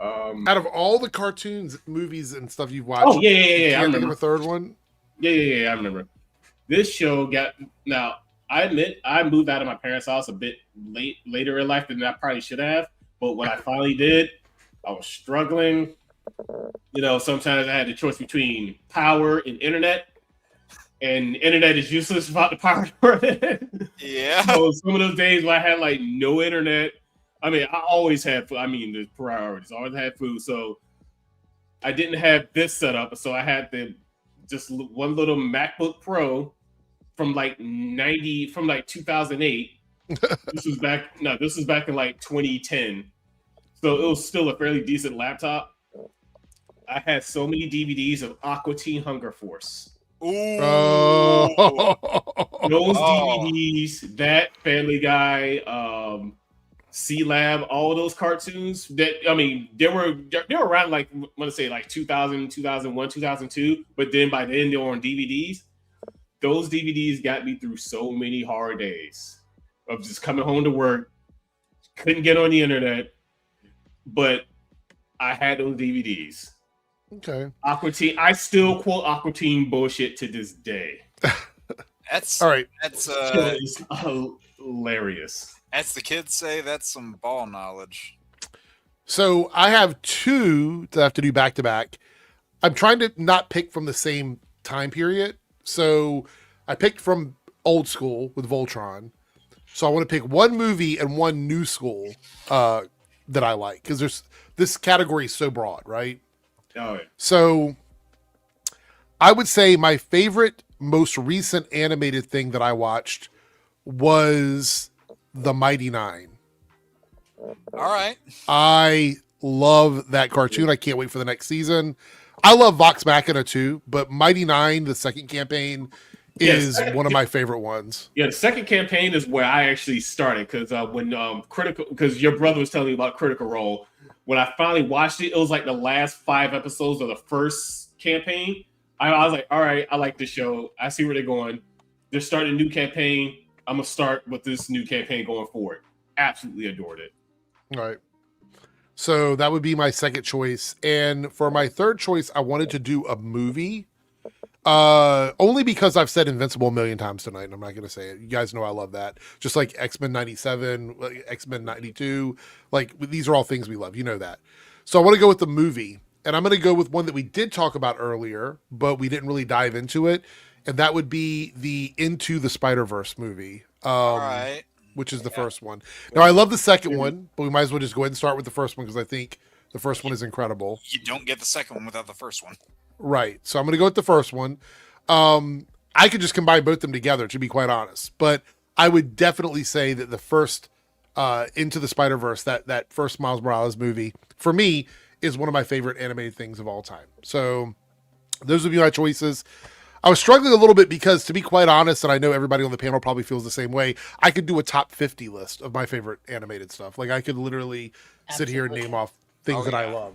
Out of all the cartoons, movies, and stuff you've watched, I remember the third one. Yeah, I remember. This show got. Now, I admit I moved out of my parents' house a bit later in life than I probably should have. But when I finally did, I was struggling. You know, sometimes I had the choice between power and internet. And internet is useless without the power for it. Yeah. So some of those days where I had like no internet, I mean, I always had food. I mean, the priorities, always had food. So I didn't have this set up. So I had just one little MacBook Pro from like 2008. This was back in like 2010. So it was still a fairly decent laptop. I had so many DVDs of Aqua Teen Hunger Force. Ooh. Those DVDs, that Family Guy, C-Lab, all of those cartoons that, I mean, they were around like, I want to say like 2000, 2001, 2002, but then by then they were on DVDs. Those DVDs got me through so many hard days of just coming home to work, couldn't get on the internet, but I had those DVDs. Okay. Aqua Teen. I still quote Aqua Teen bullshit to this day. That's all right. That's hilarious. As the kids say, that's some ball knowledge. So I have 2 that I have to do back to back. I'm trying to not pick from the same time period. So I picked from old school with Voltron. So I want to pick one movie and one new school that I like, because this category is so broad, right? Oh, yeah. So I would say my favorite, most recent animated thing that I watched was The Mighty Nine. All right. I love that cartoon. I can't wait for the next season. I love Vox Machina too, but Mighty Nine, the second campaign, is one of my favorite ones. Yeah, the second campaign is where I actually started, because because your brother was telling me about Critical Role. When I finally watched it, it was like the last 5 episodes of the first campaign. I was like, all right, I like this show. I see where they're going. They're starting a new campaign. I'm gonna start with this new campaign going forward. Absolutely adored it. All right. So that would be my second choice. And for my third choice, I wanted to do a movie. Only because I've said Invincible a million times tonight, and I'm not going to say it. You guys know I love that. Just like X-Men 97, like X-Men 92. Like, these are all things we love. You know that. So I want to go with the movie. And I'm going to go with one that we did talk about earlier, but we didn't really dive into it. And that would be the Into the Spider-Verse movie. All right. Which is the first one. Now, I love the second one, but we might as well just go ahead and start with the first one, because I think the first one is incredible. You don't get the second one without the first one. Right. So I'm going to go with the first one. I could just combine both of them together, to be quite honest. But I would definitely say that the first Into the Spider-Verse, that first Miles Morales movie, for me, is one of my favorite animated things of all time. So those would be my choices. I was struggling a little bit because, to be quite honest, and I know everybody on the panel probably feels the same way, I could do a top 50 list of my favorite animated stuff. Like, I could literally sit here and name off things that I love.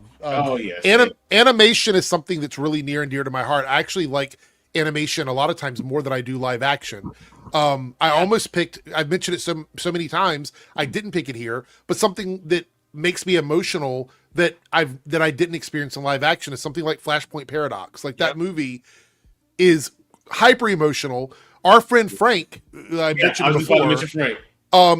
Animation is something that's really near and dear to my heart. I actually like animation a lot of times more than I do live action. I almost picked, I've mentioned it so many times, I didn't pick it here, but something that makes me emotional that I didn't experience in live action is something like Flashpoint Paradox. Like, that movie is hyper emotional. Our friend Frank, I mentioned before,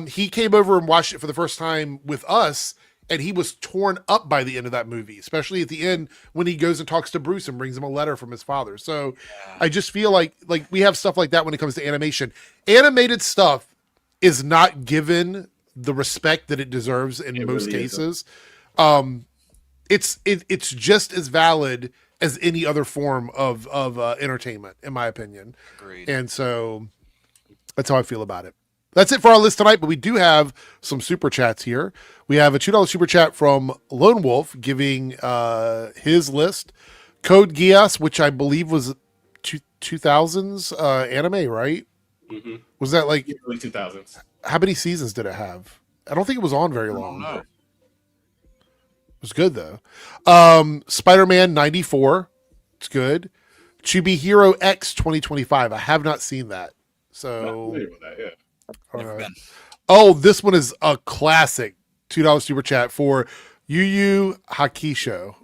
he came over and watched it for the first time with us, and he was torn up by the end of that movie, especially at the end when he goes and talks to Bruce and brings him a letter from his father. So I just feel like we have stuff like that when it comes to animation. Animated stuff is not given the respect that it deserves in most cases. It's just as valid as any other form of entertainment, in my opinion. Agreed. And so that's how I feel about it. That's it for our list tonight, but we do have some super chats here. We have a $2 super chat from Lone Wolf giving his list. Code Geass, which I believe was 2000s anime, right? Mm-hmm. Was that like early 2000s? How many seasons did it have? I don't think it was on very long. No. It was good though. Spider-Man 94. It's good. Chubihiro X 2025. I have not seen that. So Never been. Oh, this one is a classic. $2 super chat for Yu Yu Hakusho.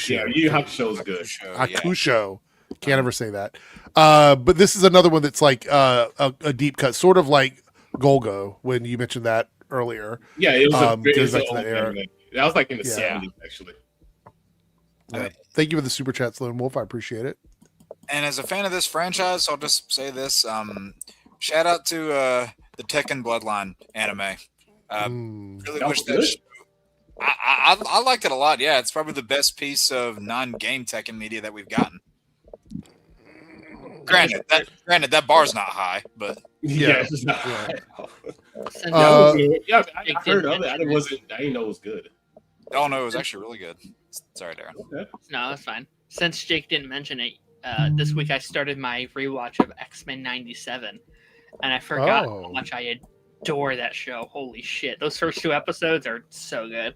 Yeah, Yu Yu Hakusho is good. Hakusho. Can't ever say that. But this is another one that's like a deep cut, sort of like Golgo when you mentioned that earlier. Yeah, it was goes back to that era. That was like in the 70s, actually. Thank you for the super chats, Lone Wolf. I appreciate it. And as a fan of this franchise, I'll just say this. Shout out to the Tekken Bloodline anime. Really wish that I liked it a lot. Yeah, it's probably the best piece of non-game Tekken media that we've gotten. Granted, that bar's not high, but it's not high. I heard of it. I didn't know it was good. Oh no, it was actually really good. Sorry, Darren. Okay. No, that's fine. Since Jake didn't mention it, this week I started my rewatch of X-Men 97, and I forgot how much I adore that show. Holy shit. Those first 2 episodes are so good.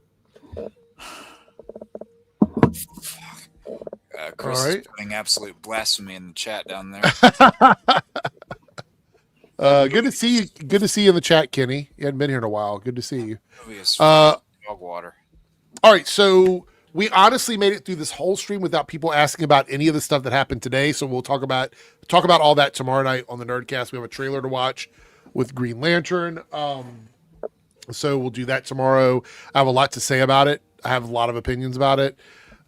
Chris is putting absolute blasphemy in the chat down there. Good to see you. Good to see you in the chat, Kenny. You hadn't been here in a while. Good to see you. Dog water. All right, so we honestly made it through this whole stream without people asking about any of the stuff that happened today. So we'll talk about all that tomorrow night on the Nerdcast. We have a trailer to watch with Green Lantern. So we'll do that tomorrow. I have a lot to say about it. I have a lot of opinions about it.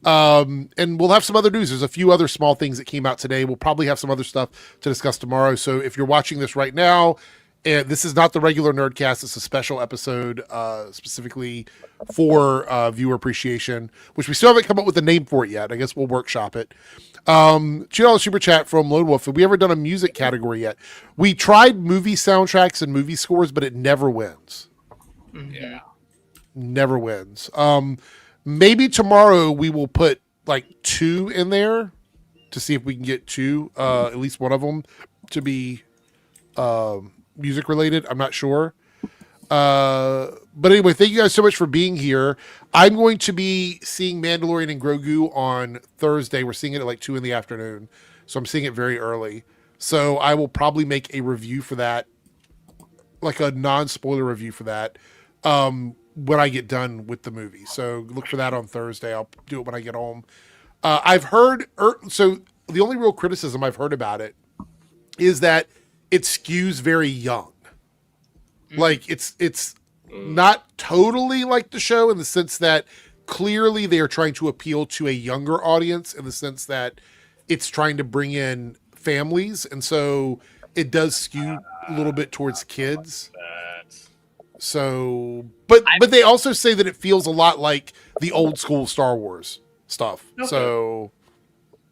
And we'll have some other news. There's a few other small things that came out today. We'll probably have some other stuff to discuss tomorrow. So if you're watching this right now And this is not the regular Nerdcast. It's a special episode specifically for viewer appreciation, which we still haven't come up with a name for it yet. I guess we'll workshop it. $2 super chat from Lone Wolf. Have we ever done a music category yet? We tried movie soundtracks and movie scores, but it never wins. Yeah. Never wins. Maybe tomorrow we will put like 2 in there to see if we can get 2, at least one of them to be music related. I'm not sure. But anyway, thank you guys so much for being here. I'm going to be seeing Mandalorian and Grogu on Thursday. We're seeing it at like 2 in the afternoon. So I'm seeing it very early. So I will probably make a review for that, like a non-spoiler review for that, when I get done with the movie. So look for that on Thursday. I'll do it when I get home. I've heard, so the only real criticism I've heard about it is that it skews very young. Like it's not totally like the show in the sense that clearly they are trying to appeal to a younger audience in the sense that it's trying to bring in families. And so it does skew a little bit towards kids. So, but they also say that it feels a lot like the old school Star Wars stuff. Okay. So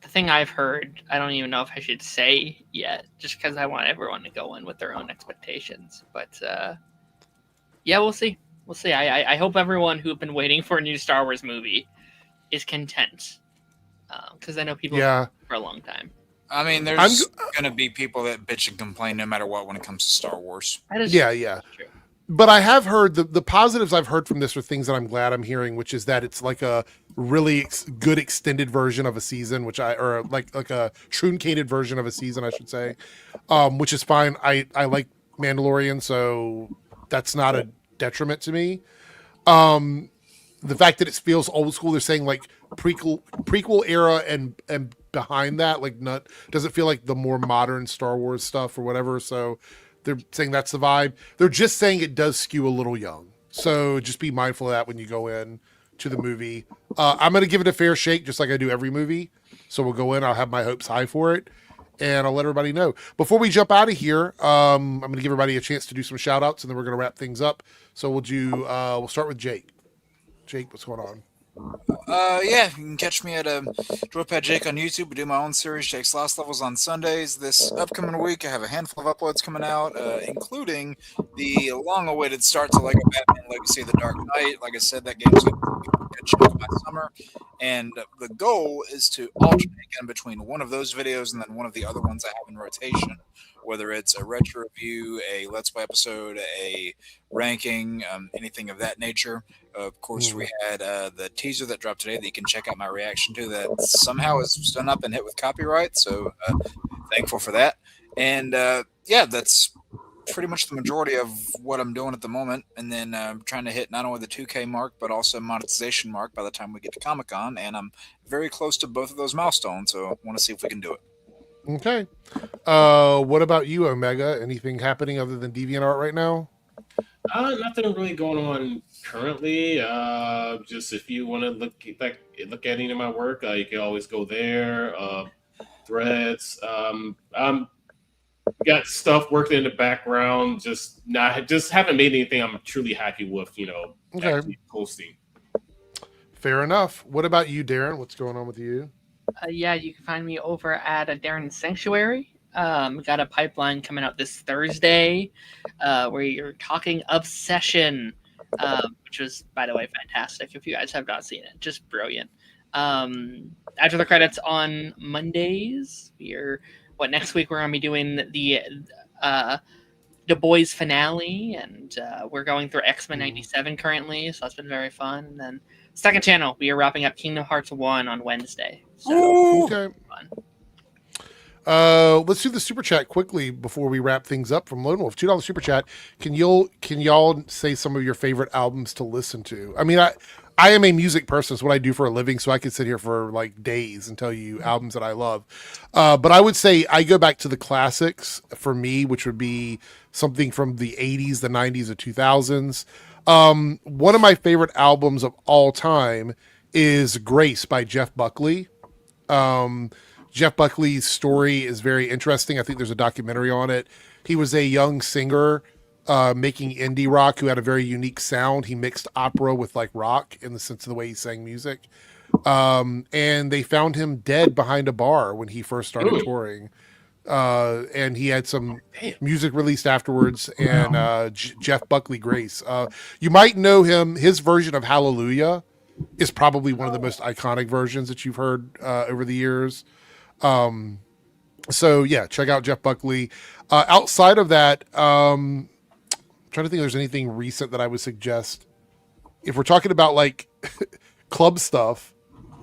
the thing I've heard, I don't even know if I should say yet, just because I want everyone to go in with their own expectations. But yeah, we'll see. We'll see. I hope everyone who've been waiting for a new Star Wars movie is content, because I know people for a long time. I mean, there's going to be people that bitch and complain no matter what when it comes to Star Wars. That is true. But I have heard the positives I've heard from this are things that I'm glad I'm hearing, which is that it's like a really good extended version of a season, or like a truncated version of a season, I should say, which is fine. I like Mandalorian, so that's not a detriment to me. The fact that it feels old school, they're saying like prequel era and behind that, like doesn't feel like the more modern Star Wars stuff or whatever. So they're saying that's the vibe. They're just saying it does skew a little young. So just be mindful of that when you go in to the movie. I'm going to give it a fair shake, just like I do every movie. So we'll go in. I'll have my hopes high for it. And I'll let everybody know. Before we jump out of here, I'm going to give everybody a chance to do some shout outs, and then we're going to wrap things up. So we'll start with Jake. Jake, what's going on? Yeah, you can catch me at Drillpad Jake on YouTube. We do my own series, Jake's Lost Levels, on Sundays. This upcoming week, I have a handful of uploads coming out, including the long-awaited start to Lego Batman Legacy of the Dark Knight. Like I said, that game's going to be a good chunk of my summer, and the goal is to alternate in between one of those videos and then one of the other ones I have in rotation, whether it's a retro review, a Let's Play episode, a ranking, anything of that nature. Of course, we had the teaser that dropped today that you can check out my reaction to that somehow is done up and hit with copyright. So thankful for that. And yeah, that's pretty much the majority of what I'm doing at the moment. And then I'm trying to hit not only the 2K mark, but also monetization mark by the time we get to Comic-Con. And I'm very close to both of those milestones. So I want to see if we can do it. Okay. What about you, Omega? Anything happening other than DeviantArt right now? Nothing really going on currently. Just if you want to look at any of my work, you can always go there. Threads. Got stuff working in the background. Just haven't made anything I'm truly happy with. Actually posting. Fair enough. What about you, Darren? What's going on with you? Yeah, you can find me over at Darren's Sanctuary. We got a pipeline coming out this Thursday where you're talking Obsession, which was, by the way, fantastic. If you guys have not seen it, just brilliant. After the credits on Mondays, next week we're going to be doing the Boys finale, and we're going through X-Men 97 currently, so that's been very fun. And then second channel, we are wrapping up Kingdom Hearts 1 on Wednesday. So okay. Fun. Let's do the super chat quickly before we wrap things up from Lone Wolf. $2 super chat. Can y'all say some of your favorite albums to listen to? I mean, I am a music person. It's what I do for a living, so I could sit here for like days and tell you albums that I love. But I would say I go back to the classics for me, which would be something from the 80s, the 90s, the 2000s. One of my favorite albums of all time is Grace by Jeff Buckley. Jeff Buckley's story is very interesting. I think there's a documentary on it. He was a young singer making indie rock who had a very unique sound. He mixed opera with like rock in the sense of the way he sang music. And they found him dead behind a bar when he first started touring. And he had some music released afterwards, and Jeff Buckley Grace. You might know him. His version of Hallelujah is probably one of the most iconic versions that you've heard over the years. So yeah, check out Jeff Buckley. Outside of that, I'm trying to think if there's anything recent that I would suggest. If we're talking about like club stuff,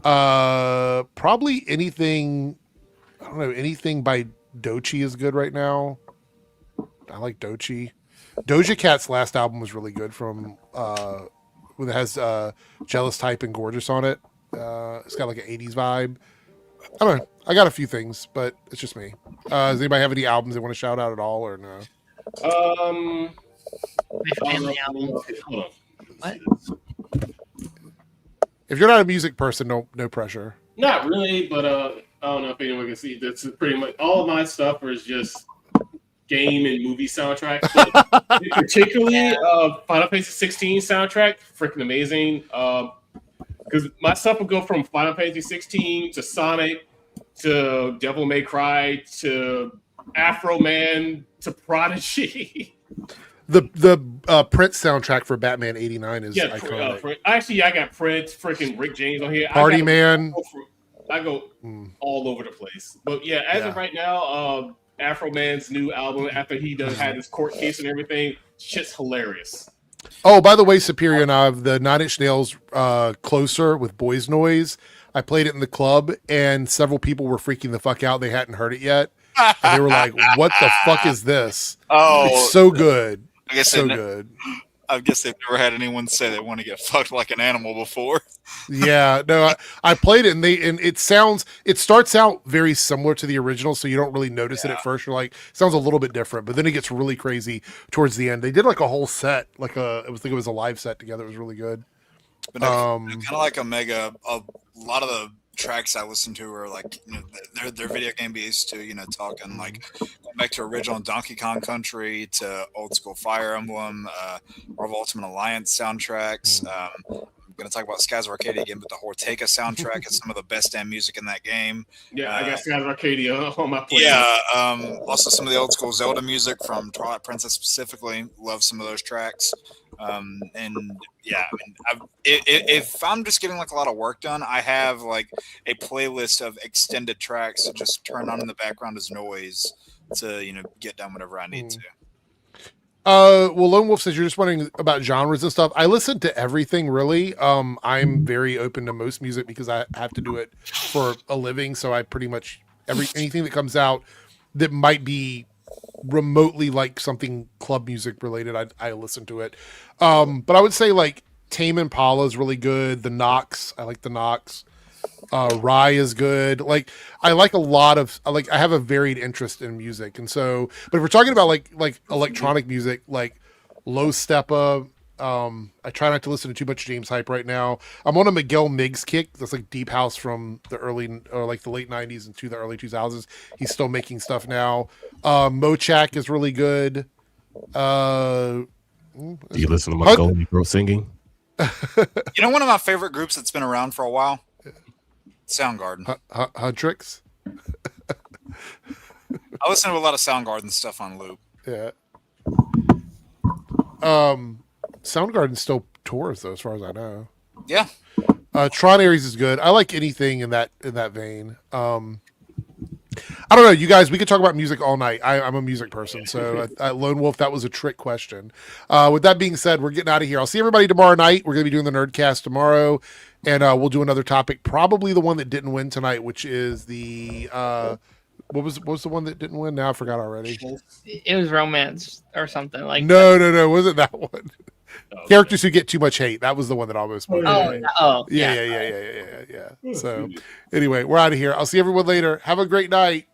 probably anything. I don't know, anything by Doechii is good right now. I like Doechii. Doja Cat's last album was really good from it has Jealous Type and Gorgeous on it. It's got like an 80s vibe. I don't know. I got a few things, but it's just me. Does anybody have any albums they want to shout out at all or no? My family album. Hold on. What? If you're not a music person, no pressure. Not really, but I don't know if anyone can see. That's pretty much all of my stuff is just game and movie soundtracks. Particularly Final Fantasy 16 soundtrack, freaking amazing. Because my stuff will go from Final Fantasy 16 to Sonic to Devil May Cry to Afro Man to Prodigy. The Prince soundtrack for Batman '89 is iconic. Actually, I got Prince, freaking Rick James on here. Party Man. I go all over the place. But yeah, as of right now, Afro Man's new album, after he had his court case and everything, shit's hilarious. Oh, by the way, Superior Nav, the Nine Inch Nails Closer with Boys Noise, I played it in the club, and several people were freaking the fuck out. They hadn't heard it yet. And they were like, what the fuck is this? Oh, it's so good. I guess so good. I guess they've never had anyone say they want to get fucked like an animal before. Yeah, no, I played it, and it starts out very similar to the original, so you don't really notice it at first. You're like, it sounds a little bit different, but then it gets really crazy towards the end. They did like a whole set, I think it was a live set together. It was really good. But kind of like Omega, a lot of the tracks I listen to are like, they're video game based too, talking like going back to original Donkey Kong Country to old school Fire Emblem, Marvel Ultimate Alliance soundtracks. I'm going to talk about Skies of Arcadia again, but the Horteka soundtrack is some of the best damn music in that game. Yeah, I got Skies of Arcadia on my playlist. Yeah, also some of the old school Zelda music from Twilight Princess specifically. Love some of those tracks. And yeah, if I'm just getting like a lot of work done, I have like a playlist of extended tracks to just turn on in the background as noise to get done whatever I need to. Well, Lone Wolf says you're just wondering about genres and stuff. I listen to everything really. I'm very open to most music because I have to do it for a living. So I pretty much anything that comes out that might be remotely like something club music related, I listen to it. But I would say like Tame Impala is really good. The Knox, I like the Knox. Rye is good. Like I like a lot of I have a varied interest in music, and so. But if we're talking about like electronic music, like Low Steppa, I try not to listen to too much James Hype right now. I'm on a Miguel Miggs kick. That's like deep house from the early or like the late '90s into the early 2000s. He's still making stuff now. Mochak is really good. Do you listen to my Golden Girl singing? One of my favorite groups that's been around for a while. Soundgarden. Huntrix. I listen to a lot of Soundgarden stuff on loop. Yeah. Soundgarden still tours though, as far as I know. Yeah. Tron Ares is good. I like anything in that vein. I don't know, you guys. We could talk about music all night. I'm a music person, so Lone Wolf, that was a trick question. With that being said, we're getting out of here. I'll see everybody tomorrow night. We're going to be doing the Nerdcast tomorrow, and we'll do another topic, probably the one that didn't win tonight, which is the what was the one that didn't win? Now I forgot already. It was romance or something like. No, wasn't that one? Oh, characters who get too much hate. That was the one that almost won. Yeah. So anyway, we're out of here. I'll see everyone later. Have a great night.